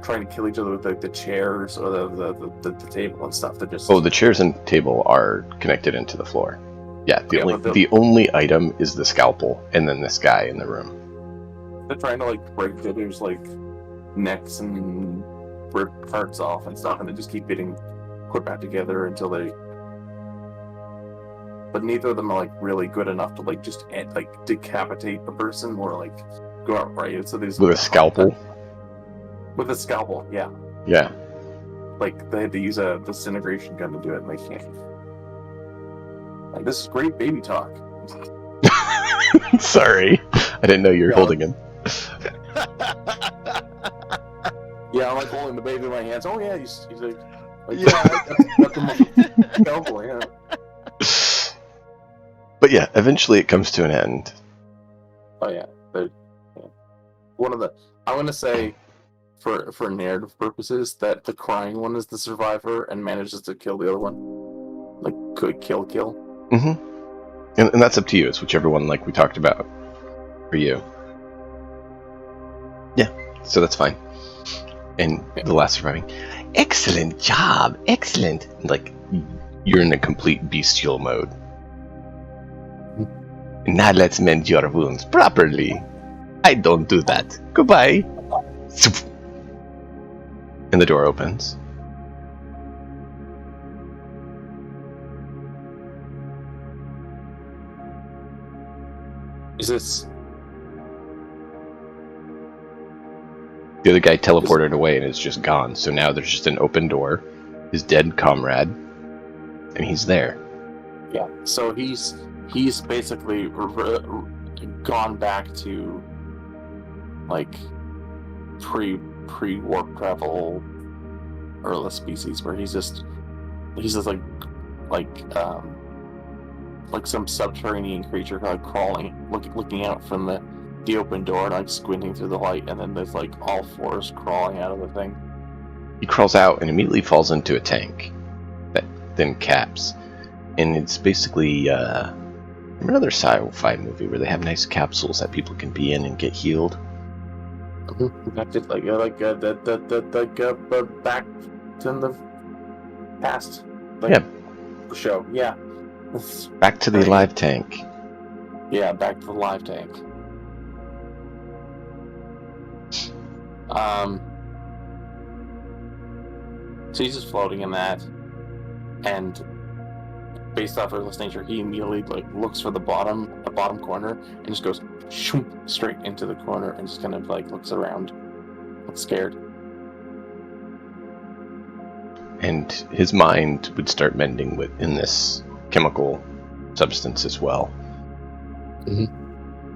S3: trying to kill each other with like the chairs or the table and stuff. That just
S1: the chairs and table are connected into the floor. Yeah, the only item is the scalpel, and then this guy in the room.
S3: They're trying to like break the others' like necks and rip parts off and stuff, and they just keep getting put back together until they. But neither of them are like really good enough to like just decapitate the person or like go out right. So there's
S1: with a scalpel.
S3: With a scalpel, yeah.
S1: Yeah.
S3: Like they had to use a disintegration gun to do it, and they can't. Like, this is great baby talk.
S1: Sorry, I didn't know you were holding him.
S3: Yeah, I'm like holding the baby in my hands. Oh yeah, he's like that's the scalpel, yeah.
S1: But yeah, eventually it comes to an end.
S3: Oh yeah, one of the. I'm gonna say, for narrative purposes, that the crying one is the survivor and manages to kill the other one. Like, could kill.
S1: Mm-hmm. And that's up to you. It's whichever one, like we talked about, for you. Yeah, so that's fine. And the last surviving.
S7: Excellent job, excellent.
S1: Like, you're in a complete bestial mode.
S7: Now let's mend your wounds properly. I don't do that. Goodbye.
S1: And the door opens.
S3: Is this?
S1: The other guy teleported away and is just gone. So now there's just an open door, his dead comrade, and he's there.
S3: Yeah. So he's basically gone back to like pre-warp travel Earless species, where he's just like some subterranean creature kind of crawling, looking out from the open door and like squinting through the light, and then there's like all fours crawling out of the thing.
S1: He crawls out and immediately falls into a tank that then caps. And it's basically another sci-fi movie where they have nice capsules that people can be in and get healed.
S3: Back to the past.
S1: Yeah.
S3: Show. Yeah.
S1: Back to the live tank.
S3: Yeah, back to the live tank. So he's just floating in that, and based off of his nature, he immediately like looks for the bottom corner, and just goes shoom, straight into the corner, and just kind of like looks around, looks scared.
S1: And his mind would start mending in this chemical substance as well.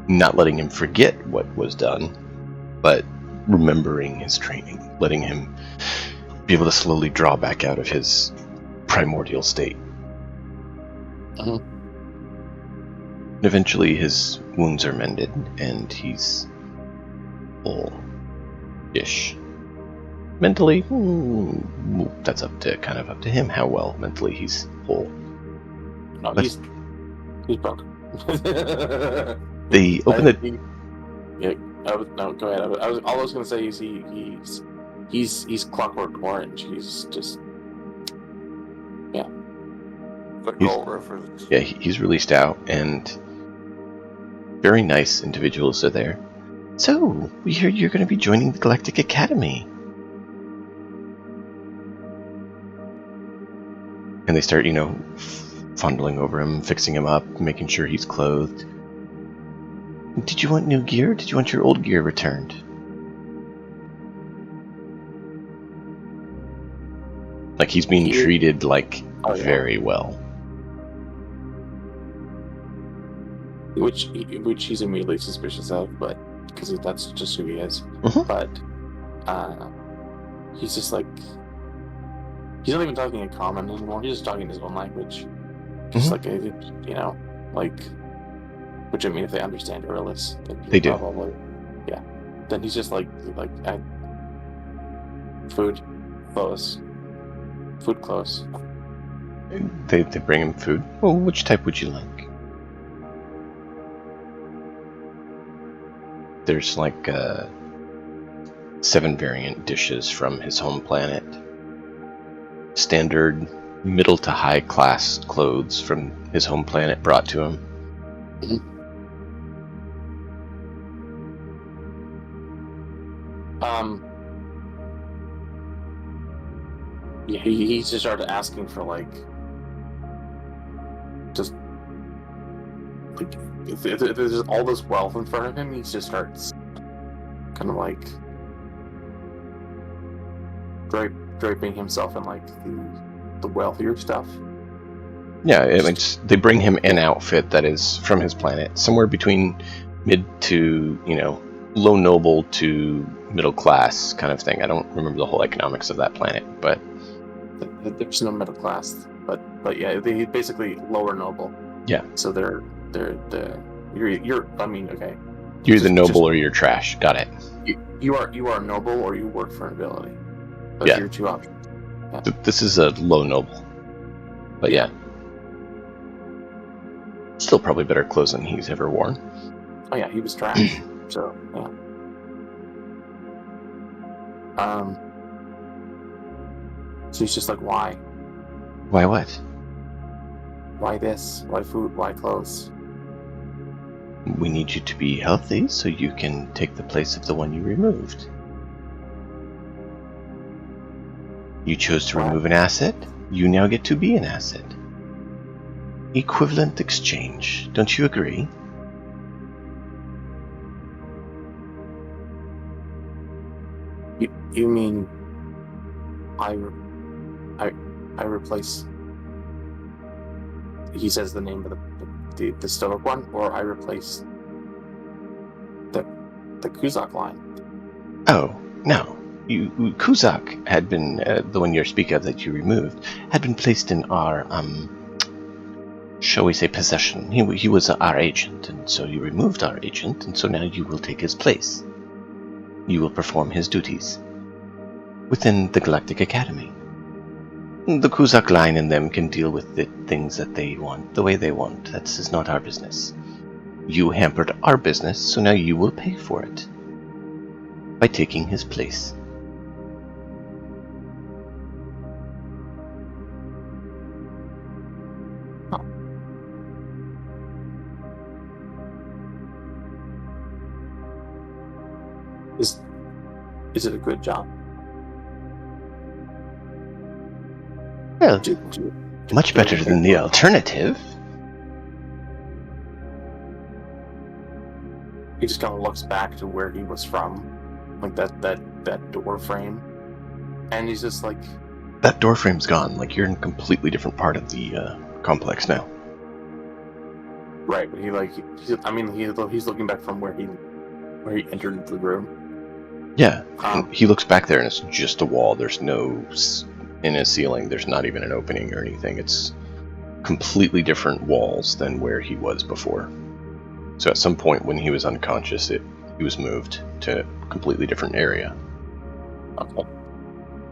S1: Not letting him forget what was done, but remembering his training, letting him be able to slowly draw back out of his primordial state. Eventually his wounds are mended and he's whole-ish. Mentally, that's up to him how well mentally he's whole.
S3: No, he's broke.
S1: They open
S3: No, go ahead. All I was gonna say is he's Clockwork Orange. He's just
S2: reference.
S1: Yeah, he's released out, and very nice individuals are there. So, we heard you're going to be joining the Galactic Academy. And they start, fondling over him, fixing him up, making sure he's clothed. Did you want new gear? Did you want your old gear returned? Like he's being treated very well.
S3: Which he's immediately suspicious of, but because that's just who he is. But he's just like, he's not even talking in common anymore. He's just talking his own language, just like which I mean, if they understand Earless,
S1: they do.
S3: Probably, yeah. Then he's just like food close.
S1: They bring him food. Well, which type would you like? There's 7 variant dishes from his home planet. Standard middle to high class clothes from his home planet brought to him.
S3: Yeah, he just started asking for if there's all this wealth in front of him, he just starts kind of draping himself in the wealthier stuff.
S1: Yeah, they bring him an outfit that is from his planet, somewhere between mid to low noble to middle class kind of thing. I don't remember the whole economics of that planet, but
S3: there's no middle class. But yeah, they basically lower noble.
S1: Yeah.
S3: So you're okay.
S1: You're either noble or you're trash. Got it.
S3: You are noble or you work for nobility. Those are your two options. Yeah.
S1: This is a low noble. But yeah. Still probably better clothes than he's ever worn.
S3: Oh yeah, he was trash. So yeah. So he's just like, why?
S1: Why what?
S3: Why this? Why food? Why clothes?
S1: We need you to be healthy so you can take the place of the one you removed. You chose to remove an asset, you now get to be an asset. Equivalent exchange, don't you agree?
S3: You mean I replace? He says the name of the Stoic one, or I replace the Kuzak line.
S1: Oh no, Kuzak had been the one you're speaking of that you removed had been placed in our shall we say possession. He was our agent, and so you removed our agent, and so now you will take his place. You will perform his duties within the Galactic Academy. The Kuzak line and them can deal with the things that they want, the way they want. That is not our business. You hampered our business, so now you will pay for it. By taking his place.
S3: Oh. Is it a good job?
S1: Well,
S3: Do
S1: Much better than the alternative.
S3: He just kind of looks back to where he was from, like that door frame, and he's just like,
S1: That door frame's gone. Like, you're in a completely different part of the complex now.
S3: right. But he's looking back from where he entered the room.
S1: Yeah, and he looks back there and it's just a wall. There's no, in his ceiling, there's not even an opening or anything. It's completely different walls than where he was before. So at some point when he was unconscious, he was moved to a completely different area.
S3: Okay.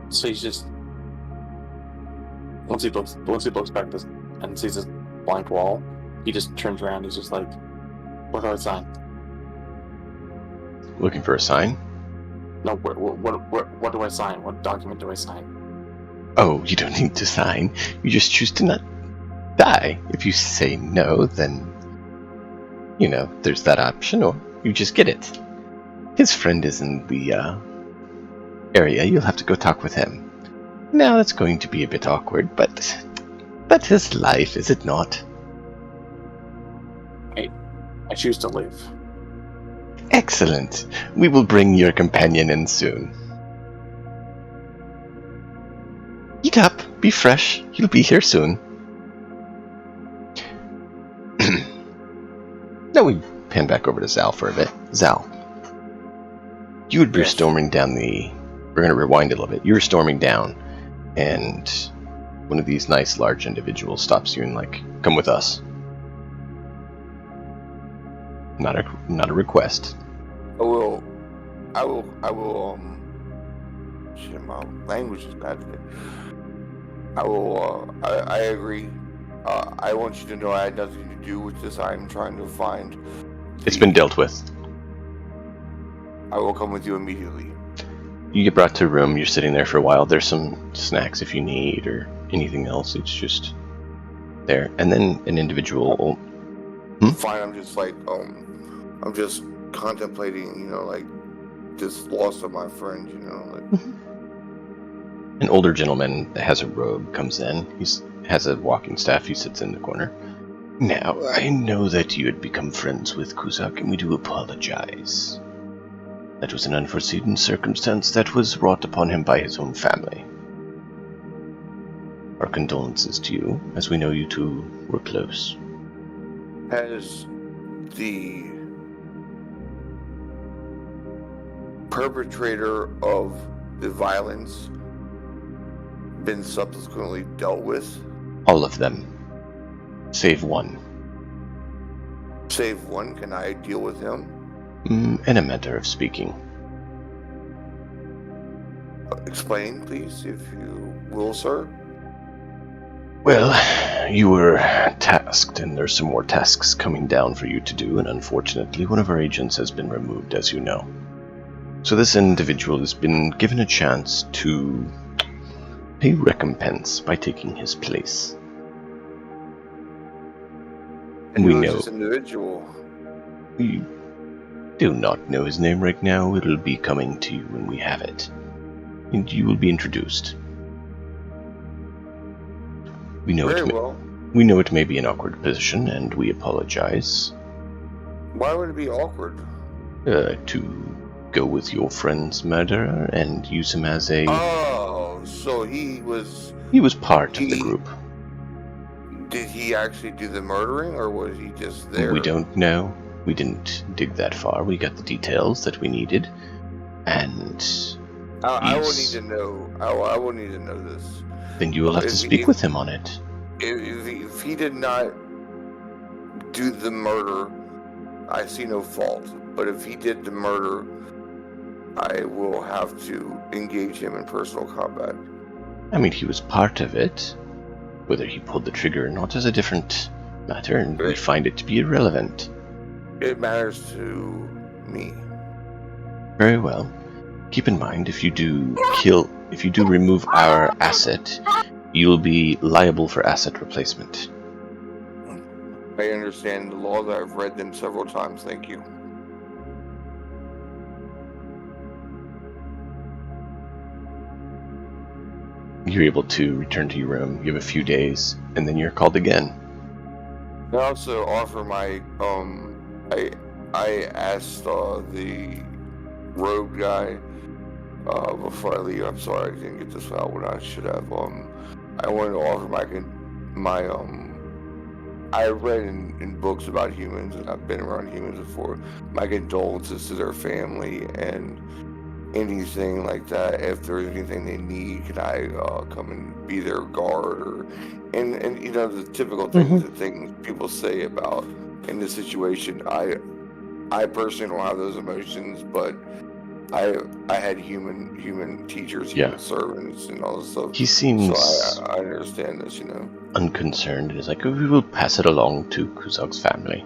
S3: So he's just once he looks back this and sees this blank wall, he just turns around. He's just like, "What do I sign?"
S1: Looking for a sign?
S3: No, what do I sign? What document do I sign?
S1: Oh, you don't need to sign. You just choose to not die. If you say no, then, there's that option, or you just get it. His friend is in the area. You'll have to go talk with him. Now, that's going to be a bit awkward, but that is life, is it not?
S3: I choose to live.
S1: Excellent. We will bring your companion in soon. Eat up. Be fresh. He'll be here soon. Now we pan back over to Zal for a bit. Zal, you would be storming down the... We're going to rewind a little bit. You were storming down, and one of these nice large individuals stops you and come with us. Not a request.
S2: I will. Shit, my language is bad today. I will. I agree. I want you to know I had nothing to do with this. I'm trying to find.
S1: It's been dealt with.
S2: I will come with you immediately.
S1: You get brought to a room. You're sitting there for a while. There's some snacks if you need or anything else. It's just there. And then an individual.
S2: Fine. I'm just I'm just contemplating. This loss of my friend.
S1: An older gentleman that has a robe comes in. He has a walking staff. He sits in the corner. Now, I know that you had become friends with Kuzak, and we do apologize. That was an unforeseen circumstance that was wrought upon him by his own family. Our condolences to you, as we know you two were close.
S2: Has the perpetrator of the violence been subsequently dealt with?
S1: All of them. Save one.
S2: Save one? Can I deal with him?
S1: In a matter of speaking.
S2: Explain, please, if you will, sir.
S1: Well, you were tasked, and there's some more tasks coming down for you to do, and unfortunately one of our agents has been removed, as you know. So this individual has been given a chance to pay recompense by taking his place.
S2: And
S1: we
S2: who
S1: know
S2: is this individual?
S1: We do not know his name right now. It'll be coming to you when we have it. And you will be introduced. We know We know it may be an awkward position, and we apologize.
S2: Why would it be awkward?
S1: To go with your friend's murderer and use him as a...
S2: Oh, so he was...
S1: He was part of the group.
S2: Did he actually do the murdering, or was he just there?
S1: We don't know. We didn't dig that far. We got the details that we needed, and...
S2: I will need to know. I will need to know this.
S1: Then you will have to speak with him on it.
S2: If he did not do the murder, I see no fault. But if he did the murder, I will have to engage him in personal combat.
S1: I mean, he was part of it. Whether he pulled the trigger or not is a different matter, and we find it to be irrelevant.
S2: It matters to me.
S1: Very well. Keep in mind, if you do remove our asset, you'll be liable for asset replacement.
S2: I understand the laws. I've read them several times. Thank you.
S1: you're able to return to your room. You have a few days, and then you're called again.
S2: I also offer my I asked the rogue guy before I leave. I'm sorry I didn't get this out when I should have. I wanted to offer my I read in books about humans, and I've been around humans before. My condolences to their family and anything like that. If there's anything they need, can I come and be their guard, or and you know, the typical things that things people say about in this situation. I personally don't have those emotions, but I had human teachers, human servants, and all this stuff.
S1: He seems
S2: So I understand this, you know.
S1: unconcerned. He's like, we will pass it along to Kuzak's family,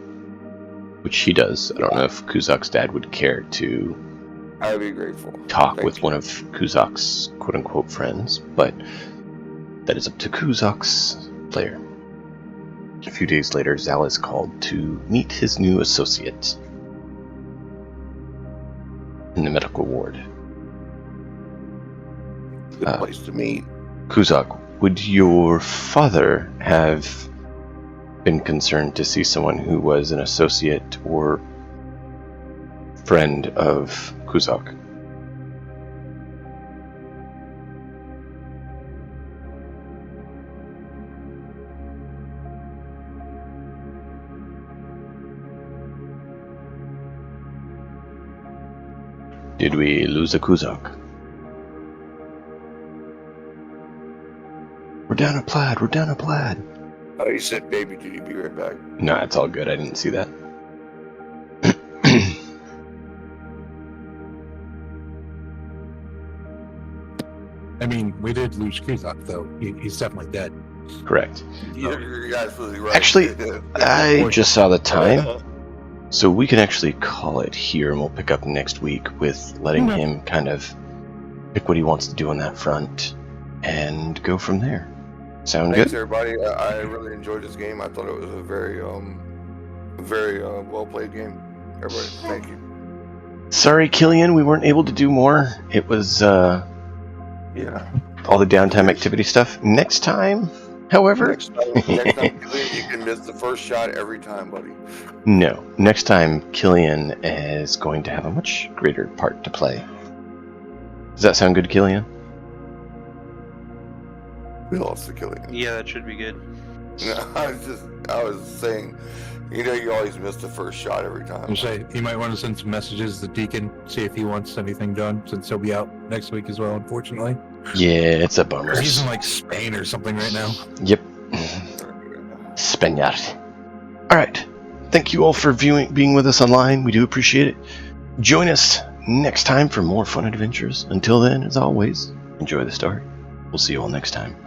S1: which he does. I don't know if Kuzak's dad would care to
S2: I'd be grateful.
S1: talk
S2: Thank
S1: with
S2: you.
S1: one of Kuzak's quote-unquote friends, but that is up to Kuzak's player. A few days later, Zal is called to meet his new associate in the medical ward.
S2: Good place to meet.
S1: Kuzak, would your father have been concerned to see someone who was an associate or friend of Kuzak? Did we lose a Kuzak? We're down a plaid, we're down a plaid.
S2: Oh, you said baby duty, be right back.
S1: No, it's all good, I didn't see that.
S4: I mean, we did lose Kuzak, though. He's definitely dead.
S1: Correct.
S2: You're absolutely right.
S1: Actually, I just saw the time, so we can actually call it here, and we'll pick up next week with letting him kind of pick what he wants to do on that front, and go from there. Sound
S2: Thanks,
S1: good?
S2: everybody. I really enjoyed this game. I thought it was a very well played game. Everybody, thank you.
S1: Sorry, Killian, we weren't able to do more. It was
S2: Yeah.
S1: all the downtime activity stuff. Next time, however...
S2: Next time, you can miss the first shot every time, buddy.
S1: No. Next time, Killian is going to have a much greater part to play. Does that sound good, Killian?
S2: We lost the Killian.
S5: Yeah, that should be good.
S2: No, I was saying, you know, you always miss the first shot every time.
S4: You say you might want to send some messages to Deacon, see if he wants anything done, since he'll be out next week as well, unfortunately.
S1: Yeah, it's a bummer.
S4: He's in like Spain or something right now.
S1: Yep. Spaniard. Alright. Thank you all for being with us online. We do appreciate it. Join us next time for more fun adventures. Until then, as always, enjoy the story. We'll see you all next time.